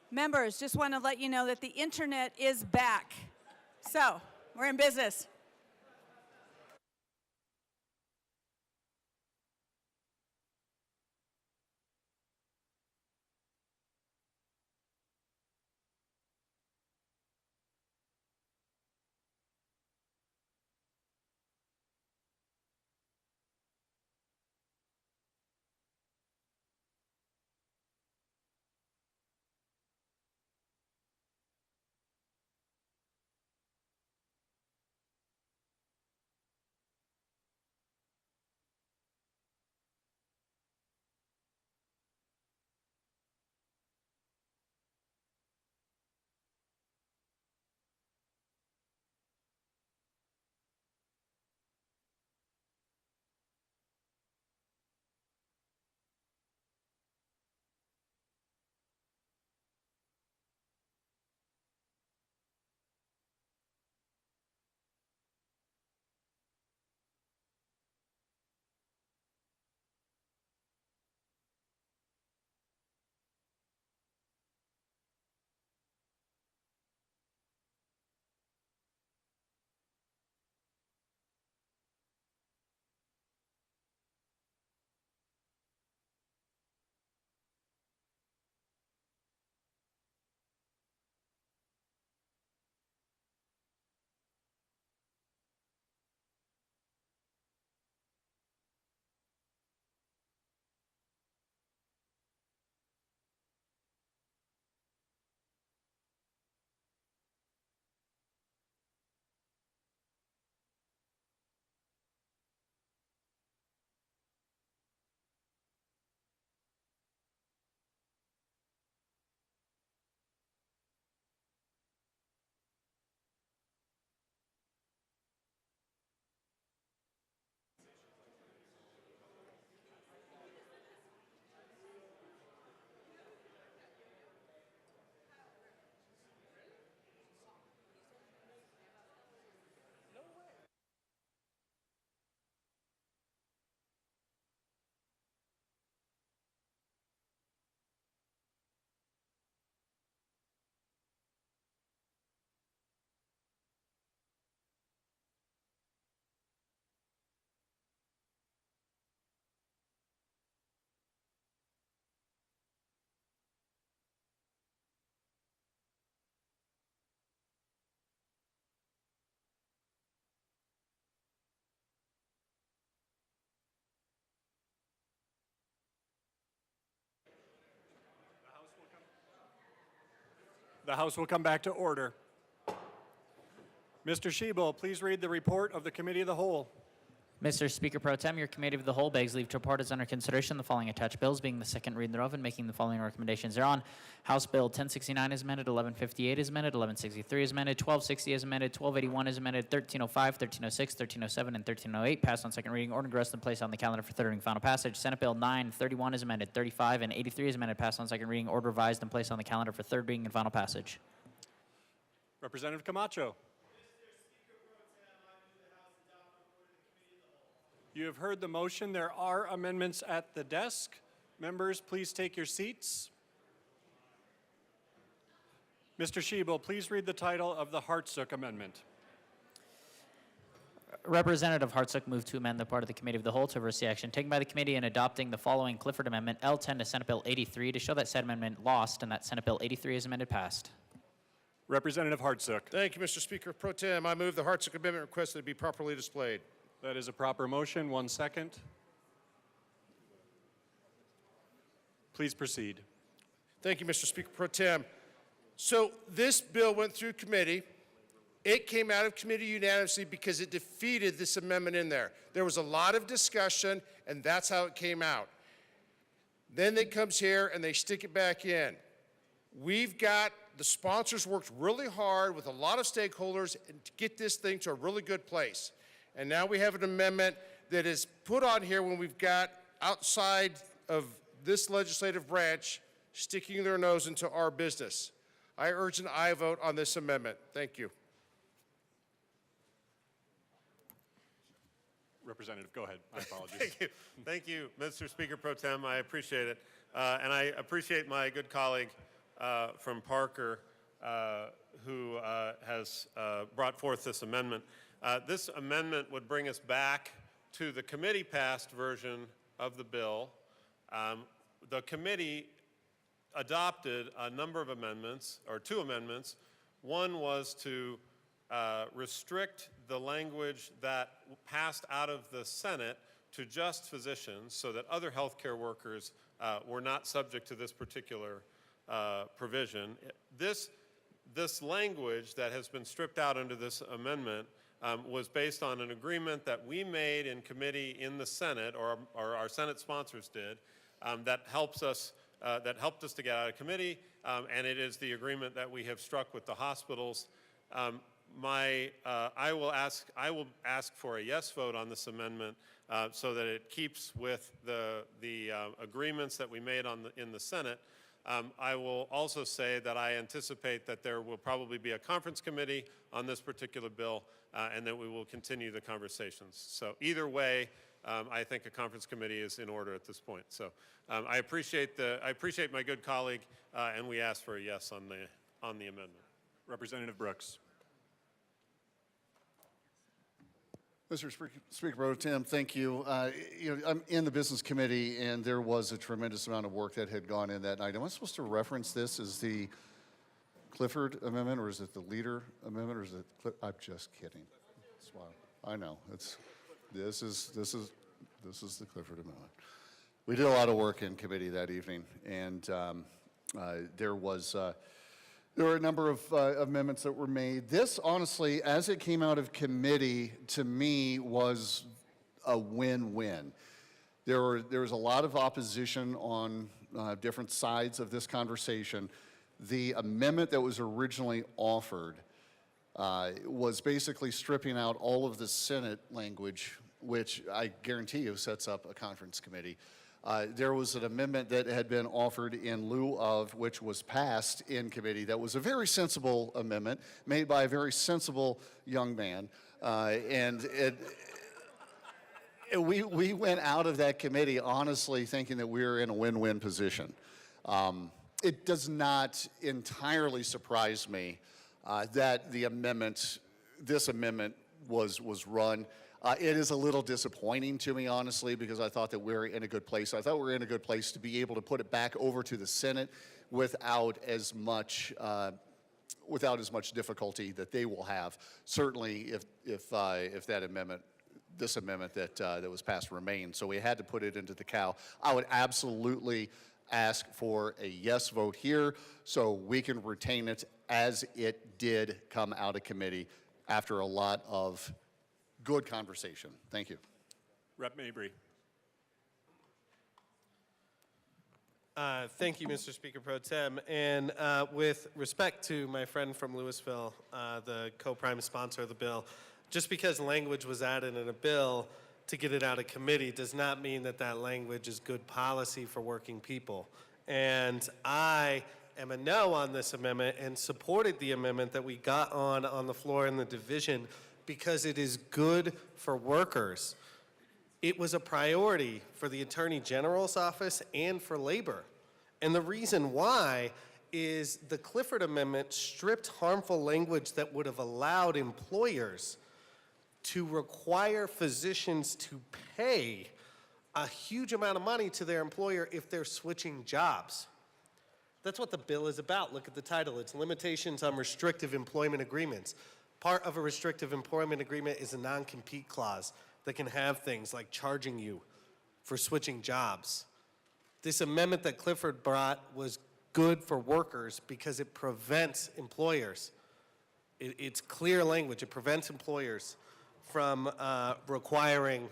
Members, just want to let you know that the internet is back. So, we're in business. The House will come back to order. Mr. Shebel, please read the report of the Committee of the Whole. Mr. Speaker Pro Tem, your Committee of the Whole begs leave to report as under consideration the following attached bills, being the second reading thereof and making the following recommendations thereon. House Bill 1069 is amended, 1158 is amended, 1163 is amended, 1260 is amended, 1281 is amended, 1305, 1306, 1307, and 1308 passed on second reading, ordered, rest and placed on the calendar for third reading final passage. Senate Bill 931 is amended, 35 and 83 is amended, passed on second reading, ordered, revised, and placed on the calendar for third reading and final passage. Representative Camacho. You have heard the motion. There are amendments at the desk. Members, please take your seats. Mr. Shebel, please read the title of the Hartsook Amendment. Representative Hartsook moved to amend the part of the Committee of the Whole to reverse the action taken by the committee in adopting the following Clifford Amendment L10 to Senate Bill 83 to show that said amendment lost and that Senate Bill 83 is amended passed. Representative Hartsook. Thank you, Mr. Speaker Pro Tem. I move the Hartsook Amendment requested to be properly displayed. That is a proper motion. 1 second. Please proceed. Thank you, Mr. Speaker Pro Tem. So this bill went through committee. It came out of committee unanimously because it defeated this amendment in there. There was a lot of discussion, and that's how it came out. Then it comes here, and they stick it back in. The sponsors worked really hard with a lot of stakeholders to get this thing to a really good place. And now we have an amendment that is put on here when we've got outside of this legislative branch sticking their nose into our business. I urge an aye vote on this amendment. Thank you. Representative, go ahead. My apologies. Thank you. Thank you, Mr. Speaker Pro Tem. I appreciate it. And I appreciate my good colleague, from Parker, who has brought forth this amendment. This amendment would bring us back to the committee-passed version of the bill. The committee adopted a number of amendments, or 2 amendments. One was to restrict the language that passed out of the Senate to just physicians so that other healthcare workers were not subject to this particular provision. This language that has been stripped out under this amendment was based on an agreement that we made in committee in the Senate, or our Senate sponsors did, that helped us to get out of committee, and it is the agreement that we have struck with the hospitals. I will ask for a yes vote on this amendment so that it keeps with the agreements that we made in the Senate. I will also say that I anticipate that there will probably be a conference committee on this particular bill, and that we will continue the conversations. So either way, I think a conference committee is in order at this point. So I appreciate my good colleague, and we ask for a yes on the amendment. Representative Brooks. Mr. Speaker Pro Tem, thank you. I'm in the Business Committee, and there was a tremendous amount of work that had gone in that night. Am I supposed to reference this as the Clifford Amendment, or is it the Leader Amendment, or is it? I'm just kidding. I know this is the Clifford Amendment. We did a lot of work in committee that evening, and there were a number of amendments that were made. This, honestly, as it came out of committee, to me, was a win-win. There was a lot of opposition on different sides of this conversation. The amendment that was originally offered was basically stripping out all of the Senate language, which I guarantee you sets up a conference committee. There was an amendment that had been offered in lieu of, which was passed in committee, that was a very sensible amendment made by a very sensible young man. We went out of that committee honestly thinking that we were in a win-win position. It does not entirely surprise me that this amendment was run. It is a little disappointing to me, honestly, because I thought that we were in a good place. I thought we were in a good place to be able to put it back over to the Senate without as much difficulty that they will have. Certainly, if that amendment, this amendment that was passed remained, so we had to put it into the cow. I would absolutely ask for a yes vote here, so we can retain it as it did come out of committee after a lot of good conversation. Thank you. Rep. Mabry. Thank you, Mr. Speaker Pro Tem. And with respect to my friend from Louisville, the co-prime sponsor of the bill, just because language was added in a bill to get it out of committee does not mean that that language is good policy for working people. And I am a no on this amendment and supported the amendment that we got on the floor in the division because it is good for workers. It was a priority for the Attorney General's office and for labor. And the reason why is the Clifford Amendment stripped harmful language that would have allowed employers to require physicians to pay a huge amount of money to their employer if they're switching jobs. That's what the bill is about. Look at the title. It's Limitations on Restrictive Employment Agreements. Part of a restrictive employment agreement is a non-compete clause that can have things like charging you for switching jobs. This amendment that Clifford brought was good for workers because it prevents employers. It's clear language. It prevents employers from requiring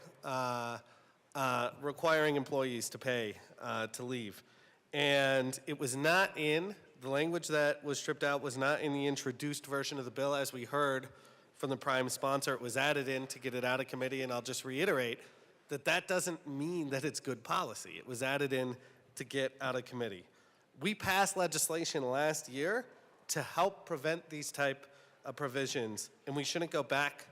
employees to pay to leave. And it was not in, the language that was stripped out was not in the introduced version of the bill. As we heard from the prime sponsor, it was added in to get it out of committee, and I'll just reiterate that that doesn't mean that it's good policy. It was added in to get out of committee. We passed legislation last year to help prevent these type of provisions, and we shouldn't go back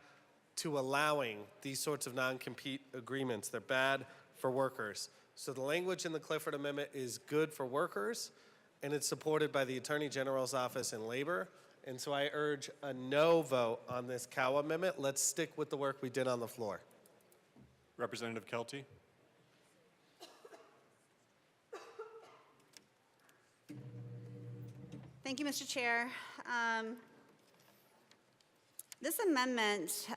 to allowing these sorts of non-compete agreements. They're bad for workers. So the language in the Clifford Amendment is good for workers, and it's supported by the Attorney General's Office and Labor. And so I urge a no vote on this Cow amendment. Let's stick with the work we did on the floor. Representative Kelty. Thank you, Mr. Chair. This amendment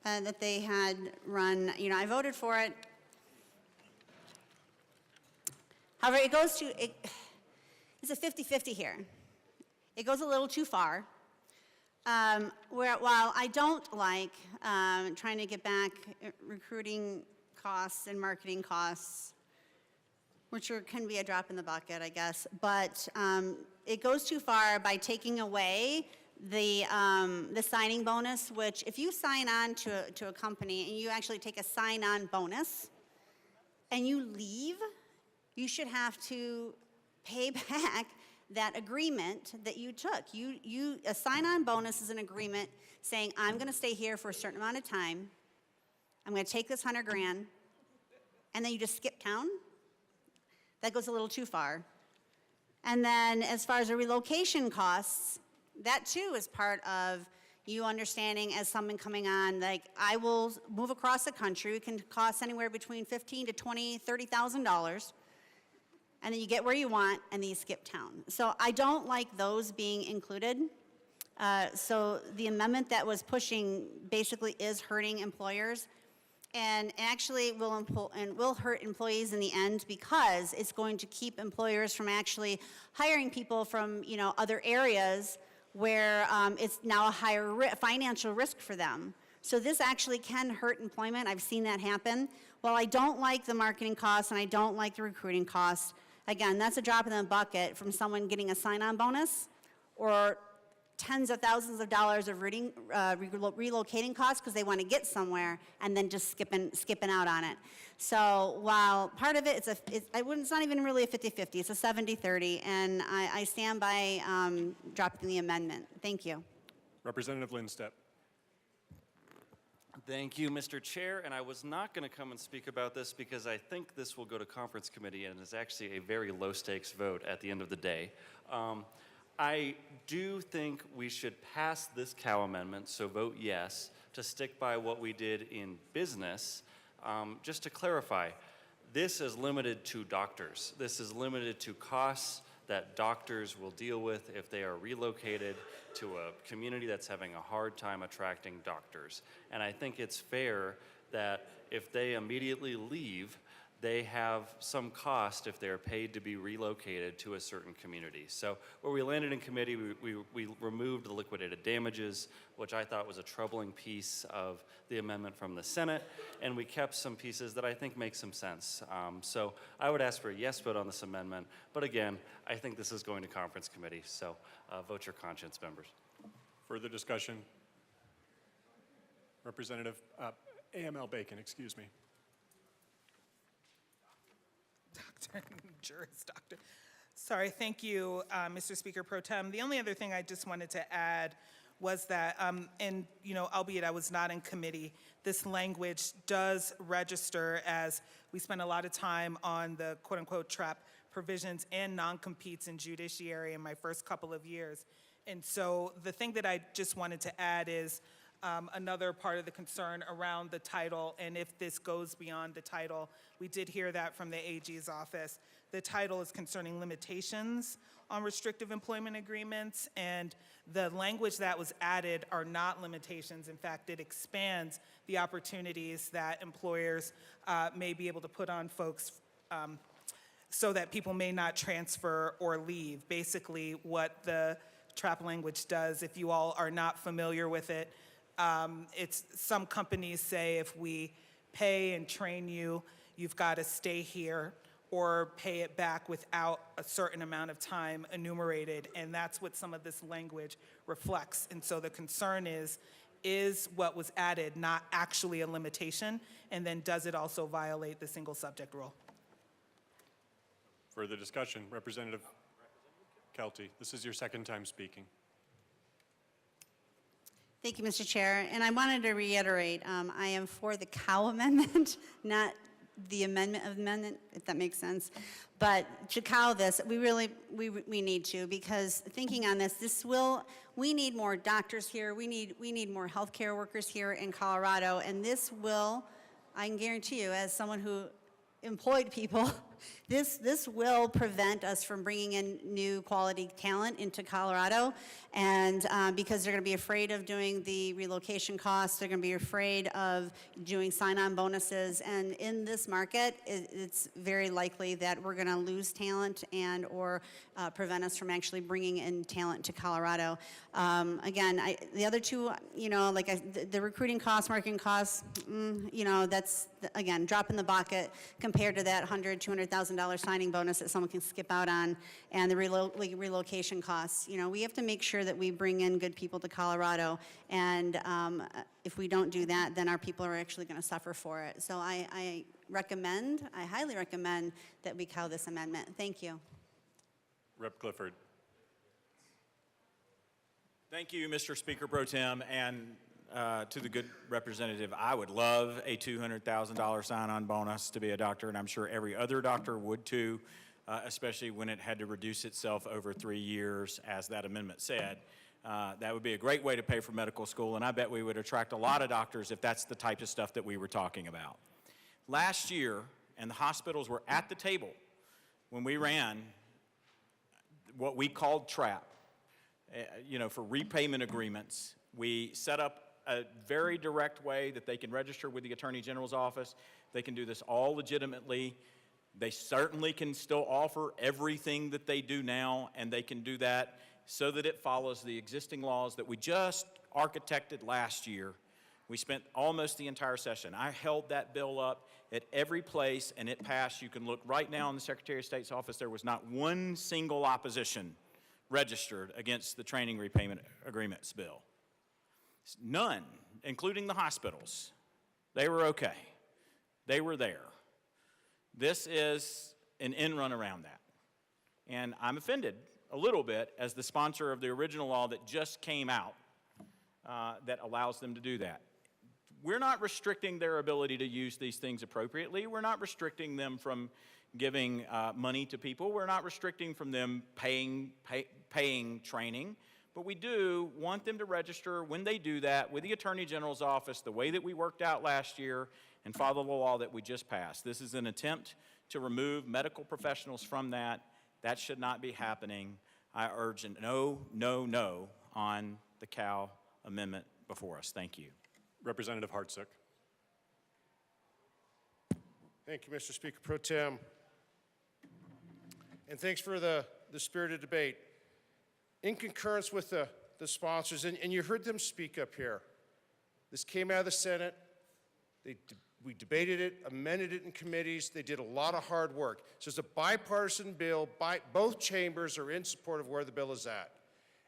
that they had run, I voted for it. However, it's a 50-50 here. It goes a little too far. While I don't like trying to get back recruiting costs and marketing costs, which can be a drop in the bucket, I guess, but it goes too far by taking away the signing bonus, which if you sign on to a company and you actually take a sign-on bonus and you leave, you should have to pay back that agreement that you took. A sign-on bonus is an agreement saying, I'm going to stay here for a certain amount of time. I'm going to take this $100 grand, and then you just skip town. That goes a little too far. And then as far as the relocation costs, that too is part of you understanding as someone coming on, like, I will move across the country. It can cost anywhere between $15,000 to $20,000, $30,000. And then you get where you want, and then you skip town. So I don't like those being included. So the amendment that was pushing basically is hurting employers, and actually will hurt employees in the end, because it's going to keep employers from actually hiring people from other areas where it's now a higher financial risk for them. So this actually can hurt employment. I've seen that happen. While I don't like the marketing costs and I don't like the recruiting costs, again, that's a drop in the bucket from someone getting a sign-on bonus or tens of thousands of dollars of relocating costs because they want to get somewhere and then just skipping out on it. So while part of it, it's not even really a 50-50, it's a 70-30, and I stand by dropping the amendment. Thank you. Representative Lindstedt. Thank you, Mr. Chair, and I was not going to come and speak about this because I think this will go to conference committee and is actually a very low-stakes vote at the end of the day. I do think we should pass this Cow amendment, so vote yes, to stick by what we did in business. Just to clarify, this is limited to doctors. This is limited to costs that doctors will deal with if they are relocated to a community that's having a hard time attracting doctors. And I think it's fair that if they immediately leave, they have some cost if they're paid to be relocated to a certain community. So where we landed in committee, we removed the liquidated damages, which I thought was a troubling piece of the amendment from the Senate, and we kept some pieces that I think make some sense. So I would ask for a yes vote on this amendment, but again, I think this is going to conference committee, so vote your conscience, members. Further discussion? Representative AML Bacon, excuse me. Juris Doctor. Sorry, thank you, Mr. Speaker Pro Tem. The only other thing I just wanted to add was that, and albeit I was not in committee, this language does register as we spend a lot of time on the quote-unquote trap provisions and non-competes in judiciary in my first couple of years. And so the thing that I just wanted to add is another part of the concern around the title, and if this goes beyond the title, we did hear that from the AG's office. The title is concerning limitations on restrictive employment agreements, and the language that was added are not limitations. In fact, it expands the opportunities that employers may be able to put on folks so that people may not transfer or leave. Basically, what the trap language does, if you all are not familiar with it, it's some companies say if we pay and train you, you've got to stay here or pay it back without a certain amount of time enumerated, and that's what some of this language reflects. And so the concern is what was added not actually a limitation, and then does it also violate the single subject rule? Further discussion? Representative Kelty, this is your second time speaking. Thank you, Mr. Chair. And I wanted to reiterate, I am for the Cow amendment, not the amendment, if that makes sense. But to cow this, we need to, because thinking on this, we need more doctors here, we need more healthcare workers here in Colorado, and this will, I can guarantee you, as someone who employed people, this will prevent us from bringing in new quality talent into Colorado, and because they're going to be afraid of doing the relocation costs, they're going to be afraid of doing sign-on bonuses, and in this market, it's very likely that we're going to lose talent and or prevent us from actually bringing in talent to Colorado. Again, the other two, like the recruiting costs, marketing costs, that's, again, drop in the bucket compared to that $100,000, $200,000 signing bonus that someone can skip out on, and the relocation costs. We have to make sure that we bring in good people to Colorado, and if we don't do that, then our people are actually going to suffer for it. So I highly recommend that we cow this amendment. Thank you. Rep. Clifford. Thank you, Mr. Speaker Pro Tem, and to the good representative, I would love a $200,000 sign-on bonus to be a doctor, and I'm sure every other doctor would too, especially when it had to reduce itself over 3 years, as that amendment said. That would be a great way to pay for medical school, and I bet we would attract a lot of doctors if that's the type of stuff that we were talking about. Last year, and the hospitals were at the table when we ran what we called TRAP, for repayment agreements. We set up a very direct way that they can register with the Attorney General's office. They can do this all legitimately. They certainly can still offer everything that they do now, and they can do that so that it follows the existing laws that we just architected last year. We spent almost the entire session. I held that bill up at every place, and it passed. You can look right now in the Secretary of State's office. There was not one single opposition registered against the training repayment agreements bill. None, including the hospitals. They were okay. They were there. This is an end run around that. And I'm offended a little bit as the sponsor of the original law that just came out that allows them to do that. We're not restricting their ability to use these things appropriately. We're not restricting them from giving money to people. We're not restricting from them paying training. But we do want them to register when they do that with the Attorney General's office the way that we worked out last year and follow the law that we just passed. This is an attempt to remove medical professionals from that. That should not be happening. I urge a no, no, no on the cow amendment before us. Thank you. Representative Hartsook. Thank you, Mr. Speaker Pro Tem. And thanks for the spirited debate. In concurrence with the sponsors, and you heard them speak up here, this came out of the Senate. We debated it, amended it in committees. They did a lot of hard work. So it's a bipartisan bill. Both chambers are in support of where the bill is at.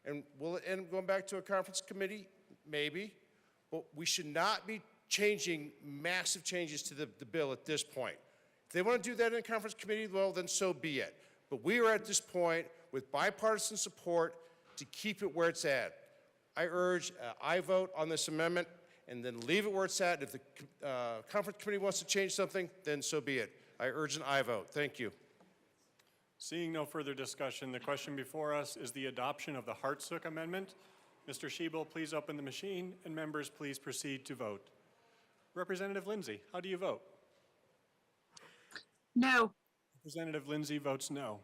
And will it end up going back to a conference committee? Maybe. But we should not be changing massive changes to the bill at this point. If they want to do that in a conference committee, well, then so be it. But we are at this point with bipartisan support to keep it where it's at. I urge I vote on this amendment and then leave it where it's at. If the conference committee wants to change something, then so be it. I urge an I vote. Thank you. Seeing no further discussion, the question before us is the adoption of the Hartsook Amendment. Mr. Schiebel, please open the machine, and members, please proceed to vote. Representative Lindsay, how do you vote? No. Representative Lindsay votes no.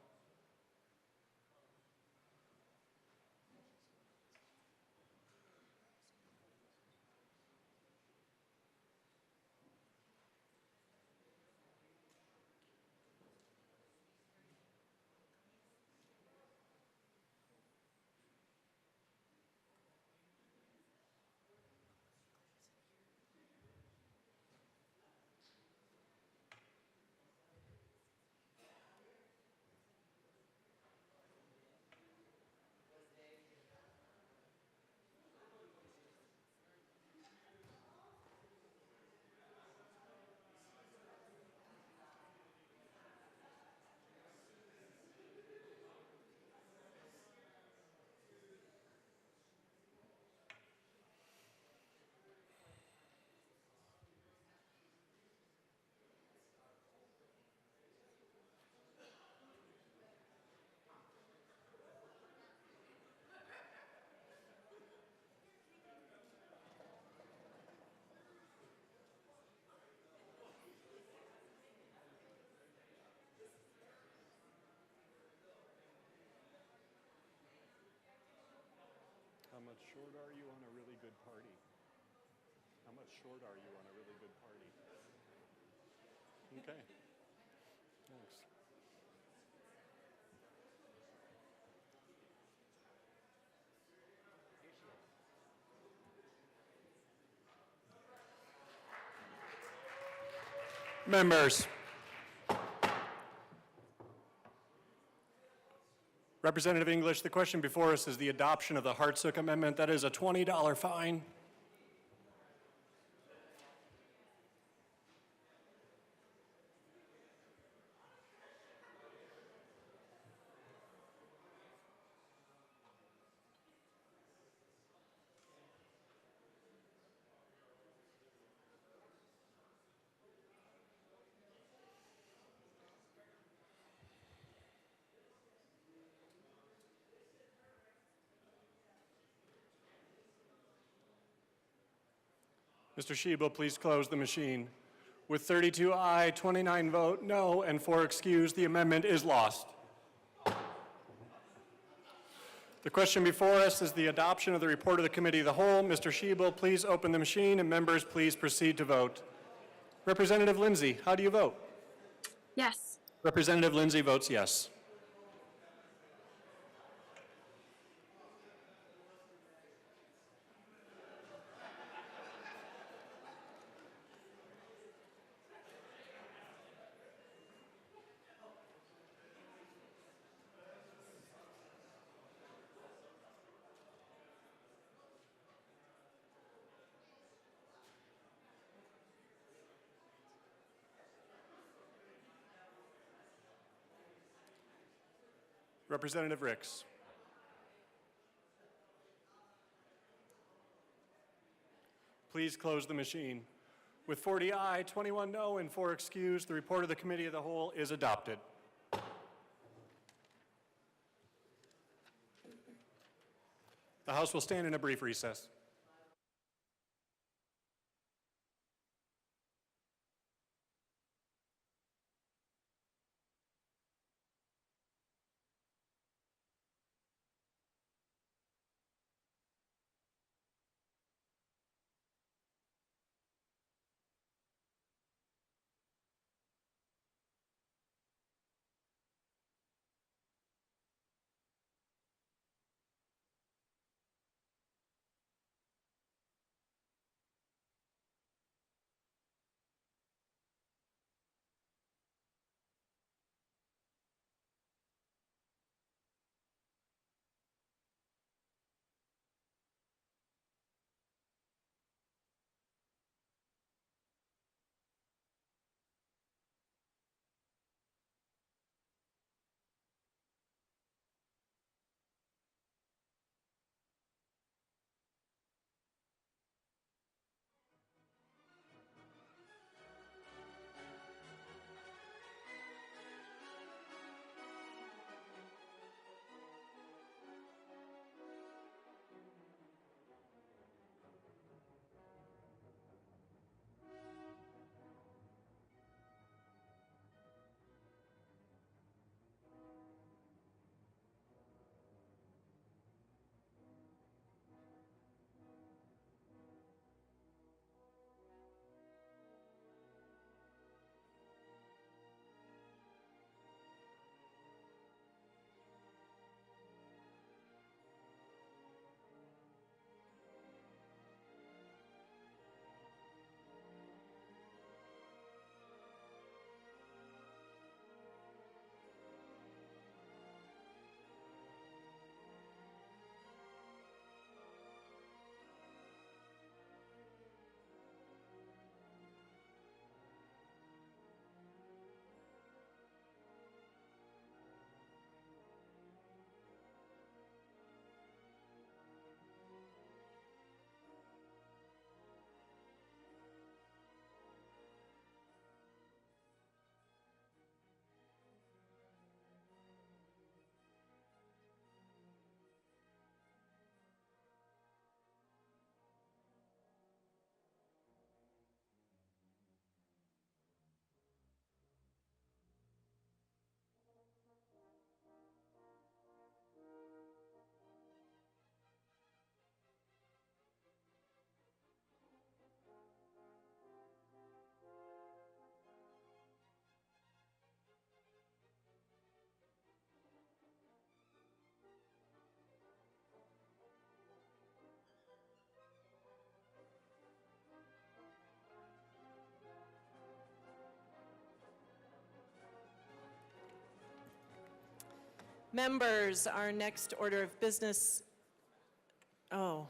much short are you on a really good party? How much short are you on a really good party? Okay. Thanks. Members. Representative English, the question before us is the adoption of the Hartsook Amendment. That is a $20 fine. Mr. Sheba, please close the machine. With 32 aye, 29 vote no, and 4 excused, the amendment is lost. The question before us is the adoption of the report of the Committee of the Whole. Mr. Sheba, please open the machine, and members, please proceed to vote. Representative Lindsay, how do you vote? Yes. Representative Lindsay votes yes. Representative Ricks. Please close the machine. With 40 aye, 21 no, and 4 excused, the report of the Committee of the Whole is adopted. The House will stand in a brief recess. Members, our next order of business, oh,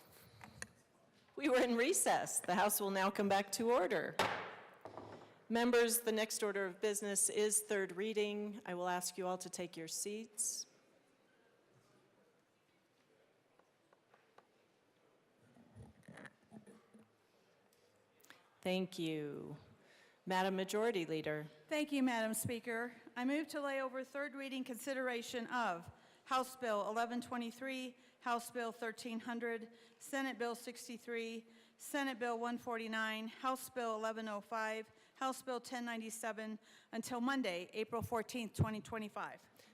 we were in recess. The House will now come back to order. Members, the next order of business is third reading. I will ask you all to take your seats. Thank you. Madam Majority Leader. Thank you, Madam Speaker. I move to lay over third reading consideration of House Bill 1123, House Bill 1300, Senate Bill 63, Senate Bill 149, House Bill 1105, House Bill 1097 until Monday, April 14th, 2025.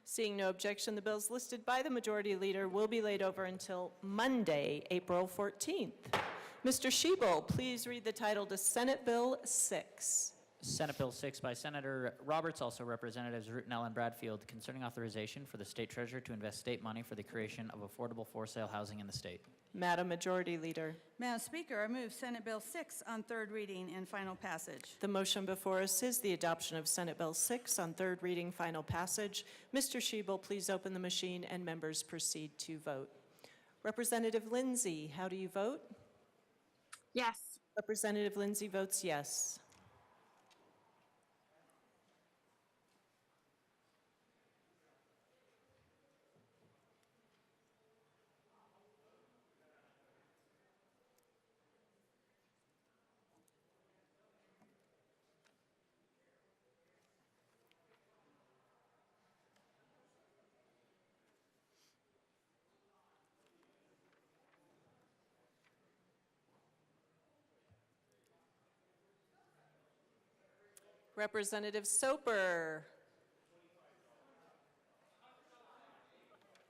Seeing no objection, the bills listed by the Majority Leader will be laid over until Monday, April 14th. Mr. Shebel, please read the title to Senate Bill 6. Senate Bill 6 by Senator Roberts, also Representatives Rootenell and Bradfield, concerning authorization for the state treasurer to invest state money for the creation of affordable for-sale housing in the state. Madam Majority Leader. Madam Speaker, I move Senate Bill 6 on third reading and final passage. The motion before us is the adoption of Senate Bill 6 on third reading, final passage. Mr. Shebel, please open the machine and members proceed to vote. Representative Lindsay, how do you vote? Yes. Representative Lindsay votes yes. Representative Soper.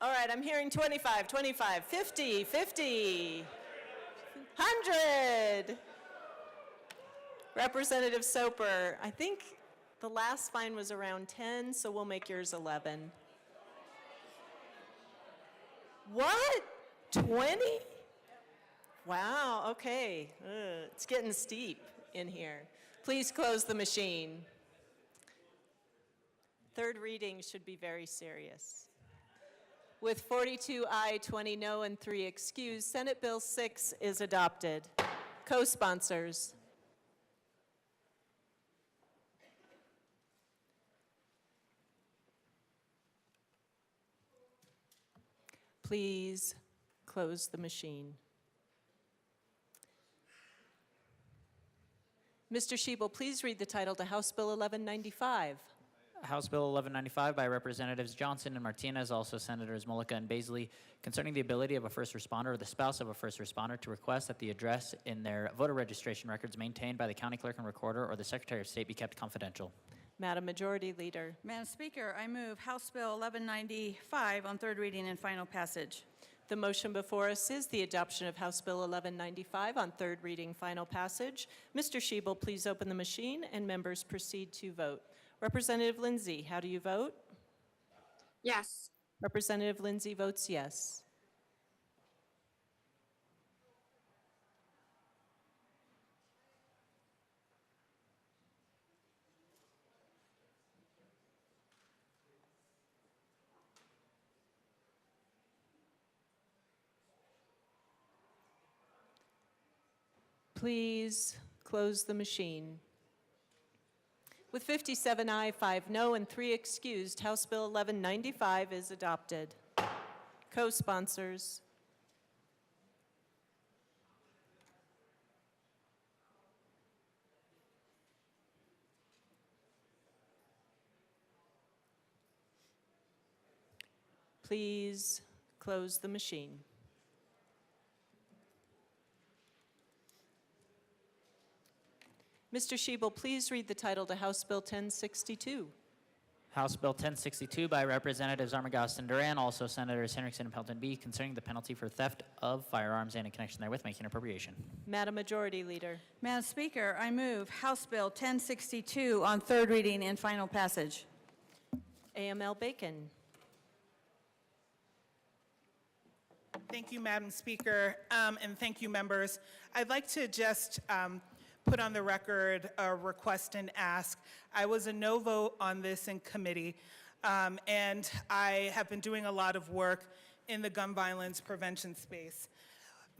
All right, I'm hearing 25, 25, 50, 50, 100. Representative Soper, I think the last fine was around 10, so we'll make yours 11. What? 20? Wow, okay. It's getting steep in here. Please close the machine. Third reading should be very serious. With 42 aye, 20 no, and 3 excused, Senate Bill 6 is adopted. Co-sponsors. Please close the machine. Mr. Shebel, please read the title to House Bill 1195. House Bill 1195 by Representatives Johnson and Martinez, also Senators Mullica and Baisley, concerning the ability of a first responder or the spouse of a first responder to request that the address in their voter registration records maintained by the county clerk and recorder or the Secretary of State be kept confidential. Madam Majority Leader. Madam Speaker, I move House Bill 1195 on third reading and final passage. The motion before us is the adoption of House Bill 1195 on third reading, final passage. Mr. Shebel, please open the machine and members proceed to vote. Representative Lindsay, how do you vote? Yes. Representative Lindsay votes yes. Please close the machine. With 57 aye, 5 no, and 3 excused, House Bill 1195 is adopted. Co-sponsors. Please close the machine. Mr. Shebel, please read the title to House Bill 1062. House Bill 1062 by Representatives Armagost and Duran, also Senators Henriksen and Pelton B, concerning the penalty for theft of firearms and in connection therewith making appropriation. Madam Majority Leader. Madam Speaker, I move House Bill 1062 on third reading and final passage. AML Bacon. Thank you, Madam Speaker, and thank you, members. I'd like to just put on the record a request and ask. I was a no vote on this in committee. And I have been doing a lot of work in the gun violence prevention space.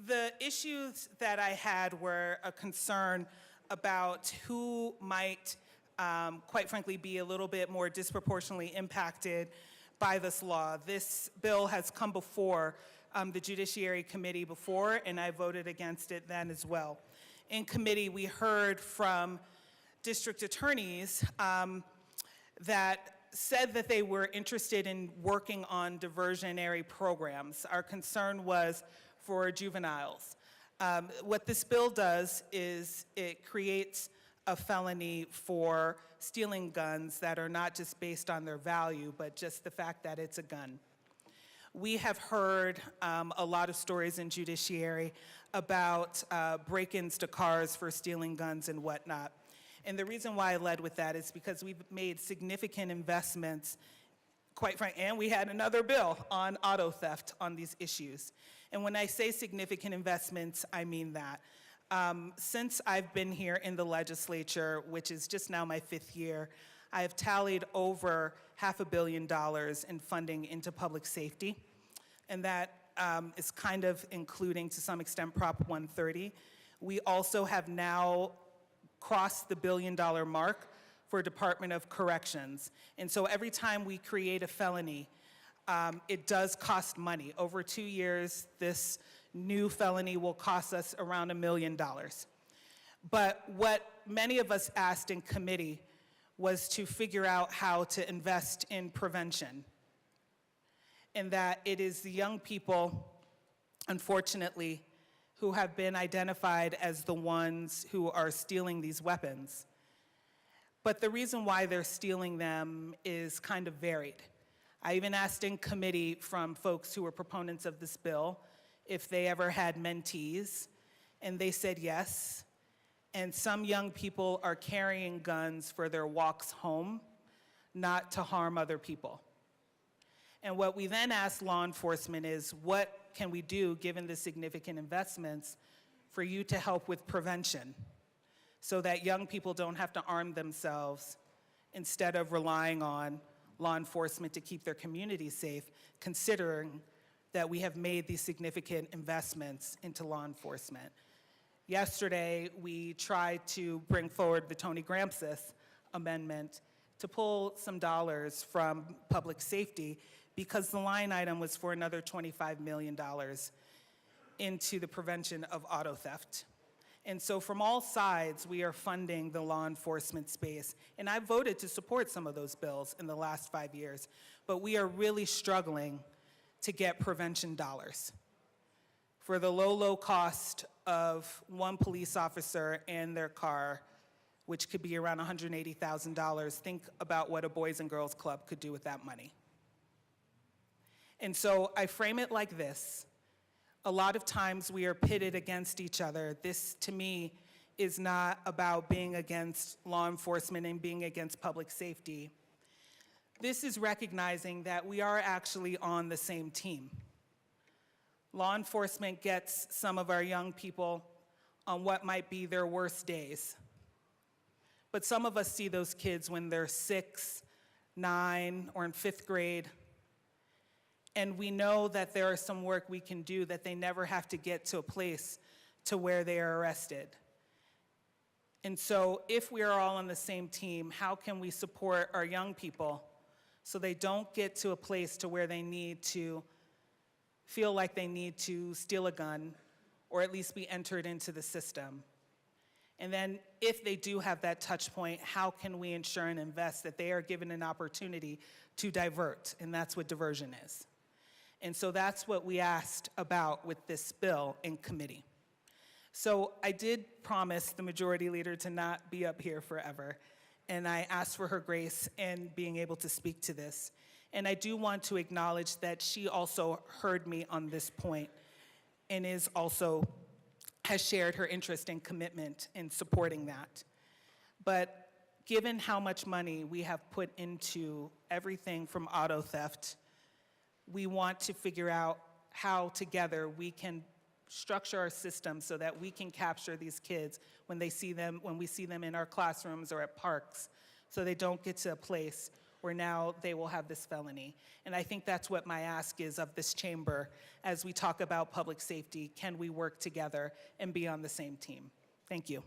The issues that I had were a concern about who might, quite frankly, be a little bit more disproportionately impacted by this law. This bill has come before the Judiciary Committee before, and I voted against it then as well. In committee, we heard from district attorneys that said that they were interested in working on diversionary programs. Our concern was for juveniles. What this bill does is it creates a felony for stealing guns that are not just based on their value, but just the fact that it's a gun. We have heard a lot of stories in judiciary about break-ins to cars for stealing guns and whatnot. And the reason why I led with that is because we've made significant investments, quite frankly, and we had another bill on auto theft on these issues. And when I say significant investments, I mean that. Since I've been here in the legislature, which is just now my 5th year, I have tallied over $500 million in funding into public safety. And that is kind of including, to some extent, Prop 130. We also have now crossed the $1 billion mark for Department of Corrections. And so every time we create a felony, it does cost money. Over 2 years, this new felony will cost us around $1 million. But what many of us asked in committee was to figure out how to invest in prevention. And that it is the young people, unfortunately, who have been identified as the ones who are stealing these weapons. But the reason why they're stealing them is kind of varied. I even asked in committee from folks who were proponents of this bill if they ever had mentees, and they said yes. And some young people are carrying guns for their walks home, not to harm other people. And what we then asked law enforcement is, what can we do, given the significant investments, for you to help with prevention so that young people don't have to arm themselves instead of relying on law enforcement to keep their communities safe, considering that we have made these significant investments into law enforcement. Yesterday, we tried to bring forward the Tony Gramscis amendment to pull some dollars from public safety because the line item was for another $25 million into the prevention of auto theft. And so from all sides, we are funding the law enforcement space. And I voted to support some of those bills in the last 5 years, but we are really struggling to get prevention dollars. For the low cost of one police officer and their car, which could be around $180,000, think about what a Boys and Girls Club could do with that money. And so I frame it like this. A lot of times we are pitted against each other. This, to me, is not about being against law enforcement and being against public safety. This is recognizing that we are actually on the same team. Law enforcement gets some of our young people on what might be their worst days. But some of us see those kids when they're 6, 9, or in 5th grade. And we know that there is some work we can do that they never have to get to a place to where they are arrested. And so if we are all on the same team, how can we support our young people so they don't get to a place to where they need to feel like they need to steal a gun or at least be entered into the system? And then if they do have that touch point, how can we ensure and invest that they are given an opportunity to divert? And that's what diversion is. And so that's what we asked about with this bill in committee. So I did promise the majority leader to not be up here forever, and I asked for her grace in being able to speak to this. And I do want to acknowledge that she also heard me on this point and has shared her interest and commitment in supporting that. But given how much money we have put into everything from auto theft, we want to figure out how together we can structure our system so that we can capture these kids when we see them in our classrooms or at parks, so they don't get to a place where now they will have this felony. And I think that's what my ask is of this chamber as we talk about public safety. Can we work together and be on the same team? Thank you.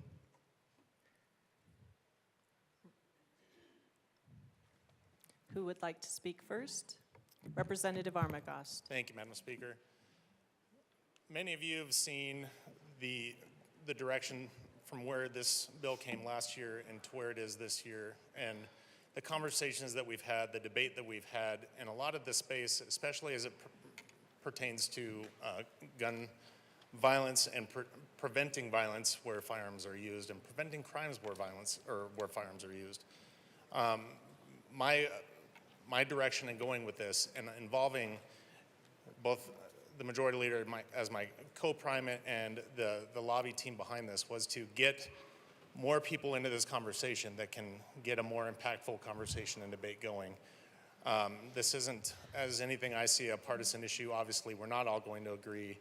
Who would like to speak first? Representative Armagost. Thank you, Madam Speaker. Many of you have seen the direction from where this bill came last year and to where it is this year, and the conversations that we've had, the debate that we've had, and a lot of the space, especially as it pertains to gun violence and preventing violence where firearms are used and preventing crimes where firearms are used. My direction in going with this and involving both the majority leader as my co-primate and the lobby team behind this was to get more people into this conversation that can get a more impactful conversation and debate going. This isn't, as anything I see, a partisan issue. Obviously, we're not all going to agree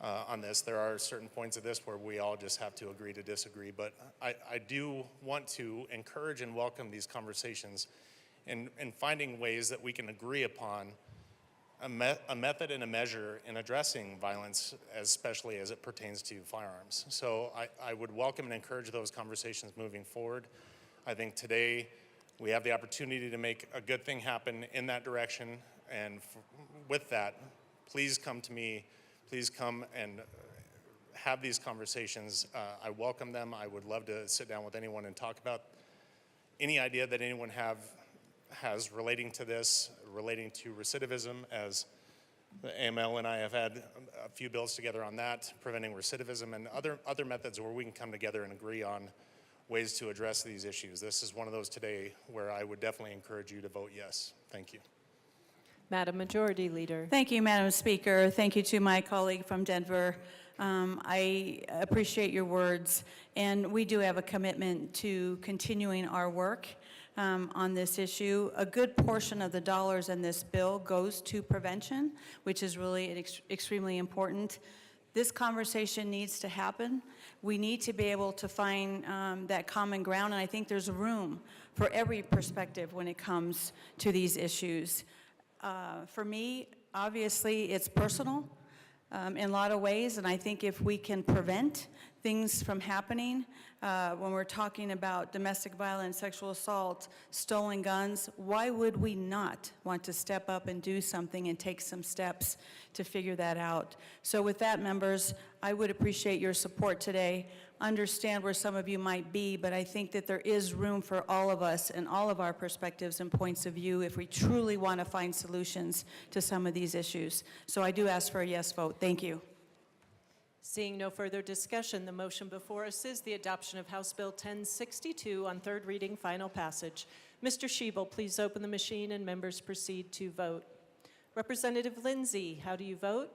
on this. There are certain points of this where we all just have to agree to disagree, but I do want to encourage and welcome these conversations and finding ways that we can agree upon a method and a measure in addressing violence, especially as it pertains to firearms. So I would welcome and encourage those conversations moving forward. I think today we have the opportunity to make a good thing happen in that direction, and with that, please come to me, please come and have these conversations. I welcome them. I would love to sit down with anyone and talk about any idea that anyone has relating to this, relating to recidivism, as the AML and I have had a few bills together on that, preventing recidivism, and other methods where we can come together and agree on ways to address these issues. This is one of those today where I would definitely encourage you to vote yes. Thank you. Madam Majority Leader. Thank you, Madam Speaker. Thank you to my colleague from Denver. I appreciate your words, and we do have a commitment to continuing our work on this issue. A good portion of the dollars in this bill goes to prevention, which is really extremely important. This conversation needs to happen. We need to be able to find that common ground, and I think there's room for every perspective when it comes to these issues. For me, obviously, it's personal in a lot of ways, and I think if we can prevent things from happening, when we're talking about domestic violence, sexual assault, stolen guns, why would we not want to step up and do something and take some steps to figure that out? So with that, members, I would appreciate your support today. Understand where some of you might be, but I think that there is room for all of us and all of our perspectives and points of view if we truly want to find solutions to some of these issues. So I do ask for a yes vote. Thank you. Seeing no further discussion, the motion before us is the adoption of House Bill 1062 on third reading, final passage. Mr. Schiebel, please open the machine and members proceed to vote. Representative Lindsay, how do you vote?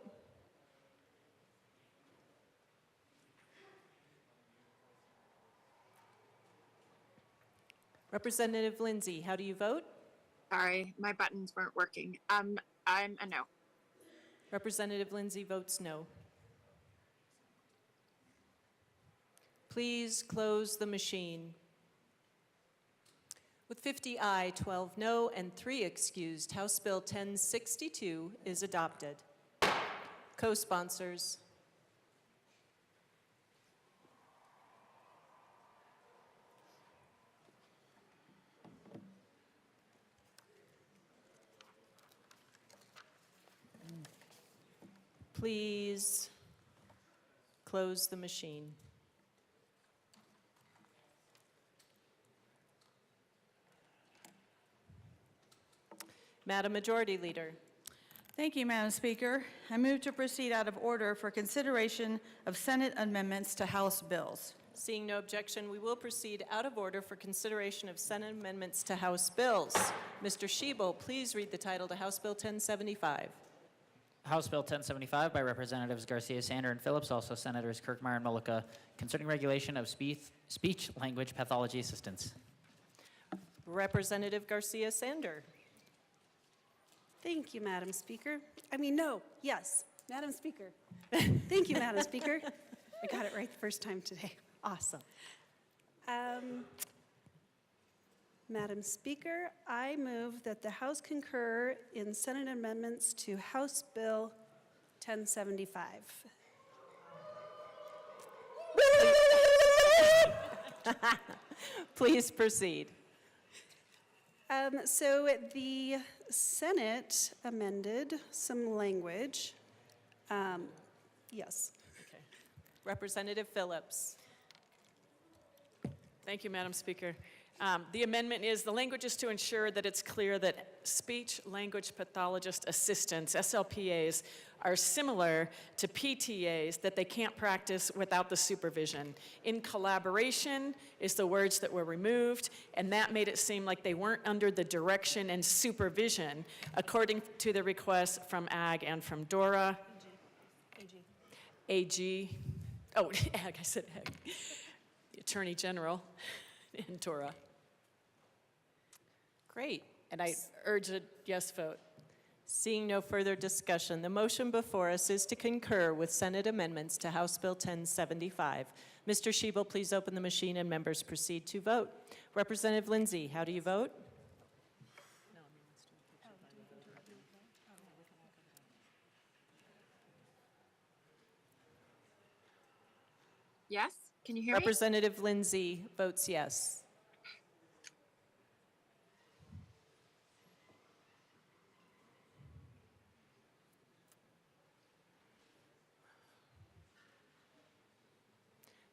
Representative Lindsay, how do you vote? Sorry, my buttons weren't working. I'm a no. Representative Lindsay votes no. Please close the machine. With 50 aye, 12 no, and 3 excused, House Bill 1062 is adopted. Co-sponsors. Please close the machine. Madam Majority Leader. Thank you, Madam Speaker. I move to proceed out of order for consideration of Senate amendments to House bills. Seeing no objection, we will proceed out of order for consideration of Senate amendments to House bills. Mr. Schiebel, please read the title to House Bill 1075. House Bill 1075 by Representatives Garcia, Sander, and Phillips, also Senators Kirkmeyer and Mullica, concerning regulation of speech language pathology assistance. Representative Garcia, Sander. Thank you, Madam Speaker. Yes, Madam Speaker. Thank you, Madam Speaker. I got it right the first time today. Awesome. Madam Speaker, I move that the House concur in Senate amendments to House Bill 1075. Please proceed. So the Senate amended some language. Yes. Representative Phillips. Thank you, Madam Speaker. The amendment is, the language is to ensure that it's clear that speech-language pathologist assistants, SLPAs, are similar to PTAs, that they can't practice without the supervision. In collaboration is the words that were removed, and that made it seem like they weren't under the direction and supervision, according to the requests from AG and from DORA. AG. Oh, AG, I said AG. The Attorney General and DORA. Great. And I urge a yes vote. Seeing no further discussion, the motion before us is to concur with Senate amendments to House Bill 1075. Mr. Schiebel, please open the machine and members proceed to vote. Representative Lindsay, how do you vote? Yes? Can you hear me? Representative Lindsay votes yes.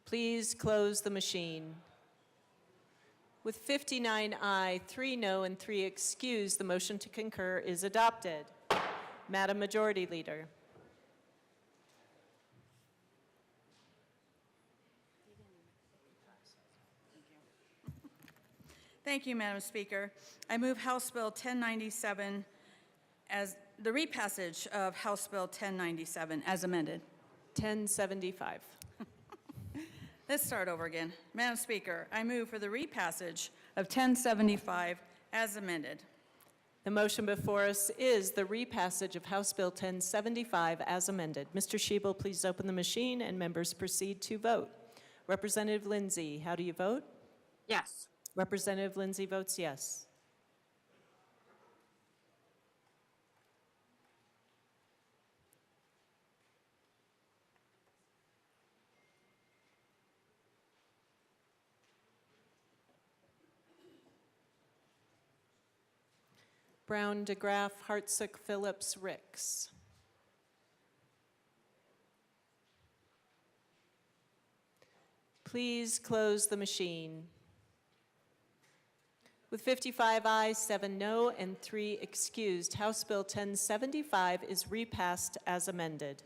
Please close the machine. With 59 aye, 3 no, and 3 excused, the motion to concur is adopted. Madam Majority Leader. Thank you, Madam Speaker. I move House Bill 1097 as the repassage of House Bill 1097 as amended. 1075. Let's start over again. Madam Speaker, I move for the repassage of 1075 as amended. The motion before us is the repassage of House Bill 1075 as amended. Mr. Schiebel, please open the machine and members proceed to vote. Representative Lindsay, how do you vote? Yes. Representative Lindsay votes yes. Brown, DeGraff, Hartsook, Phillips, Ricks. Please close the machine. With 55 ayes, 7 no, and 3 excused, House Bill 1075 is repassed as amended.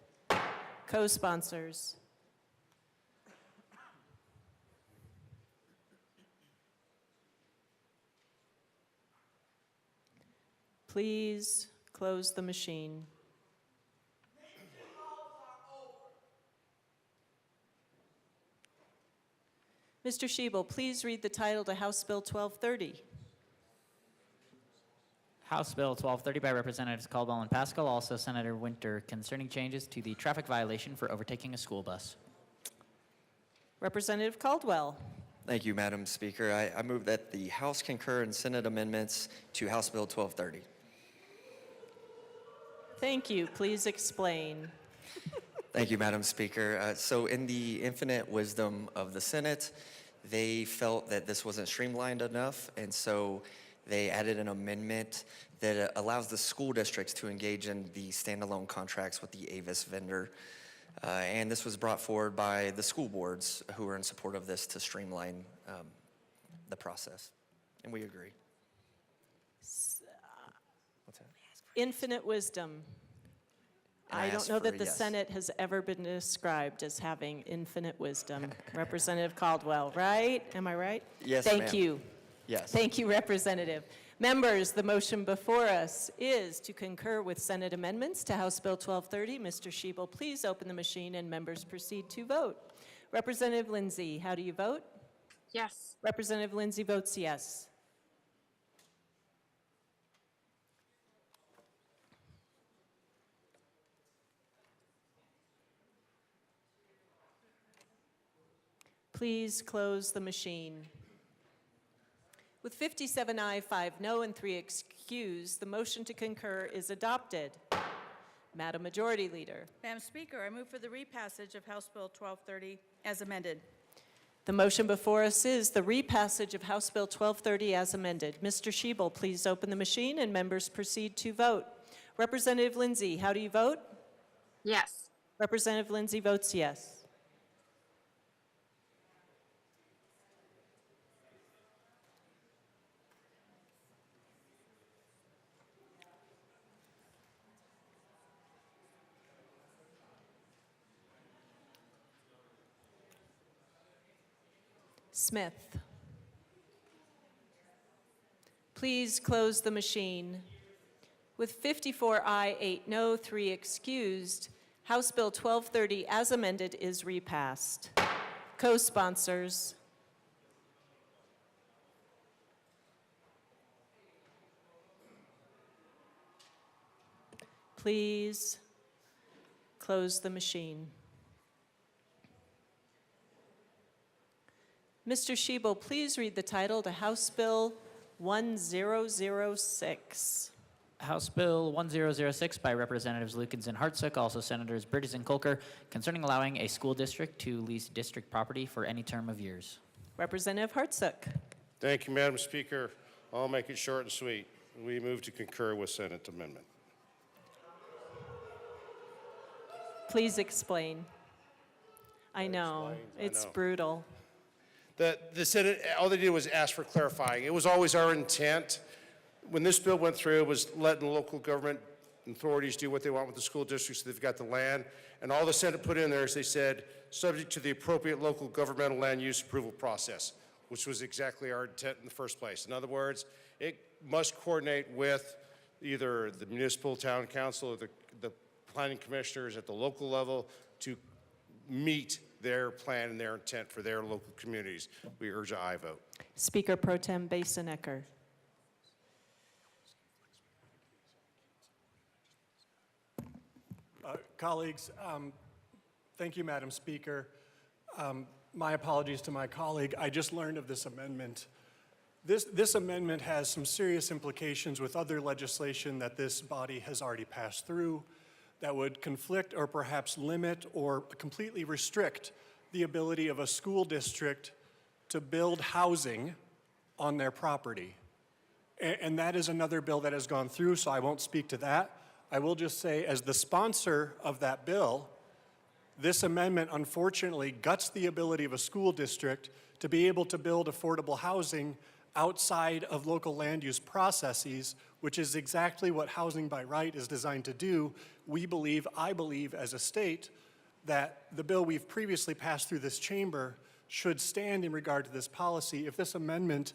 Co-sponsors. Please close the machine. Mr. Schiebel, please read the title to House Bill 1230. House Bill 1230 by Representatives Caldwell and Pascal, also Senator Winter, concerning changes to the traffic violation for overtaking a school bus. Representative Caldwell. Thank you, Madam Speaker. I move that the House concur in Senate amendments to House Bill 1230. Thank you. Please explain. Thank you, Madam Speaker. So in the infinite wisdom of the Senate, they felt that this wasn't streamlined enough, and so they added an amendment that allows the school districts to engage in the standalone contracts with the Avis vendor. And this was brought forward by the school boards who are in support of this to streamline the process. And we agree. What's that? Infinite wisdom. I don't know that the Senate has ever been described as having infinite wisdom. Representative Caldwell, right? Am I right? Yes, Thank ma'am. you. Yes. Thank you, Representative. Members, the motion before us is to concur with Senate amendments to House Bill 1230. Mr. Schiebel, please open the machine and members proceed to vote. Representative Lindsay, how do you vote? Yes. Representative Lindsay votes yes. Please close the machine. With 57 aye, 5 no, and 3 excused, the motion to concur is adopted. Madam Majority Leader. Madam Speaker, I move for the repassage of House Bill 1230 as amended. The motion before us is the repassage of House Bill 1230 as amended. Mr. Shebel, please open the machine and members proceed to vote. Representative Lindsay, how do you vote? Yes. Representative Lindsay votes yes. Smith. Please close the machine. With 54 aye, 8 no, 3 excused, House Bill 1230 as amended is repassed. Co-sponsors. Please close the machine. Mr. Shebel, please read the title to House Bill 1006. House Bill 1006 by Representatives Lukens and Hartsook, also Senators Bridges and Colker, concerning allowing a school district to lease district property for any term of years. Representative Hartsook. Thank you, Madam Speaker. I'll make it short and sweet. We move to concur with Senate amendment. Please explain. I know, it's brutal. The Senate, all they did was ask for clarifying. It was always our intent, when this bill went through, it was letting local government authorities do what they want with the school districts. They've got the land. And all the Senate put in there is they said, subject to the appropriate local governmental land use approval process, which was exactly our intent in the first place. In other words, it must coordinate with either the municipal town council or the planning commissioners at the local level to meet their plan and their intent for their local communities. We urge an aye vote. Speaker Pro Tem Basenecker. Colleagues, thank you, Madam Speaker. My apologies to my colleague. I just learned of this amendment. This amendment has some serious implications with other legislation that this body has already passed through that would conflict or perhaps limit or completely restrict the ability of a school district to build housing on their property. And that is another bill that has gone through, so I won't speak to that. I will just say, as the sponsor of that bill, this amendment unfortunately guts the ability of a school district to be able to build affordable housing outside of local land use processes, which is exactly what Housing by Right is designed to do. I believe as a state, that the bill we've previously passed through this chamber should stand in regard to this policy. If this amendment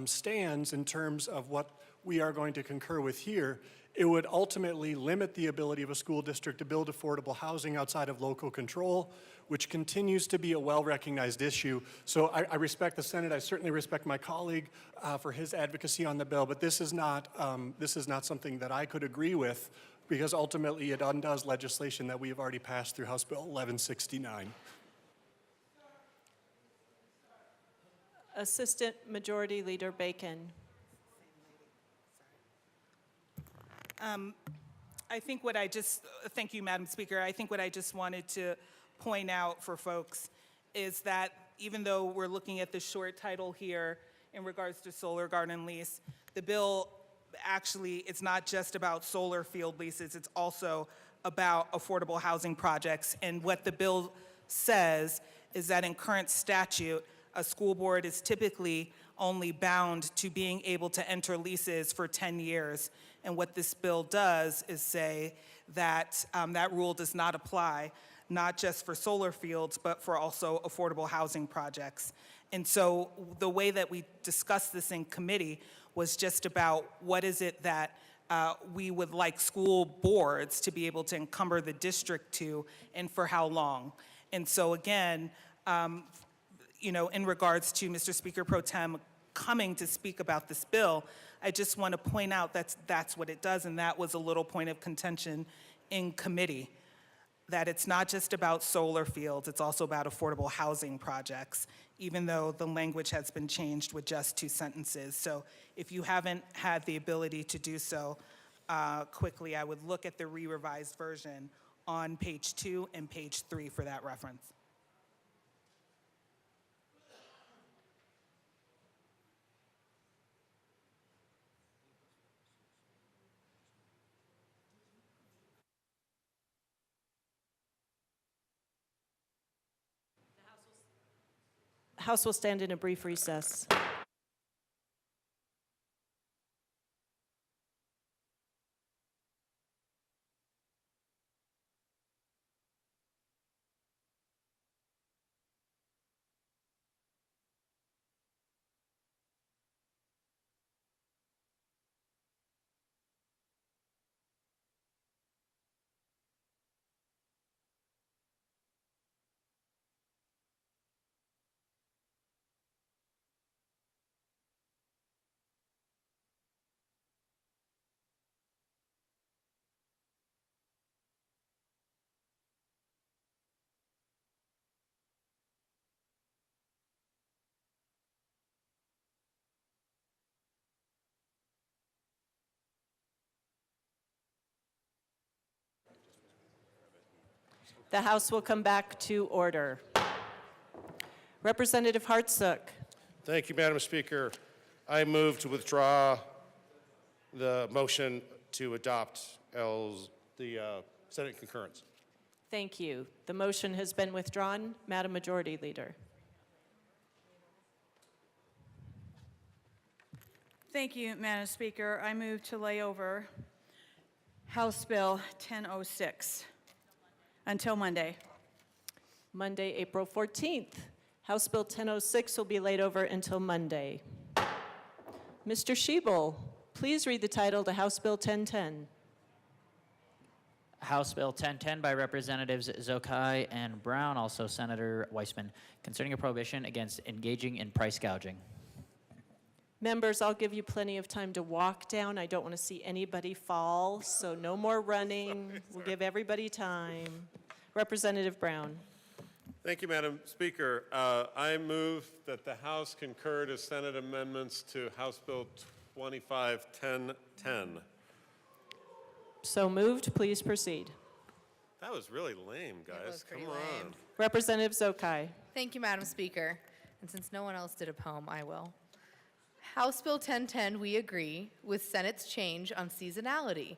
stands in terms of what we are going to concur with here, it would ultimately limit the ability of a school district to build affordable housing outside of local control, which continues to be a well-recognized issue. So I respect the Senate. I certainly respect my colleague for his advocacy on the bill, but this is not something that I could agree with, because ultimately it undoes legislation that we have already passed through House Bill 1169. Assistant Majority Leader Bacon. Thank you, Madam Speaker. I think what I just wanted to point out for folks is that even though we're looking at the short title here in regards to solar garden lease, the bill actually, it's not just about solar field leases, it's also about affordable housing projects. And what the bill says is that in current statute, a school board is typically only bound to being able to enter leases for 10 years. And what this bill does is say that that rule does not apply, not just for solar fields, but for also affordable housing projects. And so the way that we discussed this in committee was just about what is it that we would like school boards to be able to encumber the district to, and for how long. And so again, in regards to Mr. Speaker Pro Tem coming to speak about this bill, I just want to point out that's what it does, and that was a little point of contention in committee, that it's not just about solar fields, it's also about affordable housing projects. even though the language has been changed with just 2 sentences. So if you haven't had the ability to do so quickly, I would look at the re-revised version on page 2 and page 3 for that reference. House will stand in a brief recess. The House will come back to order. Representative Hartsook. Thank you, Madam Speaker. I move to withdraw the motion to adopt the Senate concurrence. Thank you. The motion has been withdrawn. Madam Majority Leader. Thank you, Madam Speaker. I move to lay over House Bill 1006 until Monday. Monday, April 14th. House Bill 1006 will be laid over until Monday. Mr. Schiebel, please read the title to House Bill 1010. House Bill 1010 by Representatives Zokai and Brown, also Senator Weissman, concerning a prohibition against engaging in price gouging. Members, I'll give you plenty of time to walk down. I don't want to see anybody fall, so no more running. We'll give everybody time. Representative Brown. Thank you, Madam Speaker. I move that the House concur to Senate amendments to House Bill 251010. So moved. Please proceed. That was really lame, guys. Come on. Representative Zokai. Thank you, Madam Speaker. And since no one else did a poem, I will. House Bill 1010, we agree with Senate's change on seasonality.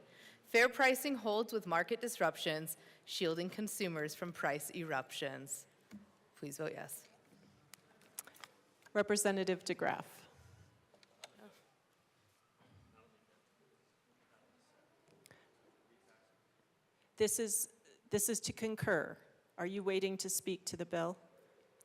Fair pricing holds with market disruptions, shielding consumers from price eruptions. Please vote yes. Representative DeGraff. This is to concur. Are you waiting to speak to the bill?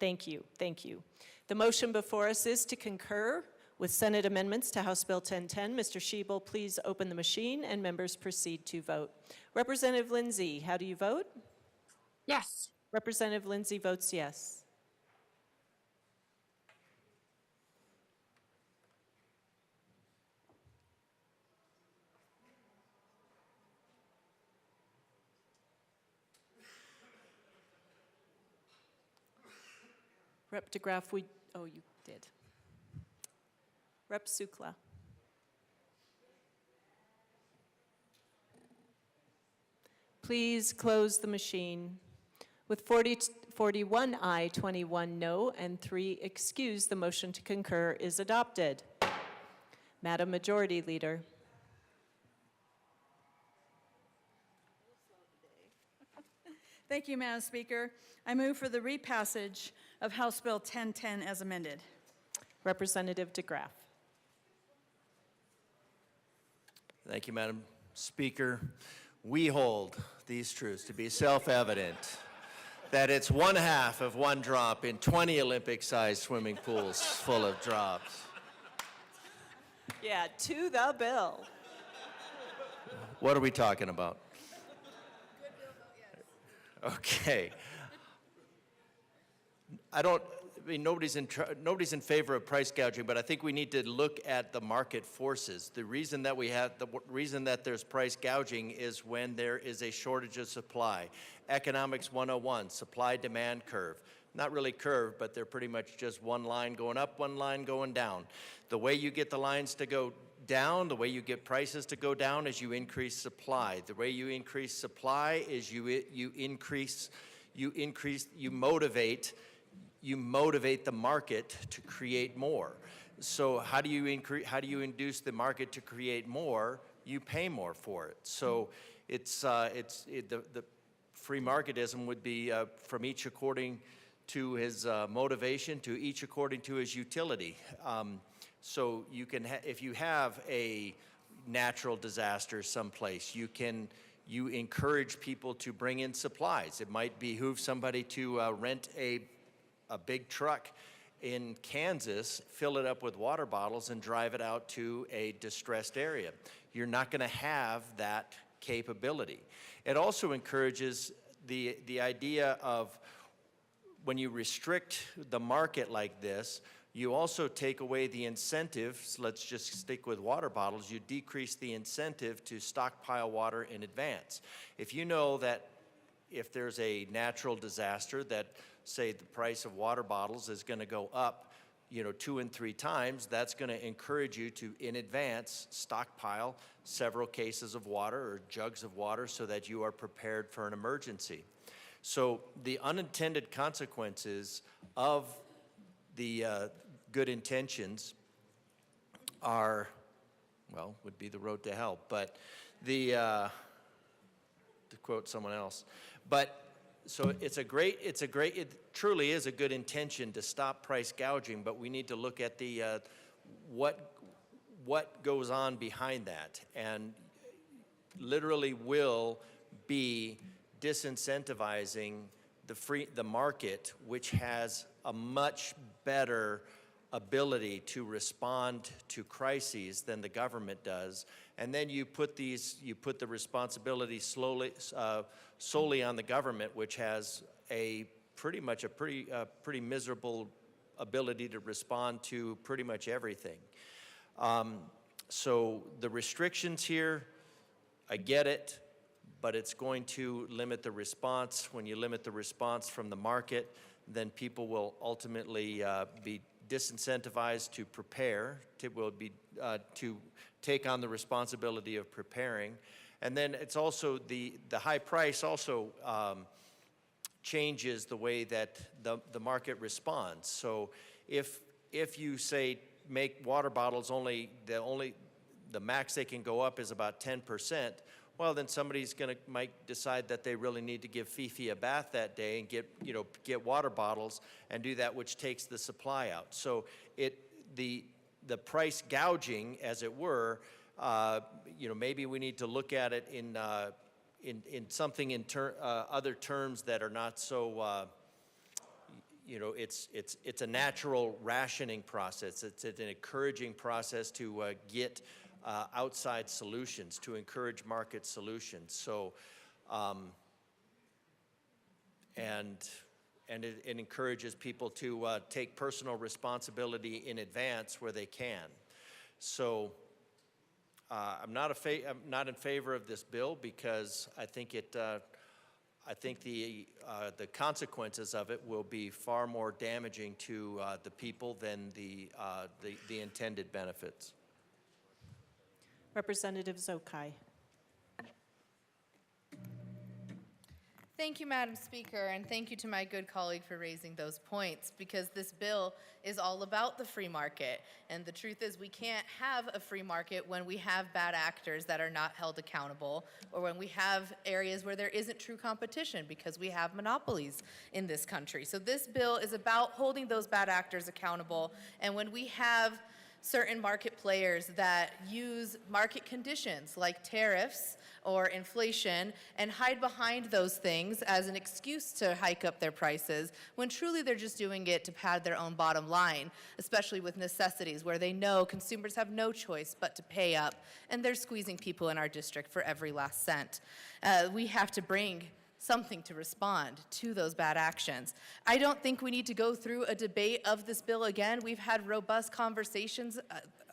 Thank you. Thank you. The motion before us is to concur with Senate amendments to House Bill 1010. Mr. Schiebel, please open the machine and members proceed to vote. Representative Lindsay, how do you vote? Yes. Representative Lindsay votes yes. Rep. DeGraff, oh, you did. Rep. Sukla. Please close the machine. With 41 aye, 21 no, and 3 excused, the motion to concur is adopted. Madam Majority Leader. Thank you, Madam Speaker. I move for the repassage of House Bill 1010 as amended. Representative DeGraff. Thank you, Madam Speaker. We hold these truths to be self-evident, that it's 1/2 of one drop in 20 Olympic-sized swimming pools full of drops. Yeah, to the bill. What are we talking about? Okay. Nobody's in favor of price gouging, but I think we need to look at the market forces. The reason that there's price gouging is when there is a shortage of supply. Economics 101, supply-demand curve. not really curved, but they're pretty much just one line going up, one line going down. The way you get the lines to go down, the way you get prices to go down is you increase supply. The way you increase supply is you motivate the market to create more. So how do you induce the market to create more? You pay more for it. So the free marketism would be from each according to his motivation, to each according to his utility. So you can, if you have a natural disaster someplace, you encourage people to bring in supplies. It might behoove somebody to rent a big truck in Kansas, fill it up with water bottles, and drive it out to a distressed area. You're not going to have that capability. It also encourages the idea of when you restrict the market like this, you also take away the incentives. Let's just stick with water bottles. You decrease the incentive to stockpile water in advance. If you know that if there's a natural disaster that, say, the price of water bottles is going to go up, 2 and 3 times, that's going to encourage you to, in advance, stockpile several cases of water or jugs of water so that you are prepared for an emergency. So the unintended consequences of the good intentions are, well, would be the road to hell, but to quote someone else. But so it truly is a good intention to stop price gouging, but we need to look at the what goes on behind that, and literally will be disincentivizing the market, which has a much better ability to respond to crises than the government does. And then you put the responsibility solely on the government, which has a pretty miserable ability to respond to pretty much everything. So the restrictions here, I get it, but it's going to limit the response. When you limit the response from the market, then people will ultimately be disincentivized to prepare, to take on the responsibility of preparing. And then it's also the high price also changes the way that the market responds. So if you say make water bottles the max they can go up is about 10%, well, then somebody's might decide that they really need to give Fifi a bath that day and get water bottles and do that, which takes the supply out. So the price gouging, as it were, maybe we need to look at it in something in other terms that are not so. It's a natural rationing process. It's an encouraging process to get outside solutions, to encourage market solutions. So, and it encourages people to take personal responsibility in advance where they can. So, I'm not in favor of this bill because I think the consequences of it will be far more damaging to the people than the intended benefits. Representative Zokai. Thank you, Madam Speaker, and thank you to my good colleague for raising those points, because this bill is all about the free market. And the truth is we can't have a free market when we have bad actors that are not held accountable, or when we have areas where there isn't true competition because we have monopolies in this country. So this bill is about holding those bad actors accountable. And when we have certain market players that use market conditions like tariffs or inflation and hide behind those things as an excuse to hike up their prices, when truly they're just doing it to pad their own bottom line, especially with necessities where they know consumers have no choice but to pay up, and they're squeezing people in our district for every last cent. We have to bring something to respond to those bad actions. I don't think we need to go through a debate of this bill again. We've had robust conversations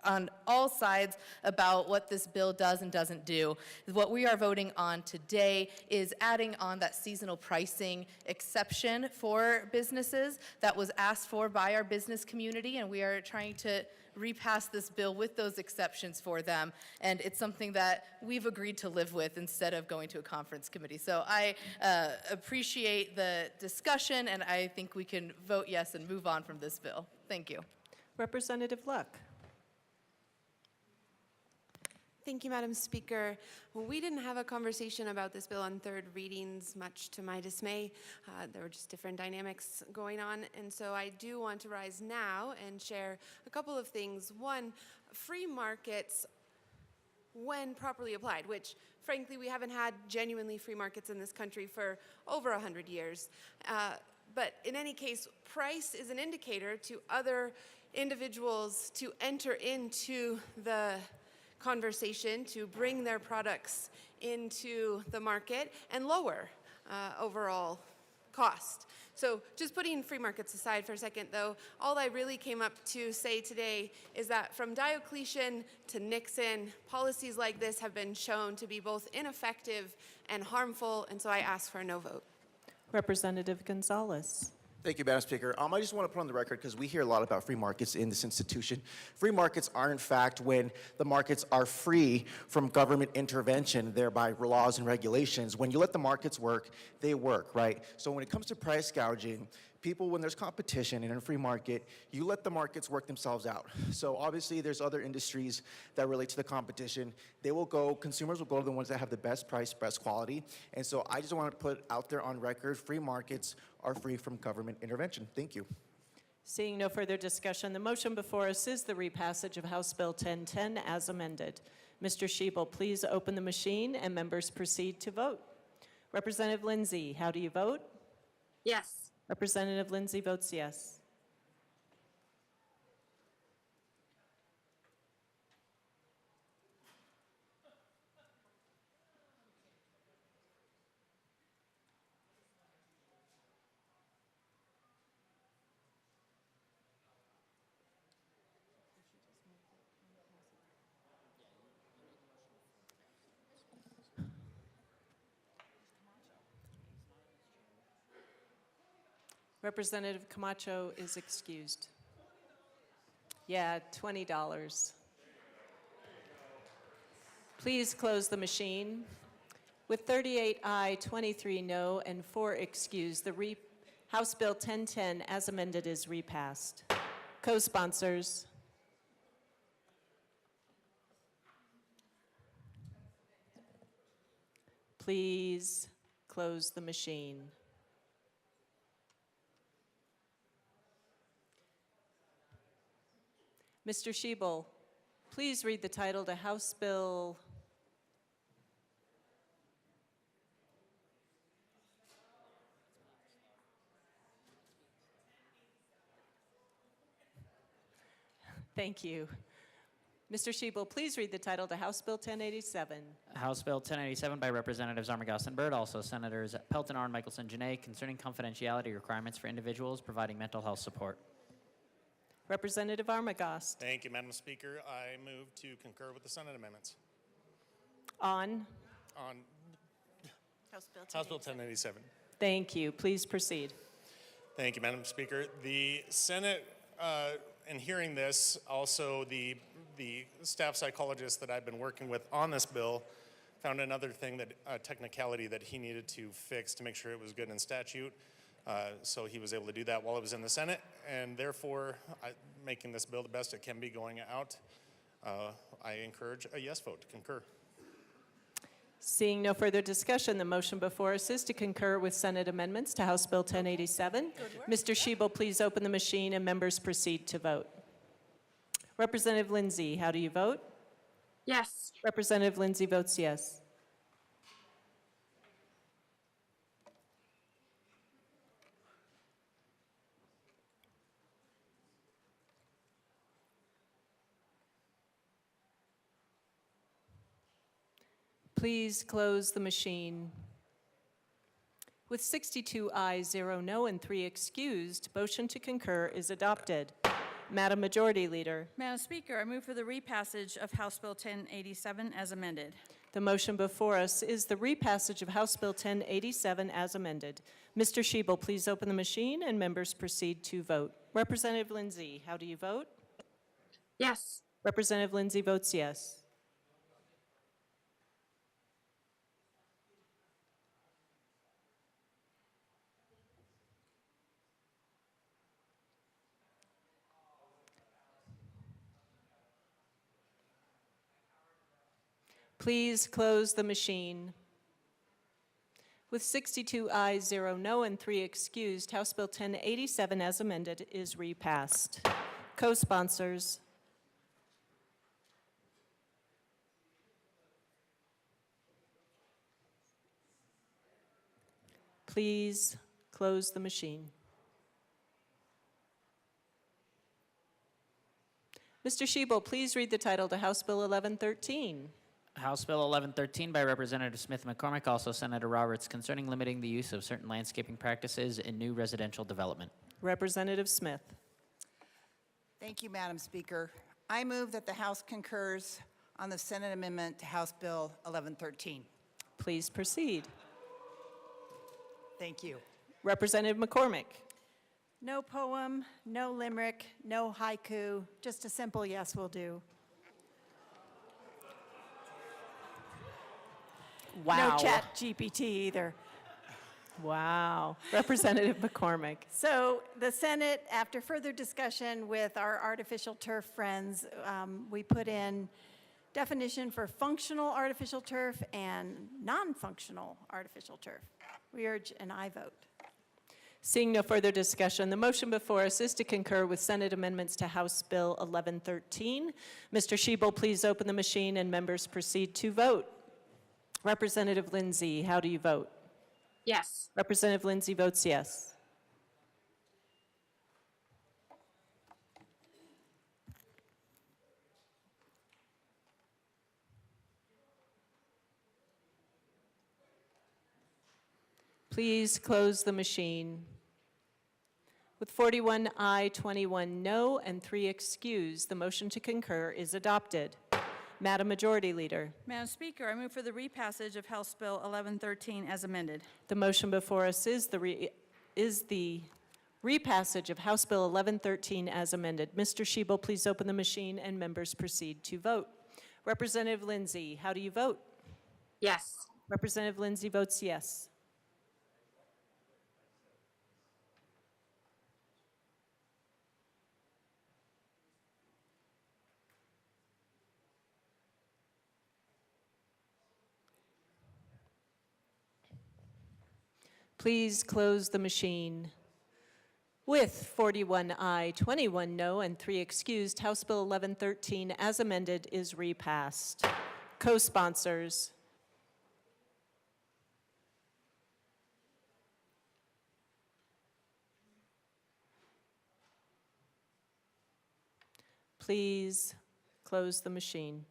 on all sides about what this bill does and doesn't do. What we are voting on today is adding on that seasonal pricing exception for businesses that was asked for by our business community, and we are trying to repass this bill with those exceptions for them, and it's something that we've agreed to live with instead of going to a conference committee. So I appreciate the discussion, and I think we can vote yes and move on from this bill. Thank you. Representative Luck. Thank you, Madam Speaker. We didn't have a conversation about this bill on third readings, much to my dismay. There were just different dynamics going on, and so I do want to rise now and share a couple of things. One, free markets, when properly applied, which frankly we haven't had genuinely free markets in this country for over 100 years. But in any case, price is an indicator to other individuals to enter into the conversation, to bring their products into the market and lower overall cost. So just putting free markets aside for a second, though, all I really came up to say today is that from Diocletian to Nixon, policies like this have been shown to be both ineffective and harmful, and so I ask for a no vote. Representative Gonzalez. Thank you, Madam Speaker. I just want to put on the record, because we hear a lot about free markets in this institution. Free markets are, in fact, when the markets are free from government intervention, thereby laws and regulations. When you let the markets work, they work, right? So when it comes to price gouging, people, when there's competition in a free market, you let the markets work themselves out. So obviously there's other industries that relate to the competition. Consumers will go to the ones that have the best price, best quality. And so I just want to put out there on record, free markets are free from government intervention. Thank you. Seeing no further discussion, the motion before us is the repassage of House Bill 1010 as amended. Mr. Schiebel, please open the machine and members proceed to vote. Representative Lindsay, how do you vote? Yes. Representative Lindsay votes yes. Representative Camacho is excused. Yeah, $20. Please close the machine. With 38 aye, 23 no, and 4 excused, the House Bill 1010 as amended is repassed. Co-sponsors. Please close the machine. Mr. Schiebel, please read the title to House Bill. Thank you. Mr. Schiebel, please read the title to House Bill 1087. House Bill 1087 by Representatives Armagost and Byrd, also Senators Pelton, Arn, Michelson, Janay, concerning confidentiality requirements for individuals providing mental health support. Representative Armagost. Thank you, Madam Speaker. I move to concur with the Senate amendments. On. House Bill 1087. Thank you. Please proceed. Thank you, Madam Speaker. The Senate, in hearing this, also the staff psychologist that I've been working with on this bill found another thing, that technicality that he needed to fix to make sure it was good in statute. So he was able to do that while it was in the Senate, and therefore, making this bill the best it can be going out, I encourage a yes vote to concur. Seeing no further discussion, the motion before us is to concur with Senate amendments to House Bill 1087. Mr. Schiebel, please open the machine and members proceed to vote. Representative Lindsay, how do you vote? Yes. Representative Lindsay votes yes. Please close the machine. With 62 ayes, 0 no, and 3 excused, motion to concur is adopted. Madam Majority Leader. Madam Speaker, I move for the repassage of House Bill 1087 as amended. The motion before us is the repassage of House Bill 1087 as amended. Mr. Shebel, please open the machine and members proceed to vote. Representative Lindsay, how do you vote? Yes. Representative Lindsay votes yes. Please close the machine. With 62 ayes, 0 no, and 3 excused, House Bill 1087 as amended is repassed. Co-sponsors. Please close the machine. Mr. Shebel, please read the title to House Bill 1113. House Bill 1113 by Representative Smith McCormick, also Senator Roberts, concerning limiting the use of certain landscaping practices in new residential development. Representative Smith. Thank you, Madam Speaker. I move that the House concurs on the Senate amendment to House Bill 1113. Please proceed. Thank you. Representative McCormick. No poem, no limerick, no haiku, just a simple yes will do. Wow. No chat GPT either. Wow. Representative McCormick. So the Senate, after further discussion with our artificial turf friends, we put in definition for functional artificial turf and non-functional artificial turf. We urge an aye vote. Seeing no further discussion, the motion before us is to concur with Senate amendments to House Bill 1113. Mr. Shebel, please open the machine and members proceed to vote. Representative Lindsay, how do you vote? Yes. Representative Lindsay votes yes. Please close the machine. With 41 aye, 21 no, and 3 excused, the motion to concur is adopted. Madam Majority Leader. Madam Speaker, I move for the repassage of House Bill 1113 as amended. The motion before us is the repassage of House Bill 1113 as amended. Mr. Shebel, please open the machine and members proceed to vote. Representative Lindsay, how do you vote? Yes. Representative Lindsay votes yes. Please close the machine. With 41 aye, 21 no, and 3 excused, House Bill 1113 as amended is repassed. Co-sponsors. Please close the machine.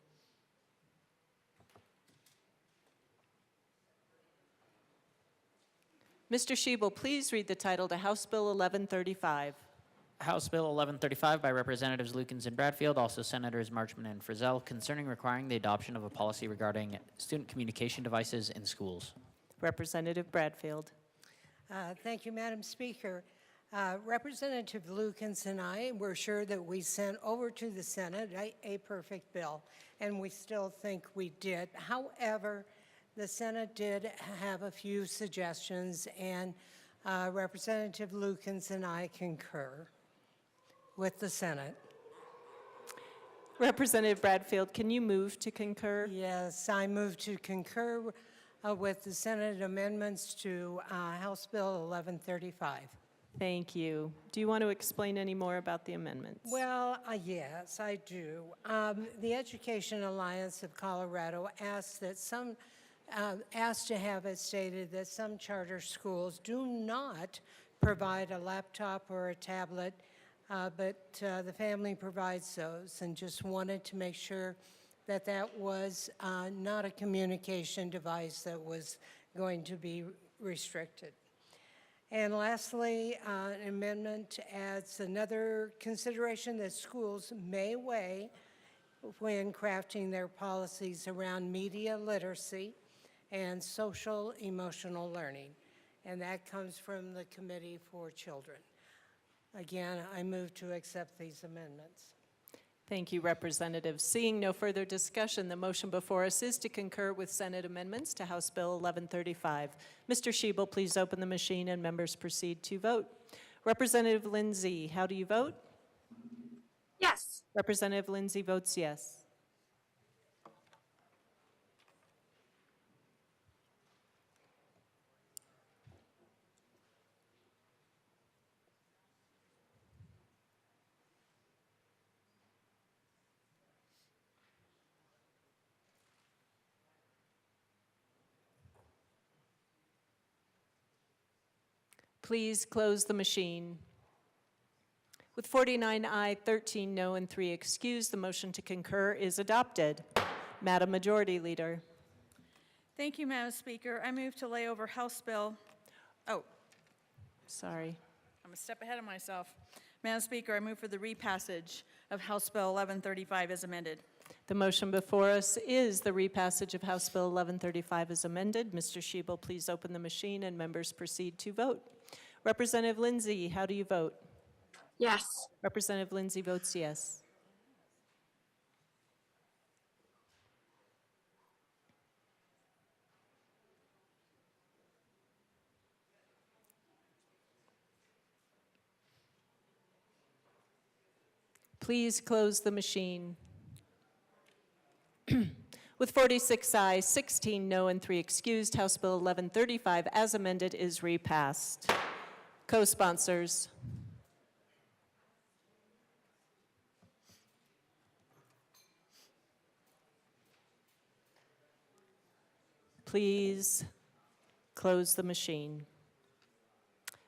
Mr. Shebel, please read the title to House Bill 1135. House Bill 1135 by Representatives Lukens and Bradfield, also Senators Marchman and Frizzell, concerning requiring the adoption of a policy regarding student communication devices in schools. Representative Bradfield. Thank you, Madam Speaker. Representative Lukens and I were sure that we sent over to the Senate a perfect bill, and we still think we did. However, the Senate did have a few suggestions, and Representative Lukens and I concur with the Senate. Representative Bradfield, can you move to concur? Yes, I move to concur with the Senate amendments to House Bill 1135. Thank you. Do you want to explain any more about the amendments? Well, yes, I do. The Education Alliance of Colorado asked to have it stated that some charter schools do not provide a laptop or a tablet, but the family provides those, and just wanted to make sure that that was not a communication device that was going to be restricted. And lastly, an amendment adds another consideration that schools may weigh when crafting their policies around media literacy and social emotional learning. And that comes from the Committee for Children. Again, I move to accept these amendments. Thank you, Representative. Seeing no further discussion, the motion before us is to concur with Senate amendments to House Bill 1135. Mr. Shebel, please open the machine and members proceed to vote. Representative Lindsay, how do you vote? Yes. Representative Lindsay votes yes. Please close the machine. With 49 aye, 13 no, and 3 excused, the motion to concur is adopted. Madam Majority Leader. Thank you, Madam Speaker. I move to lay over House Bill, Sorry. I'm a step ahead of myself. Madam Speaker, I move for the repassage of House Bill 1135 as amended. The motion before us is the repassage of House Bill 1135 as amended. Mr. Shebel, please open the machine and members proceed to vote. Representative Lindsay, how do you vote? Yes. Representative Lindsay votes yes. Please close the machine. With 46 ayes, 16 no, and 3 excused, House Bill 1135 as amended is repassed. Co-sponsors. Please close the machine.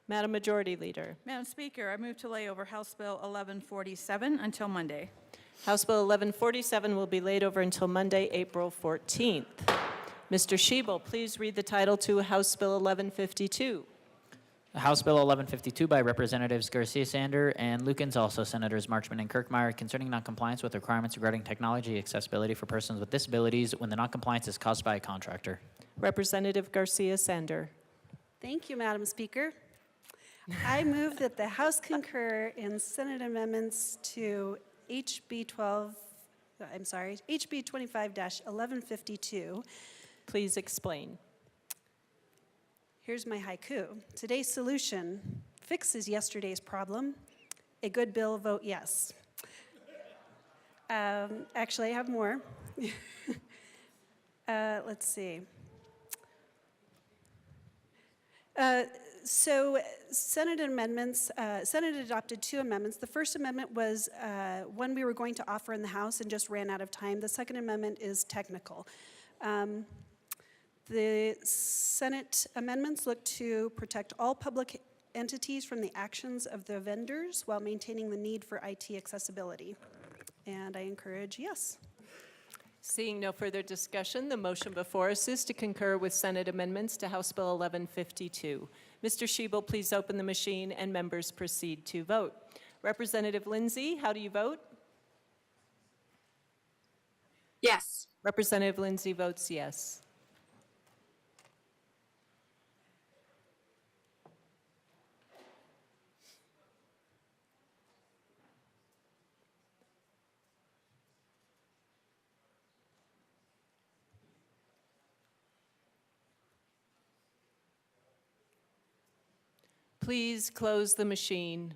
Madam Majority Leader. Madam Speaker, I move to lay over House Bill 1147 until Monday. House Bill 1147 will be laid over until Monday, April 14th. Mr. Shebel, please read the title to House Bill 1152. House Bill 1152 by Representatives Garcia Sander and Lukens, also Senators Marchman and Kirkmeyer, concerning noncompliance with requirements regarding technology accessibility for persons with disabilities when the noncompliance is caused by a contractor. Representative Garcia Sander. Thank you, Madam Speaker. I move that the House concur in Senate amendments to HB 25-1152. Please explain. Here's my haiku. Today's solution fixes yesterday's problem. A good bill, vote yes. Actually, I have more. Let's see. So Senate amendments, Senate adopted 2 amendments. The first amendment was one we were going to offer in the House and just ran out of time. The second amendment is technical. The Senate amendments look to protect all public entities from the actions of the vendors while maintaining the need for IT accessibility. And I encourage yes. Seeing no further discussion, the motion before us is to concur with Senate amendments to House Bill 1152. Mr. Shebel, please open the machine and members proceed to vote. Representative Lindsay, how do you vote? Yes. Representative Lindsay votes yes. Please close the machine.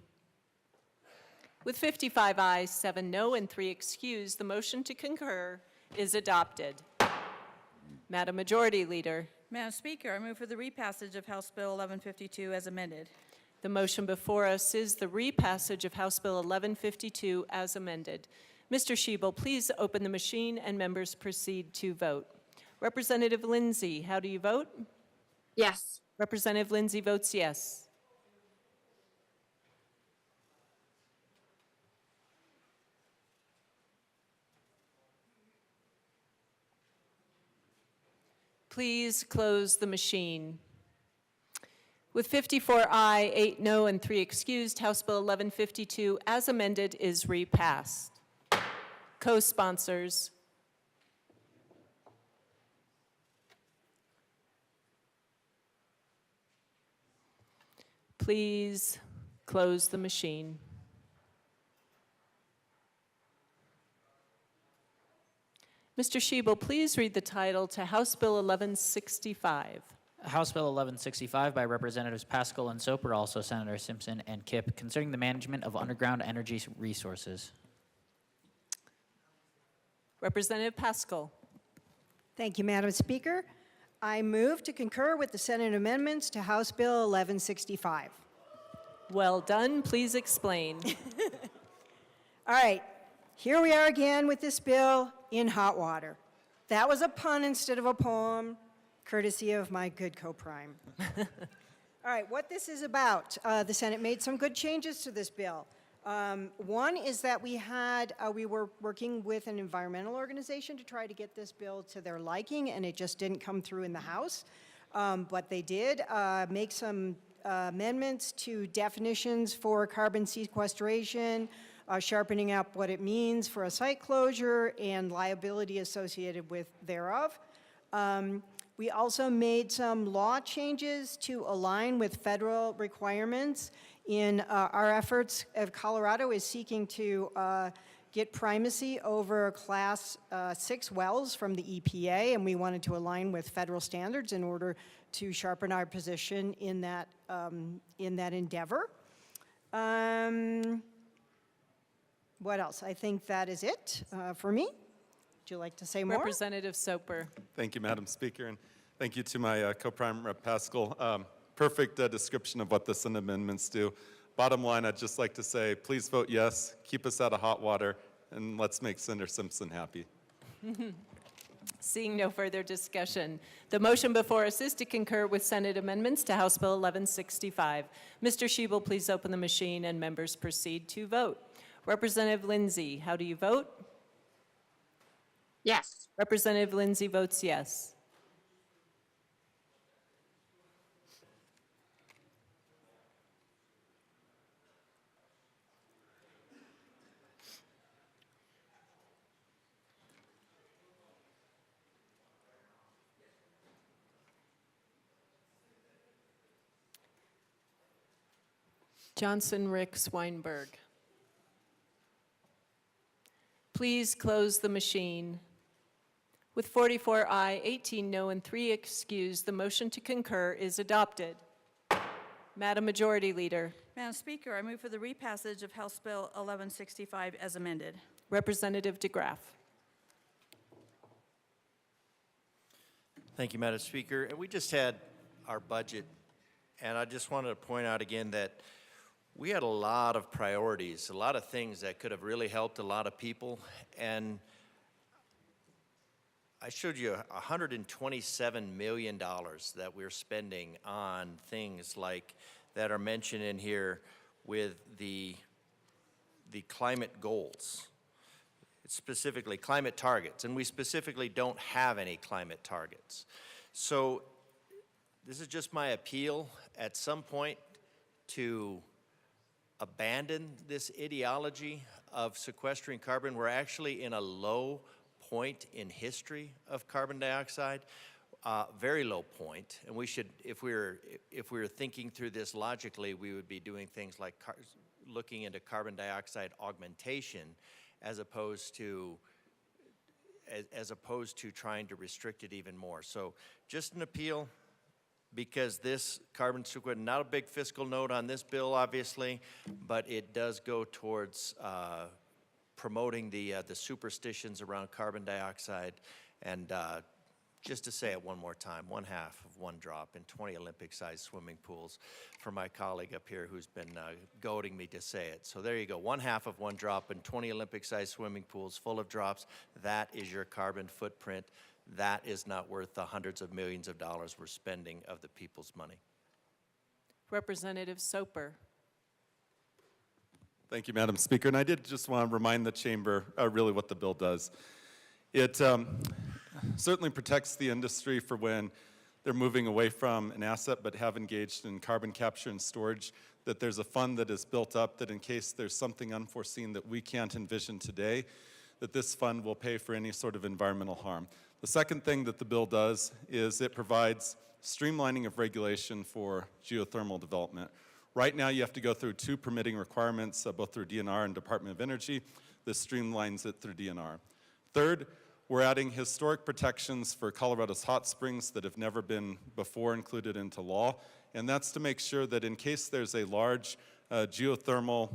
With 55 ayes, 7 no, and 3 excused, the motion to concur is adopted. Madam Majority Leader. Madam Speaker, I move for the repassage of House Bill 1152 as amended. The motion before us is the repassage of House Bill 1152 as amended. Mr. Shebel, please open the machine and members proceed to vote. Representative Lindsay, how do you vote? Yes. Representative Lindsay votes yes. Please close the machine. With 54 aye, 8 no, and 3 excused, House Bill 1152, as amended, is repassed. Co-sponsors. Please close the machine. Mr. Shebel, please read the title to House Bill 1165. House Bill 1165 by Representatives Pascal and Soper, also Senator Simpson and Kipp, concerning the management of underground energy resources. Representative Pascal. Thank you, Madam Speaker. I move to concur with the Senate amendments to House Bill 1165. Well done. Please explain. All right, here we are again with this bill in hot water. That was a pun instead of a poem, courtesy of my good co-prime. All right, what this is about, the Senate made some good changes to this bill. One is that we were working with an environmental organization to try to get this bill to their liking, and it just didn't come through in the House. But they did make some amendments to definitions for carbon sequestration, sharpening up what it means for a site closure and liability associated with thereof. We also made some law changes to align with federal requirements in our efforts. Colorado is seeking to get primacy over Class 6 wells from the EPA, and we wanted to align with federal standards in order to sharpen our position in that endeavor. What else? I think that is it for me. Would you like to say more? Representative Soper. Thank you, Madam Speaker, and thank you to my co-prime Rep. Pascal. Perfect description of what the Senate amendments do. Bottom line, I'd just like to say, please vote yes, keep us out of hot water, and let's make Senator Simpson happy. Seeing no further discussion, the motion before us is to concur with Senate amendments to House Bill 1165. Mr. Shebel, please open the machine and members proceed to vote. Representative Lindsay, how do you vote? Yes. Representative Lindsay votes yes. Johnson, Ricks, Weinberg. Please close the machine. With 44 aye, 18 no, and 3 excused, the motion to concur is adopted. Madam Majority Leader. Madam Speaker, I move for the repassage of House Bill 1165 as amended. Representative DeGraff. Thank you, Madam Speaker. And we just had our budget, and I just wanted to point out again that we had a lot of priorities, a lot of things that could have really helped a lot of people, and I showed you $127 million that we're spending on things like that are mentioned in here with the climate goals. It's specifically climate targets, and we specifically don't have any climate targets. So this is just my appeal at some point to abandon this ideology of sequestering carbon. We're actually in a low point in history of carbon dioxide, very low point, and we should, if we were thinking through this logically, we would be doing things like looking into carbon dioxide augmentation as opposed to trying to restrict it even more. So just an appeal, because this carbon sequestration, not a big fiscal note on this bill, obviously, but it does go towards promoting the superstitions around carbon dioxide. And just to say it one more time, 1/2 of one drop in 20 Olympic-sized swimming pools for my colleague up here who's been goading me to say it. So there you go, 1/2 of one drop in 20 Olympic-sized swimming pools full of drops. That is your carbon footprint. That is not worth the hundreds of millions of dollars we're spending of the people's money. Representative Soper. Thank you, Madam Speaker. And I did just want to remind the chamber really what the bill does. It certainly protects the industry for when they're moving away from an asset but have engaged in carbon capture and storage, that there's a fund that is built up that in case there's something unforeseen that we can't envision today, that this fund will pay for any sort of environmental harm. The second thing that the bill does is it provides streamlining of regulation for geothermal development. Right now, you have to go through 2 permitting requirements, both through DNR and Department of Energy. This streamlines it through DNR. Third, we're adding historic protections for Colorado's hot springs that have never been before included into law, and that's to make sure that in case there's a large geothermal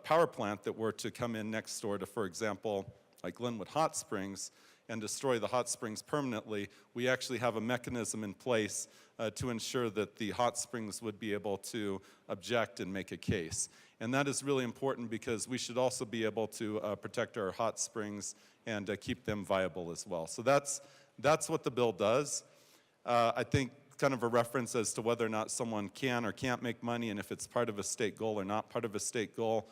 power plant that were to come in next door to, for example, like Glenwood Hot Springs, and destroy the hot springs permanently, we actually have a mechanism in place to ensure that the hot springs would be able to object and make a case. And that is really important because we should also be able to protect our hot springs and keep them viable as well. So that's what the bill does. I think kind of a reference as to whether or not someone can or can't make money and if it's part of a state goal or not part of a state goal.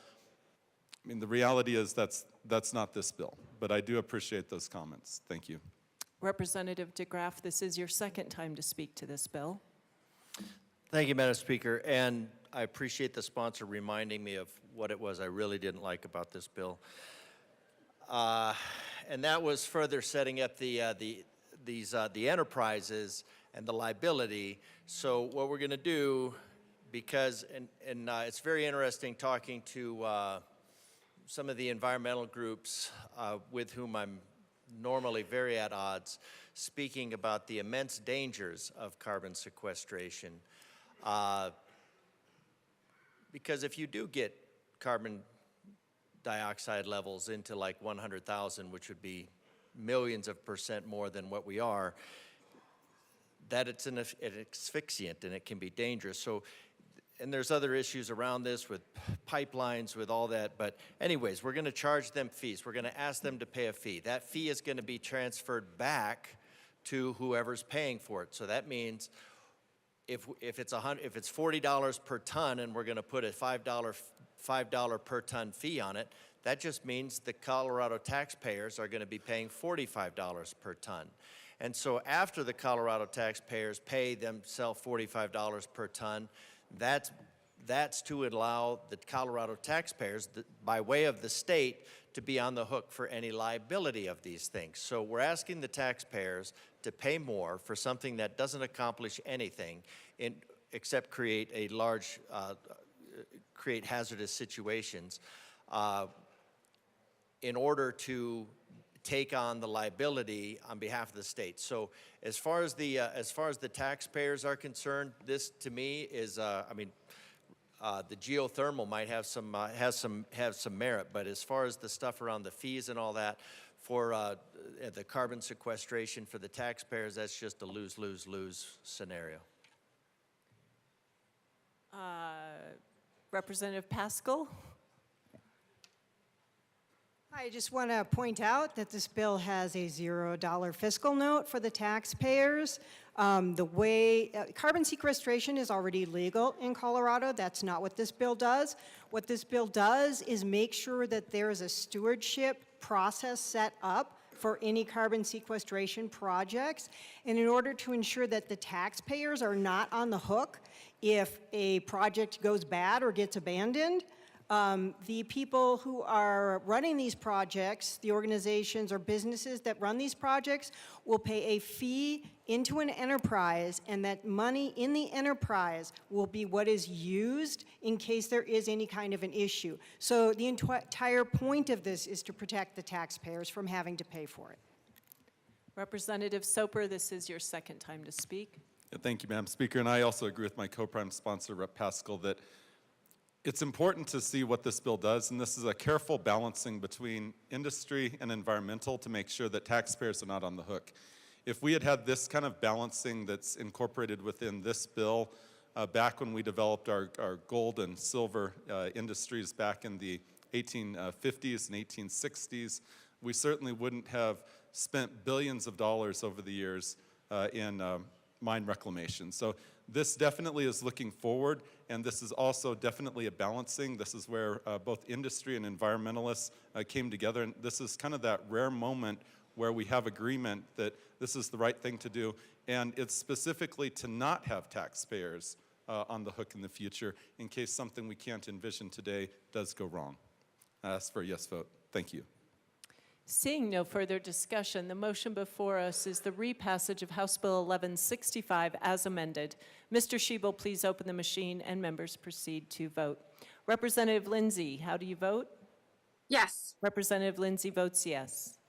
I mean, the reality is that's not this bill, but I do appreciate those comments. Thank you. Representative DeGraff, this is your second time to speak to this bill. Thank you, Madam Speaker, and I appreciate the sponsor reminding me of what it was I really didn't like about this bill. And that was further setting up the enterprises and the liability. So what we're going to do, because, and it's very interesting talking to some of the environmental groups with whom I'm normally very at odds, speaking about the immense dangers of carbon sequestration. Because if you do get carbon dioxide levels into like 100,000, which would be millions of % more than what we are, that it's an asphyxiant and it can be dangerous. So, and there's other issues around this with pipelines, with all that. But anyways, we're going to charge them fees. We're going to ask them to pay a fee. That fee is going to be transferred back to whoever's paying for it. So that means if it's $40 per ton and we're going to put a $5 per ton fee on it, that just means the Colorado taxpayers are going to be paying $45 per ton. And so after the Colorado taxpayers pay themselves $45 per ton, that's to allow the Colorado taxpayers, by way of the state, to be on the hook for any liability of these things. So we're asking the taxpayers to pay more for something that doesn't accomplish anything except create hazardous situations in order to take on the liability on behalf of the state. So as far as the taxpayers are concerned, this to me is, the geothermal might have some merit, but as far as the stuff around the fees and all that, for the carbon sequestration for the taxpayers, that's just a lose-lose-lose scenario. Representative Pascal? I just want to point out that this bill has a $0 fiscal note for the taxpayers. The way carbon sequestration is already legal in Colorado. That's not what this bill does. What this bill does is make sure that there is a stewardship process set up for any carbon sequestration projects. And in order to ensure that the taxpayers are not on the hook if a project goes bad or gets abandoned, the people who are running these projects, the organizations or businesses that run these projects, will pay a fee into an enterprise, and that money in the enterprise will be what is used in case there is any kind of an issue. So the entire point of this is to protect the taxpayers from having to pay for it. Representative Soper, this is your second time to speak. Thank you, Madam Speaker. And I also agree with my co-prime sponsor, Rep. Pascal, that it's important to see what this bill does, and this is a careful balancing between industry and environmental to make sure that taxpayers are not on the hook. If we had had this kind of balancing that's incorporated within this bill back when we developed our gold and silver industries back in the 1850s and 1860s, we certainly wouldn't have spent billions of dollars over the years in mine reclamation. So this definitely is looking forward, and this is also definitely a balancing. This is where both industry and environmentalists came together, and this is kind of that rare moment where we have agreement that this is the right thing to do. And it's specifically to not have taxpayers on the hook in the future in case something we can't envision today does go wrong. I ask for a yes vote. Thank you. Seeing no further discussion, the motion before us is the repassage of House Bill 1165 as amended. Mr. Shebel, please open the machine and members proceed to vote. Representative Lindsay, how do you vote? Yes. Representative Lindsay votes yes.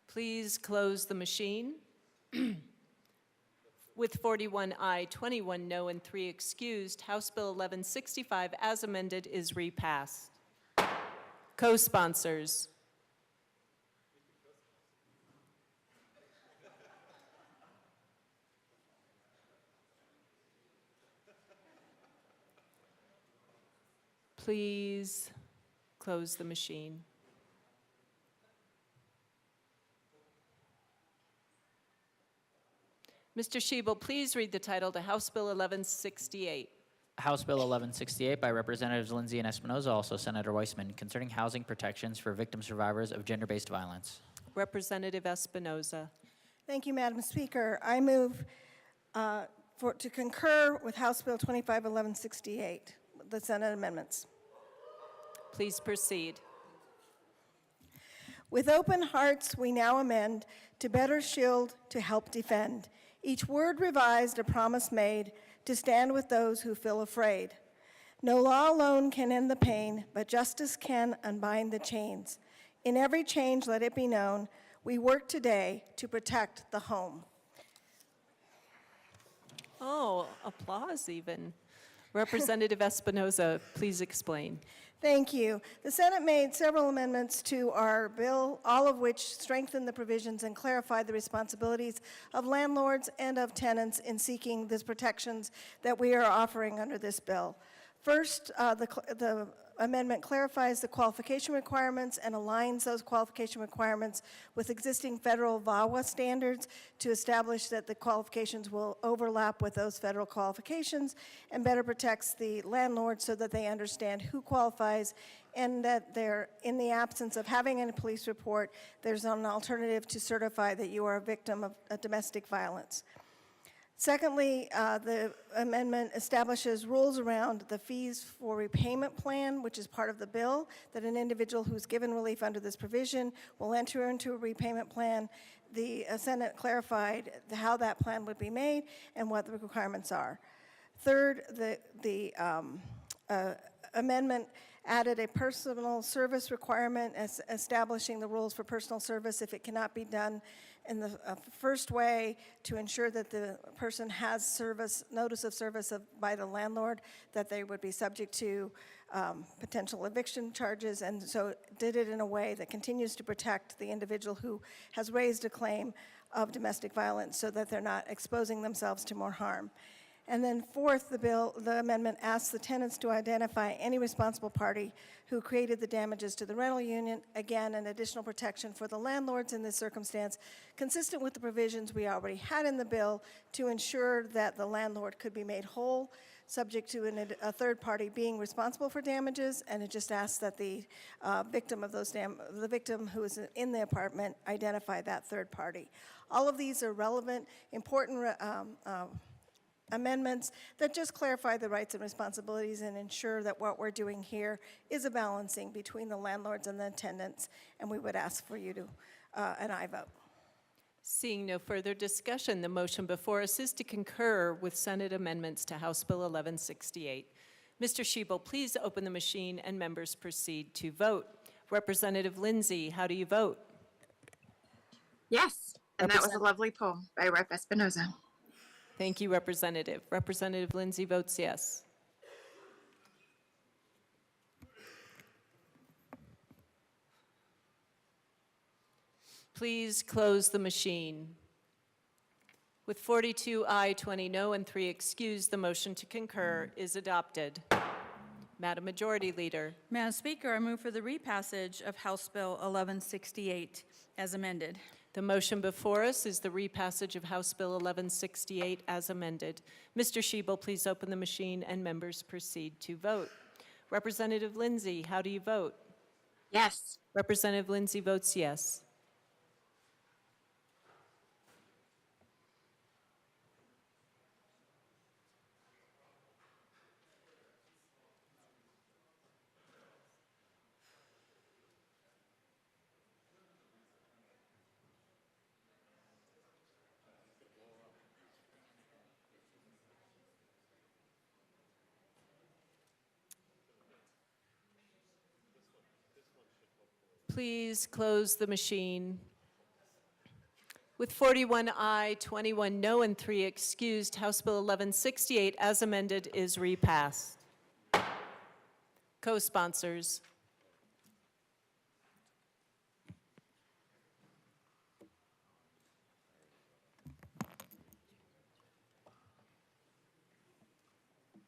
Please close the machine. With 41 aye, 21 no, and 3 excused, House Bill 1165 as amended is repassed. Co-sponsors. Please close the machine. Mr. Shebel, please read the title to House Bill 1168. House Bill 1168 by Representatives Lindsay and Espinoza, also Senator Weissman, concerning housing protections for victim survivors of gender-based violence. Representative Espinoza. Thank you, Madam Speaker. I move to concur with House Bill 251168, the Senate amendments. Please proceed. With open hearts, we now amend to better shield, to help defend. Each word revised, a promise made to stand with those who feel afraid. No law alone can end the pain, but justice can unbind the chains. In every change, let it be known, we work today to protect the home. Oh, applause even. Representative Espinoza, please explain. Thank you. The Senate made several amendments to our bill, all of which strengthen the provisions and clarify the responsibilities of landlords and of tenants in seeking these protections that we are offering under this bill. First, the amendment clarifies the qualification requirements and aligns those qualification requirements with existing federal VAWA standards to establish that the qualifications will overlap with those federal qualifications and better protects the landlord so that they understand who qualifies and that they're, in the absence of having a police report, there's an alternative to certify that you are a victim of domestic violence. Secondly, the amendment establishes rules around the fees for repayment plan, which is part of the bill, that an individual who's given relief under this provision will enter into a repayment plan. The Senate clarified how that plan would be made and what the requirements are. Third, the amendment added a personal service requirement as establishing the rules for personal service if it cannot be done in the first way to ensure that the person has service, notice of service by the landlord, that they would be subject to potential eviction charges, and so did it in a way that continues to protect the individual who has raised a claim of domestic violence so that they're not exposing themselves to more harm. And then fourth, the amendment asks the tenants to identify any responsible party who created the damages to the rental unit. Again, an additional protection for the landlords in this circumstance, consistent with the provisions we already had in the bill to ensure that the landlord could be made whole, subject to a third party being responsible for damages, and it just asks that the victim of those the victim who is in the apartment identify that third party. All of these are relevant, important amendments that just clarify the rights and responsibilities and ensure that what we're doing here is a balancing between the landlords and the tenants, and we would ask for you to an aye vote. Seeing no further discussion, the motion before us is to concur with Senate amendments to House Bill 1168. Mr. Shebel, please open the machine and members proceed to vote. Representative Lindsay, how do you vote? Yes, and that was a lovely poem by Rep. Espinoza. Thank you, Representative. Representative Lindsay votes yes. Please close the machine. With 42 aye, 20 no, and 3 excused, the motion to concur is adopted. Madam Majority Leader. Madam Speaker, I move for the repassage of House Bill 1168 as amended. The motion before us is the repassage of House Bill 1168 as amended. Mr. Shebel, please open the machine and members proceed to vote. Representative Lindsay, how do you vote? Yes. Representative Lindsay votes yes. Please close the machine. With 41 aye, 21 no, and 3 excused, House Bill 1168, as amended, is repassed. Co-sponsors.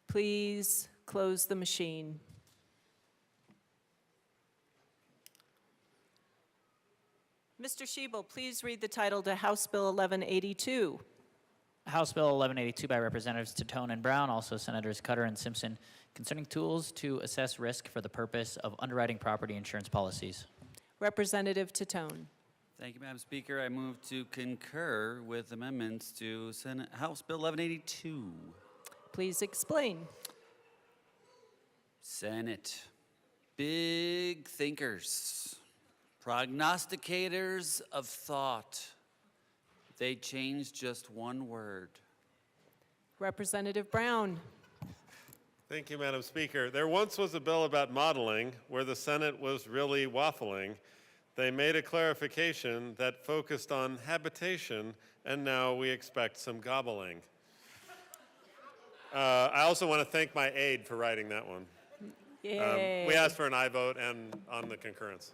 Please close the machine. Mr. Shebel, please read the title to House Bill 1182. House Bill 1182 by Representatives Tatone and Brown, also Senators Cutter and Simpson, concerning tools to assess risk for the purpose of underwriting property insurance policies. Representative Tatone. Thank you, Madam Speaker. I move to concur with amendments to House Bill 1182. Please explain. Senate, big thinkers, prognosticators of thought. They changed just one word. Representative Brown. Thank you, Madam Speaker. There once was a bill about modeling where the Senate was really waffling. They made a clarification that focused on habitation, and now we expect some gobbling. I also want to thank my aide for writing that one. Yay. We asked for an aye vote and on the concurrence.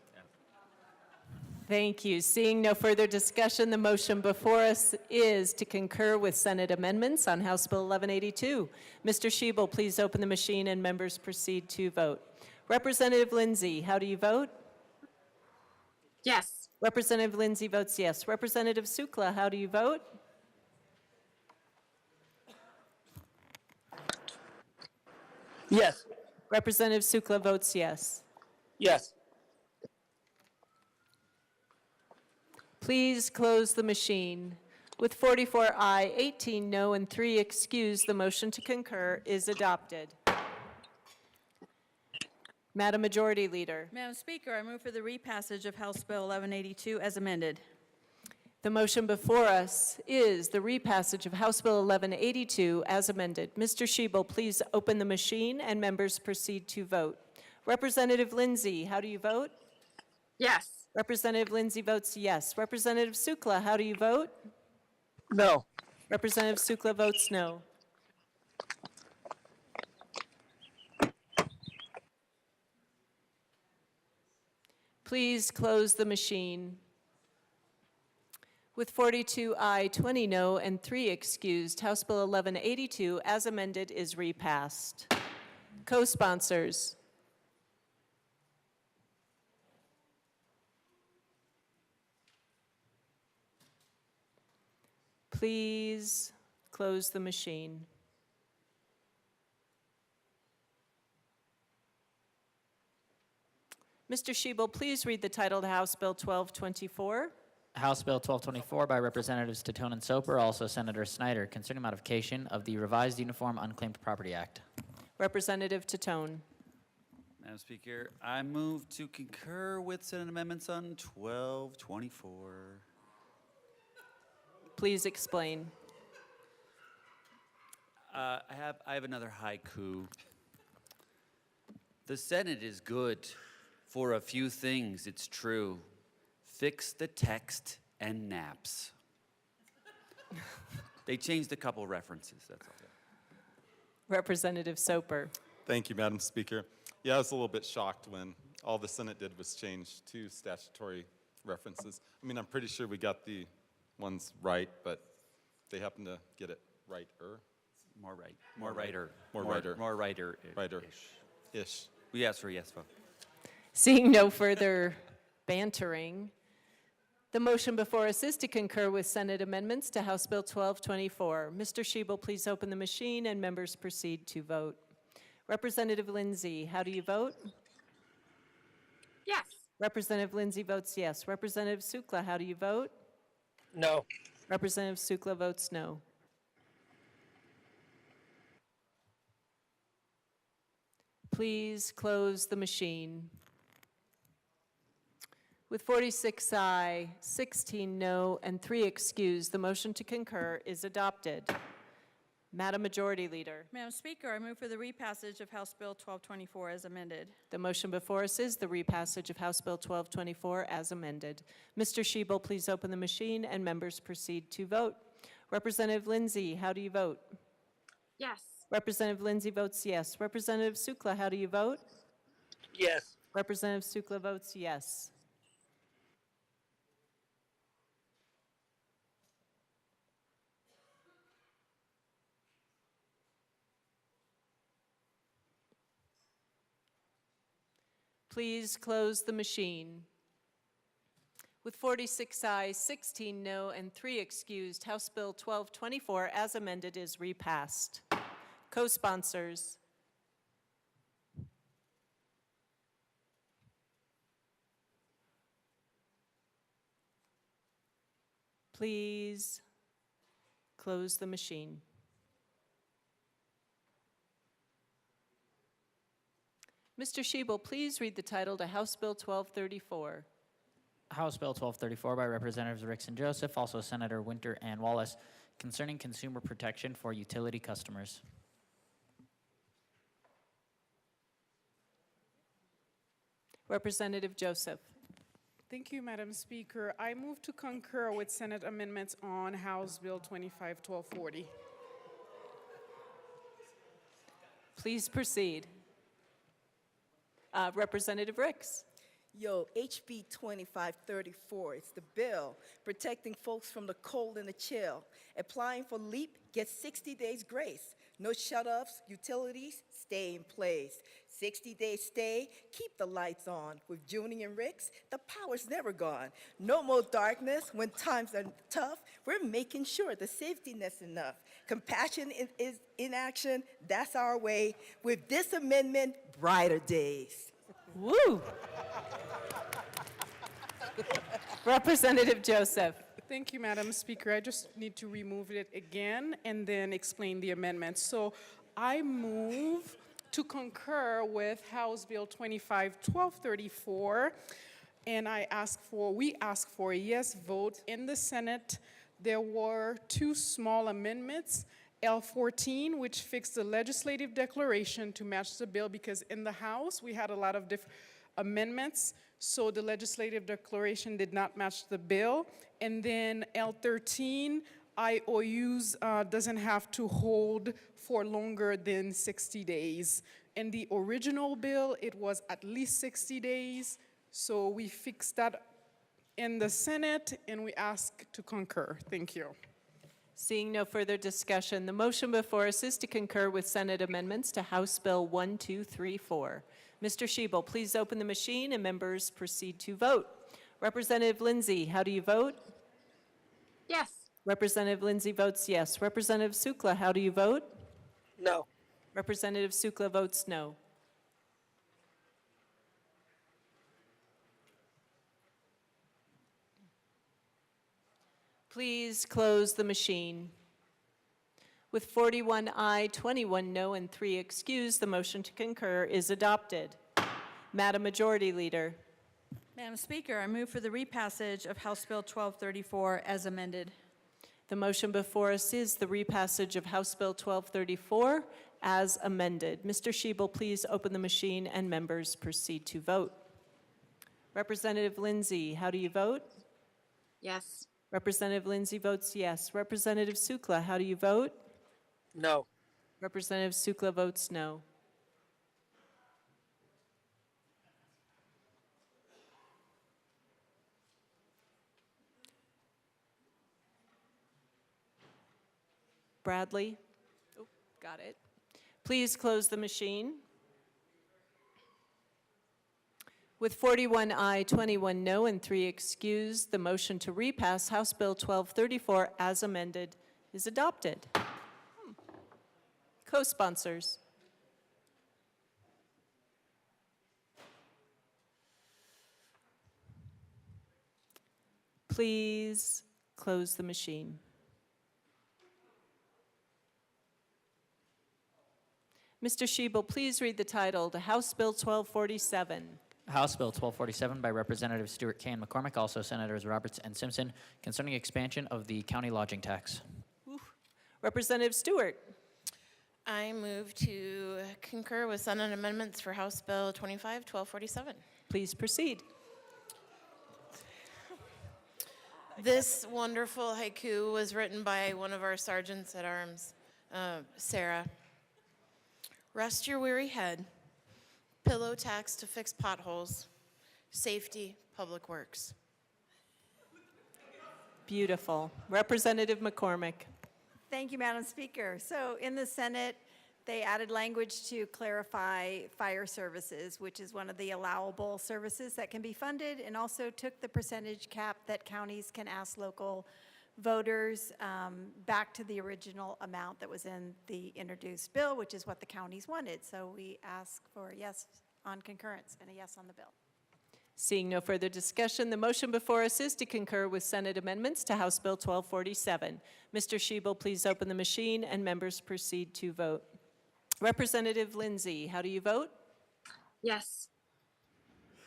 Thank you. Seeing no further discussion, the motion before us is to concur with Senate amendments on House Bill 1182. Mr. Shebel, please open the machine and members proceed to vote. Representative Lindsay, how do you vote? Yes. Representative Lindsay votes yes. Representative Sukla, how do you vote? Yes. Representative Sukla votes yes. Yes. Please close the machine. With 44 aye, 18 no, and 3 excused, the motion to concur is adopted. Madam Majority Leader. Madam Speaker, I move for the repassage of House Bill 1182 as amended. The motion before us is the repassage of House Bill 1182 as amended. Mr. Shebel, please open the machine and members proceed to vote. Representative Lindsay, how do you vote? Yes. Representative Lindsay votes yes. Representative Sukla, how do you vote? No. Representative Sukla votes no. Please close the machine. With 42 aye, 20 no, and 3 excused, House Bill 1182, as amended, is repassed. Co-sponsors. Please close the machine. Mr. Shebel, please read the title to House Bill 1224. House Bill 1224 by Representatives Tatone and Soper, also Senator Snyder, concerning modification of the Revised Uniform Unclaimed Property Act. Representative Tatone. Madam Speaker, I move to concur with Senate amendments on 1224. Please explain. I have another haiku. The Senate is good for a few things, it's true. Fix the text and naps. They changed a couple references, that's all. Representative Soper. Thank you, Madam Speaker. Yeah, I was a little bit shocked when all the Senate did was change 2 statutory references. I mean, I'm pretty sure we got the ones right, but they happen to get it right-er. More right. More righter. More righter. More righter. Ish. We asked for a yes vote. Seeing no further bantering, the motion before us is to concur with Senate amendments to House Bill 1224. Mr. Shebel, please open the machine and members proceed to vote. Representative Lindsay, how do you vote? Yes. Representative Lindsay votes yes. Representative Sukla, how do you vote? No. Representative Sukla votes no. Please close the machine. With 46 aye, 16 no, and 3 excused, the motion to concur is adopted. Madam Majority Leader. Madam Speaker, I move for the repassage of House Bill 1224 as amended. The motion before us is the repassage of House Bill 1224 as amended. Mr. Shebel, please open the machine and members proceed to vote. Representative Lindsay, how do you vote? Yes. Representative Lindsay votes yes. Representative Sukla, how do you vote? Yes. Representative Sukla votes yes. Please close the machine. With 46 ayes, 16 no, and 3 excused, House Bill 1224 as amended is repassed. Co-sponsors. Please close the machine. Mr. Shebel, please read the title to House Bill 1234. House Bill 1234 by Representatives Ricks and Joseph, also Senator Winter and Wallace, concerning consumer protection for utility customers. Representative Joseph. Thank you, Madam Speaker. I move to concur with Senate amendments on House Bill 1240. Please proceed. Representative Ricks. Yo, HB 2534, it's the bill protecting folks from the cold and the chill. Applying for LEAP gets 60 days grace. No shut-offs, utilities, stay in place. 60-day stay, keep the lights on. With Junie and Ricks, the power's never gone. No more darkness when times are tough. We're making sure the safety net's enough. Compassion is in action, that's our way. With this amendment, brighter days. Woo! Representative Joseph. Thank you, Madam Speaker. I just need to remove it again and then explain the amendment. So I move to concur with House Bill 1234, and we ask for a yes vote in the Senate. There were 2 small amendments. L14, which fixed the legislative declaration to match the bill, because in the House we had a lot of different amendments, so the legislative declaration did not match the bill. And then L13, IOUs doesn't have to hold for longer than 60 days. In the original bill, it was at least 60 days, so we fixed that in the Senate, and we ask to concur. Thank you. Seeing no further discussion, the motion before us is to concur with Senate amendments to House Bill 1234. Mr. Shebel, please open the machine and members proceed to vote. Representative Lindsay, how do you vote? Yes. Representative Lindsay votes yes. Representative Sukla, how do you vote? No. Representative Sukla votes no. Please close the machine. With 41 aye, 21 no, and 3 excused, the motion to concur is adopted. Madam Majority Leader. Madam Speaker, I move for the repassage of House Bill 1234 as amended. The motion before us is the repassage of House Bill 1234 as amended. Mr. Shebel, please open the machine and members proceed to vote. Representative Lindsay, how do you vote? Yes. Representative Lindsay votes yes. Representative Sukla, how do you vote? No. Representative Sukla votes no. Bradley? Oh, got it. Please close the machine. With 41 aye, 21 no, and 3 excused, the motion to repass House Bill 1234 as amended is adopted. Co-sponsors. Please close the machine. Mr. Shebel, please read the title to House Bill 1247. House Bill 1247 by Representative Stewart Kane McCormick, also Senators Roberts and Simpson, concerning expansion of the county lodging tax. Representative Stewart. I move to concur with Senate amendments for House Bill 1247. Please proceed. This wonderful haiku was written by one of our sergeants at arms, Sarah. Rest your weary head. Pillow tax to fix potholes. Safety, public works. Beautiful. Representative McCormick. Thank you, Madam Speaker. So in the Senate, they added language to clarify fire services, which is one of the allowable services that can be funded, and also took the percentage cap that counties can ask local voters back to the original amount that was in the introduced bill, which is what the counties wanted. So we ask for a yes on concurrence and a yes on the bill. Seeing no further discussion, the motion before us is to concur with Senate amendments to House Bill 1247. Mr. Shebel, please open the machine and members proceed to vote. Representative Lindsay, how do you vote? Yes.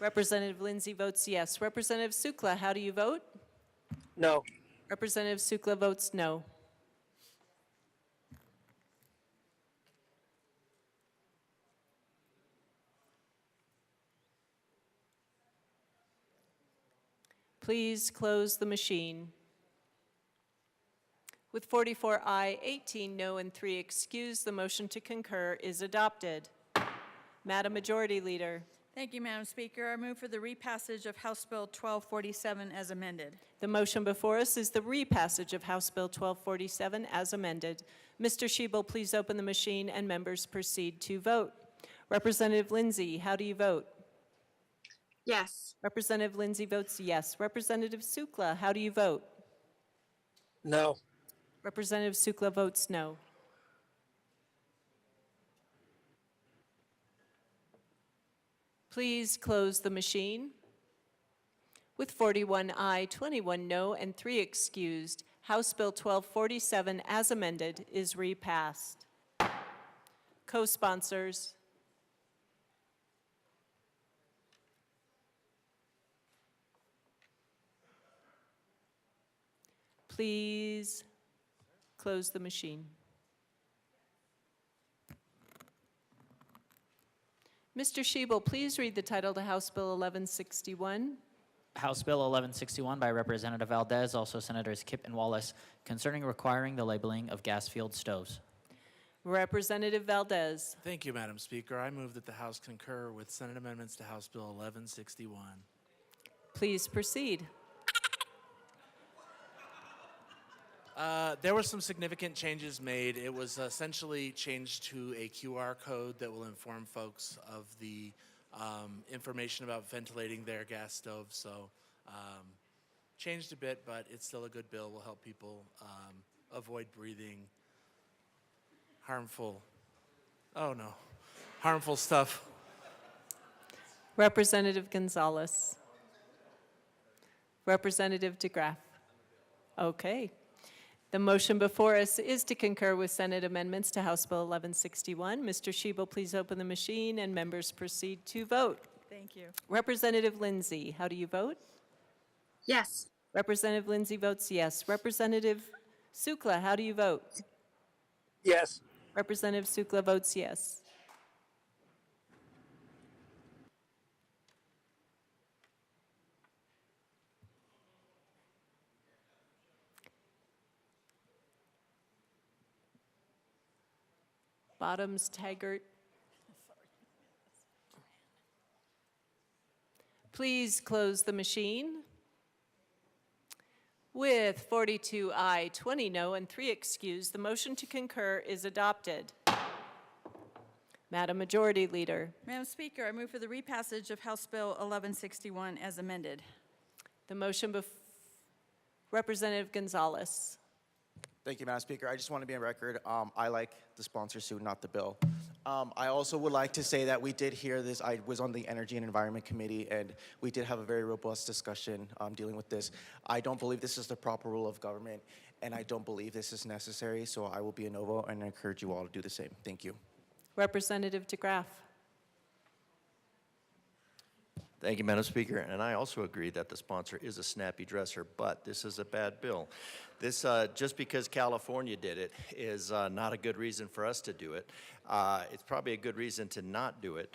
Representative Lindsay votes yes. Representative Sukla, how do you vote? No. Representative Sukla votes no. Please close the machine. With 44 aye, 18 no, and 3 excused, the motion to concur is adopted. Madam Majority Leader. Thank you, Madam Speaker. I move for the repassage of House Bill 1247 as amended. The motion before us is the repassage of House Bill 1247 as amended. Mr. Shebel, please open the machine and members proceed to vote. Representative Lindsay, how do you vote? Yes. Representative Lindsay votes yes. Representative Sukla, how do you vote? No. Representative Sukla votes no. Please close the machine. With 41 aye, 21 no, and 3 excused, House Bill 1247 as amended is repassed. Co-sponsors. Please close the machine. Mr. Shebel, please read the title to House Bill 1161. House Bill 1161 by Representative Valdez, also Senators Kipp and Wallace, concerning requiring the labeling of gas-fueled stoves. Representative Valdez. Thank you, Madam Speaker. I move that the House concur with Senate amendments to House Bill 1161. Please proceed. There were some significant changes made. It was essentially changed to a QR code that will inform folks of the information about ventilating their gas stoves. So changed a bit, but it's still a good bill. Will help people avoid breathing harmful stuff. Representative Gonzalez. Representative DeGraff. Okay. The motion before us is to concur with Senate amendments to House Bill 1161. Mr. Shebel, please open the machine and members proceed to vote. Thank you. Representative Lindsay, how do you vote? Yes. Representative Lindsay votes yes. Representative Sukla, how do you vote? Yes. Representative Sukla votes yes. Bottoms, Taggart. Please close the machine. With 42 aye, 20 no, and 3 excused, the motion to concur is adopted. Madam Majority Leader. Madam Speaker, I move for the repassage of House Bill 1161 as amended. The motion Representative Gonzalez. Thank you, Madam Speaker. I just want to be on record. I like the sponsor suit, not the bill. I also would like to say that we did hear this. I was on the Energy and Environment Committee, and we did have a very robust discussion dealing with this. I don't believe this is the proper rule of government, and I don't believe this is necessary, so I will be a no vote, and I encourage you all to do the same. Thank you. Representative DeGraff. Thank you, Madam Speaker. And I also agree that the sponsor is a snappy dresser, but this is a bad bill. This, just because California did it, is not a good reason for us to do it. It's probably a good reason to not do it.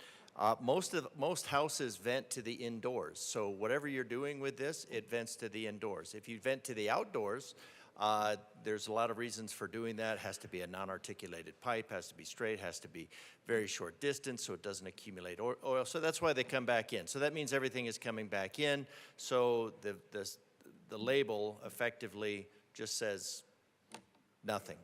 Most houses vent to the indoors, so whatever you're doing with this, it vents to the indoors. If you vent to the outdoors, there's a lot of reasons for doing that. It has to be a non-articulated pipe, has to be straight, has to be very short distance so it doesn't accumulate oil. So that's why they come back in. So that means everything is coming back in. So the label effectively just says nothing.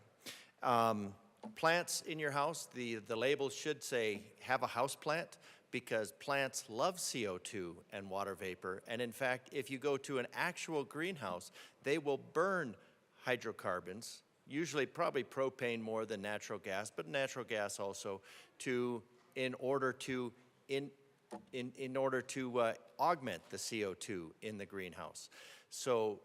Plants in your house, the label should say have a house plant, because plants love CO2 and water vapor. And in fact, if you go to an actual greenhouse, they will burn hydrocarbons, usually probably propane more than natural gas, but natural gas also, in order to augment the CO2 in the greenhouse. So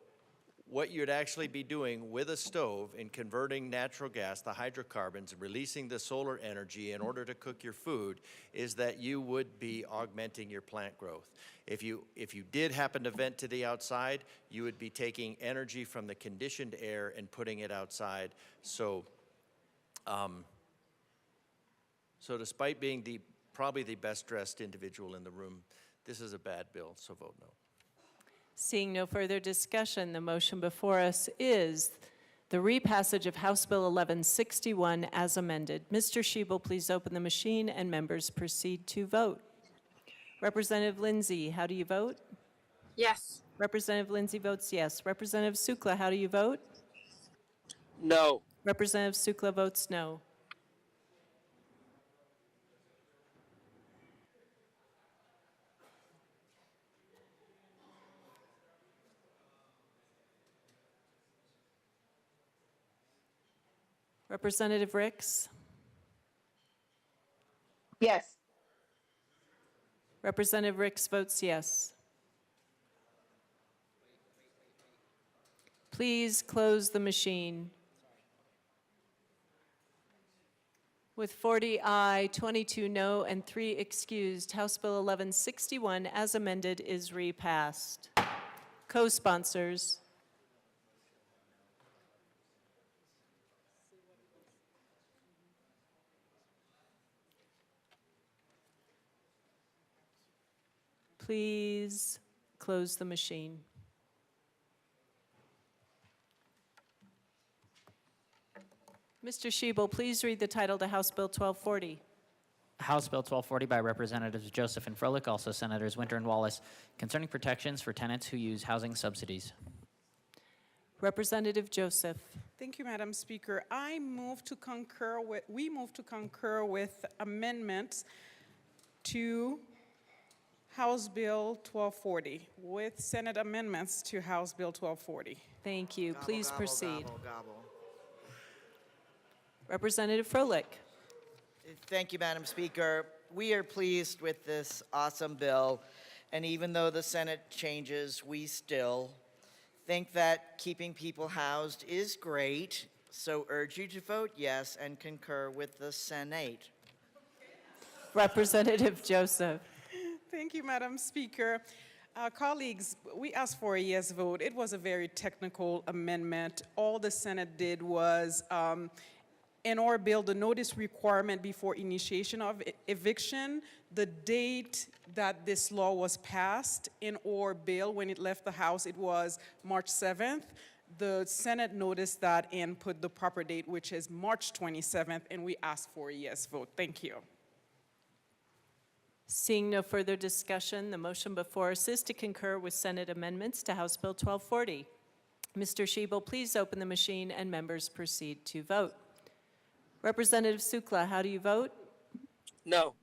what you'd actually be doing with a stove in converting natural gas, the hydrocarbons, releasing the solar energy in order to cook your food, is that you would be augmenting your plant growth. If you did happen to vent to the outside, you would be taking energy from the conditioned air and putting it outside. So, despite being probably the best dressed individual in the room, this is a bad bill, so vote no. Seeing no further discussion, the motion before us is the repassage of House Bill 1161 as amended. Mr. Shebel, please open the machine and members proceed to vote. Representative Lindsay, how do you vote? Yes. Representative Lindsay votes yes. Representative Sukla, how do you vote? No. Representative Sukla votes no. Representative Ricks? Yes. Representative Ricks votes yes. Please close the machine. With 40 aye, 22 no, and 3 excused, House Bill 1161 as amended is repassed. Co-sponsors. Please close the machine. Mr. Shebel, please read the title to House Bill 1240. House Bill 1240 by Representatives Joseph and Froelich, also Senators Winter and Wallace, concerning protections for tenants who use housing subsidies. Representative Joseph. Thank you, Madam Speaker. We move to concur with amendments to House Bill 1240, with Senate amendments to House Bill 1240. Thank you. Gobble, Please gobble, proceed. gobble, gobble. Representative Froelich. Thank you, Madam Speaker. We are pleased with this awesome bill, and even though the Senate changes, we still think that keeping people housed is great, so urge you to vote yes and concur with the Senate. Representative Joseph. Thank you, Madam Speaker. Colleagues, we asked for a yes vote. It was a very technical amendment. All the Senate did was in our bill, the notice requirement before initiation of eviction, the date that this law was passed in our bill, when it left the House, it was March 7th. The Senate noticed that and put the proper date, which is March 27th, and we asked for a yes vote. Thank you. Seeing no further discussion, the motion before us is to concur with Senate amendments to House Bill 1240. Mr. Shebel, please open the machine and members proceed to vote. Representative Sukla, how do you vote? No.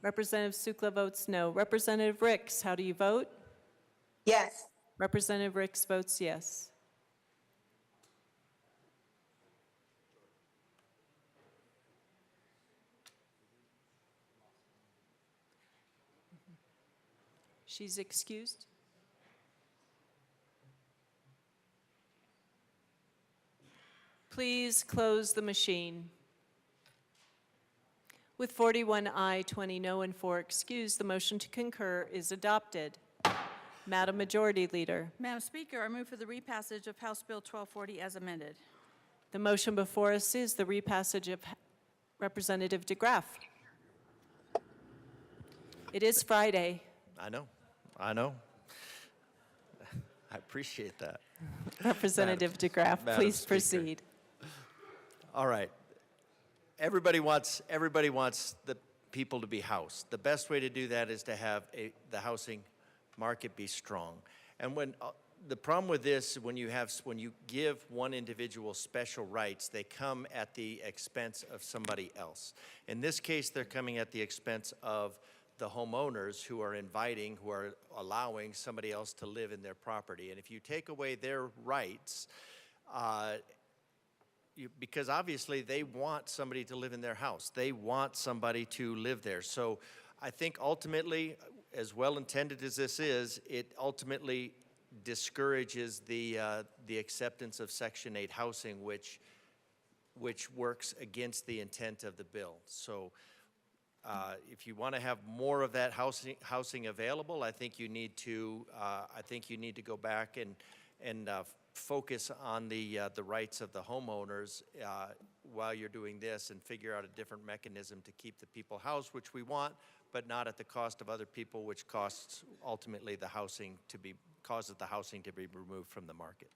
Representative Sukla votes no. Representative Ricks, how do you vote? Yes. Representative Ricks votes yes. She's excused. Please close the machine. With 41 aye, 20 no, and 4 excused, the motion to concur is adopted. Madam Majority Leader, Madam Speaker, I move for the repassage of House Bill 1240 as amended. the motion before us is the repassage of Representative DeGraff. It is Friday. I know. I appreciate that. Representative DeGraff, Madam please Speaker. proceed. All right. Everybody wants the people to be housed. The best way to do that is to have the housing market be strong. And when the problem with this, when you give one individual special rights, they come at the expense of somebody else. In this case, they're coming at the expense of the homeowners who are allowing somebody else to live in their property. And if you take away their rights, because obviously they want somebody to live in their house. They want somebody to live there. So I think ultimately, as well-intended as this is, it ultimately discourages the acceptance of Section 8 housing, which works against the intent of the bill. So if you want to have more of that housing available, I think you need to go back and focus on the rights of the homeowners while you're doing this, and figure out a different mechanism to keep the people housed, which we want, but not at the cost of other people, which causes the housing to be removed from the market.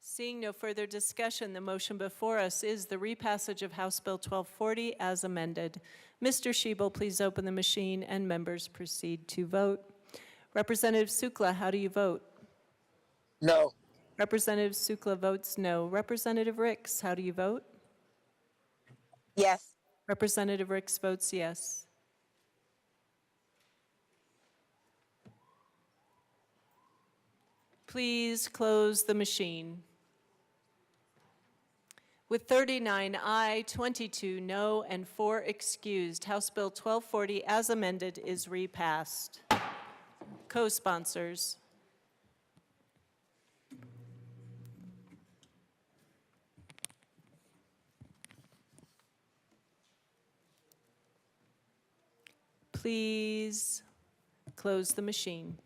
Seeing no further discussion, the motion before us is the repassage of House Bill 1240 as amended. Mr. Schiebel, please open the machine and members proceed to vote. Representative Sukla, how do you vote? No. Representative Sukla votes no. Representative Ricks, how do you vote? Yes. Representative Ricks votes yes. Please close the machine. With 39 aye, 22 no, and 4 excused, House Bill 1240 as amended is repassed. Co-sponsors. Please close the machine.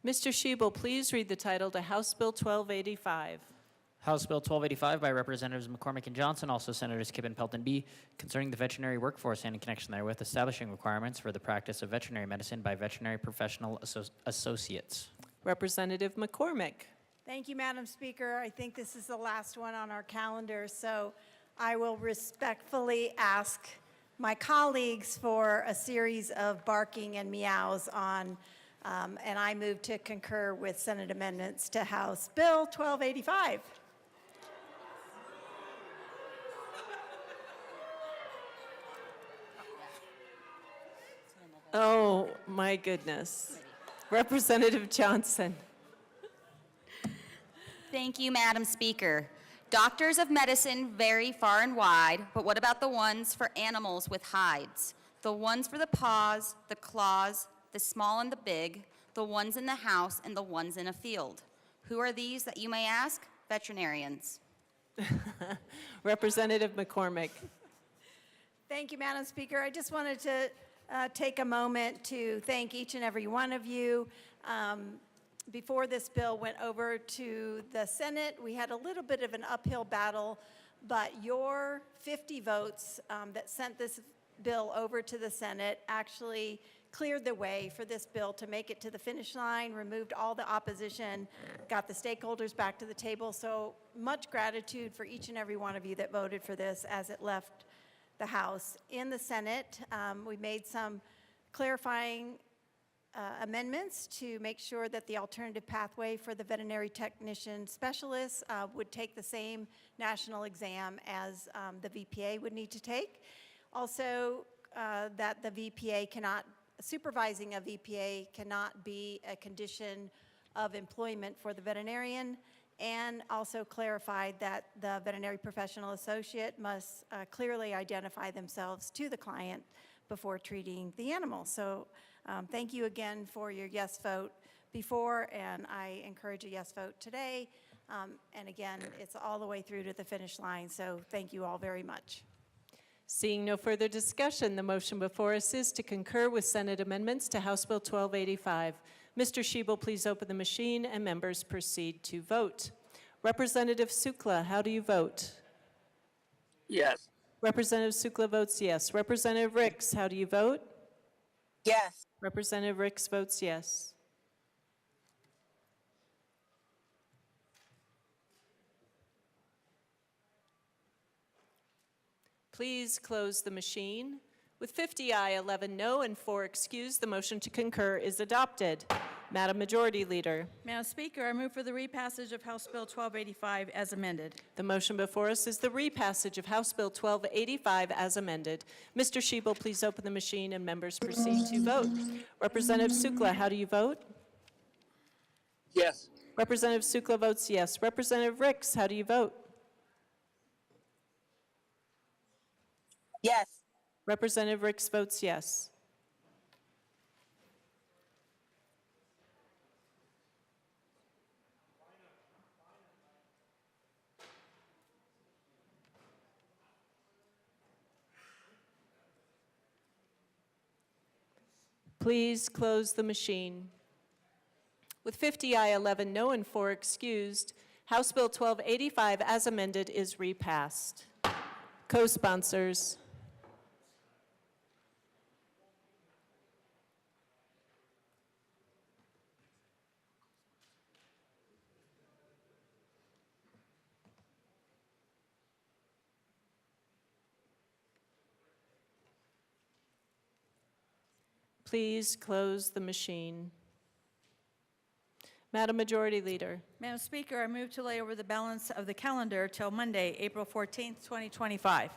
Mr. Schiebel, please read the title to House Bill 1285. House Bill 1285 by Representatives McCormick and Johnson, also Senators Kippen, Pelton B., concerning the veterinary workforce and in connection therewith establishing requirements for the practice of veterinary medicine by veterinary professional associates. Representative McCormick. Thank you, Madam Speaker. I think this is the last one on our calendar, so I will respectfully ask my colleagues for a series of barking and meows on, and I move to concur with Senate amendments to House Bill 1285. Oh, my goodness. Representative Johnson. Thank you, Madam Speaker. Doctors of medicine vary far and wide, but what about the ones for animals with hides? The ones for the paws, the claws, the small and the big, the ones in the house and the ones in a field. Who are these that you may ask? Veterinarians. Representative McCormick. Thank you, Madam Speaker. I just wanted to take a moment to thank each and every one of you. Before this bill went over to the Senate, we had a little bit of an uphill battle, but your 50 votes that sent this bill over to the Senate actually cleared the way for this bill to make it to the finish line, removed all the opposition, got the stakeholders back to the table. So much gratitude for each and every one of you that voted for this as it left the House. In the Senate, we made some clarifying amendments to make sure that the alternative pathway for the veterinary technician specialists would take the same national exam as the VPA would need to take. Also, that the VPA supervising a VPA cannot be a condition of employment for the veterinarian, and also clarified that the veterinary professional associate must clearly identify themselves to the client before treating the animal. So thank you again for your yes vote before, and I encourage a yes vote today. And again, it's all the way through to the finish line, so thank you all very much. Seeing no further discussion, the motion before us is to concur with Senate amendments to House Bill 1285. Mr. Shebel, please open the machine and members proceed to vote. Representative Sukla, how do you vote? Yes. Representative Sukla votes yes. Representative Ricks, how do you vote? Yes. Representative Ricks votes yes. Please close the machine. With 50 aye, 11 no, and 4 excused, the motion to concur is adopted. Madam Majority Leader. Madam Speaker, I move for the repassage of House Bill 1285 as amended. The motion before us is the repassage of House Bill 1285 as amended. Mr. Shebel, please open the machine and members proceed to vote. Representative Sukla, how do you vote? Yes. Representative Sukla votes yes. Representative Ricks, how do you vote? Yes. Representative Ricks votes yes. Please close the machine. With 50 aye, 11 no, and 4 excused, House Bill 1285 as amended is repassed. Co-sponsors. Please close the machine. Madam Majority Leader. Madam Speaker, I move to lay over the balance of the calendar till Monday, April 14th, 2025.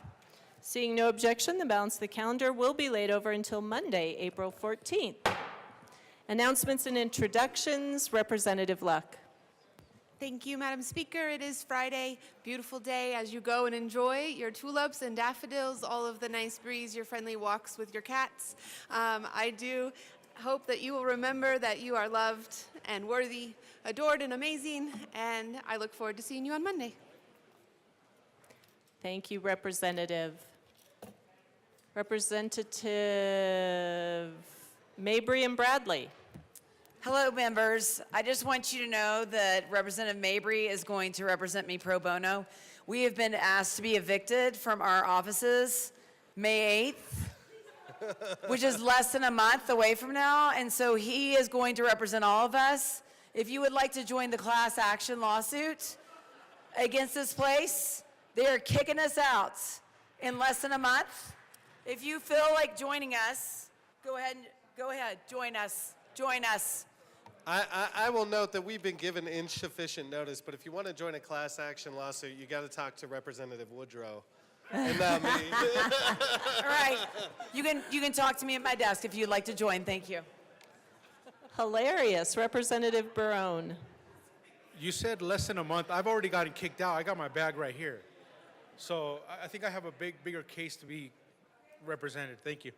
Seeing no objection, the balance of the calendar will be laid over until Monday, April 14th. Announcements and introductions. Representative Luck. Thank you, Madam Speaker. It is Friday, beautiful day as you go and enjoy your tulips and daffodils, all of the nice breeze, your friendly walks with your cats. I do hope that you will remember that you are loved and worthy, adored and amazing, and I look forward to seeing you on Monday. Thank you, Representative. Representative Mabry and Bradley. Hello, members. I just want you to know that Representative Mabry is going to represent me pro bono. We have been asked to be evicted from our offices May 8th, which is less than a month away from now, and so he is going to represent all of us. If you would like to join the class action lawsuit against this place, they are kicking us out in less than a month. If you feel like joining us, go ahead, join us, join us. I will note that we've been given insufficient notice, but if you want to join a class action lawsuit, you got to talk to Representative Woodrow and not me. All right, you can talk to me at my desk if you'd like to join. Thank you. Hilarious. Representative Barone. You said less than a month. I've already gotten kicked out. I got my bag right here. So I think I have a bigger case to be represented. Thank you.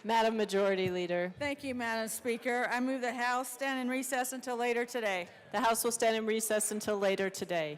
Madam Majority Leader. Thank you, Madam Speaker. I move the House stand in recess until later today. The House will stand in recess until later today.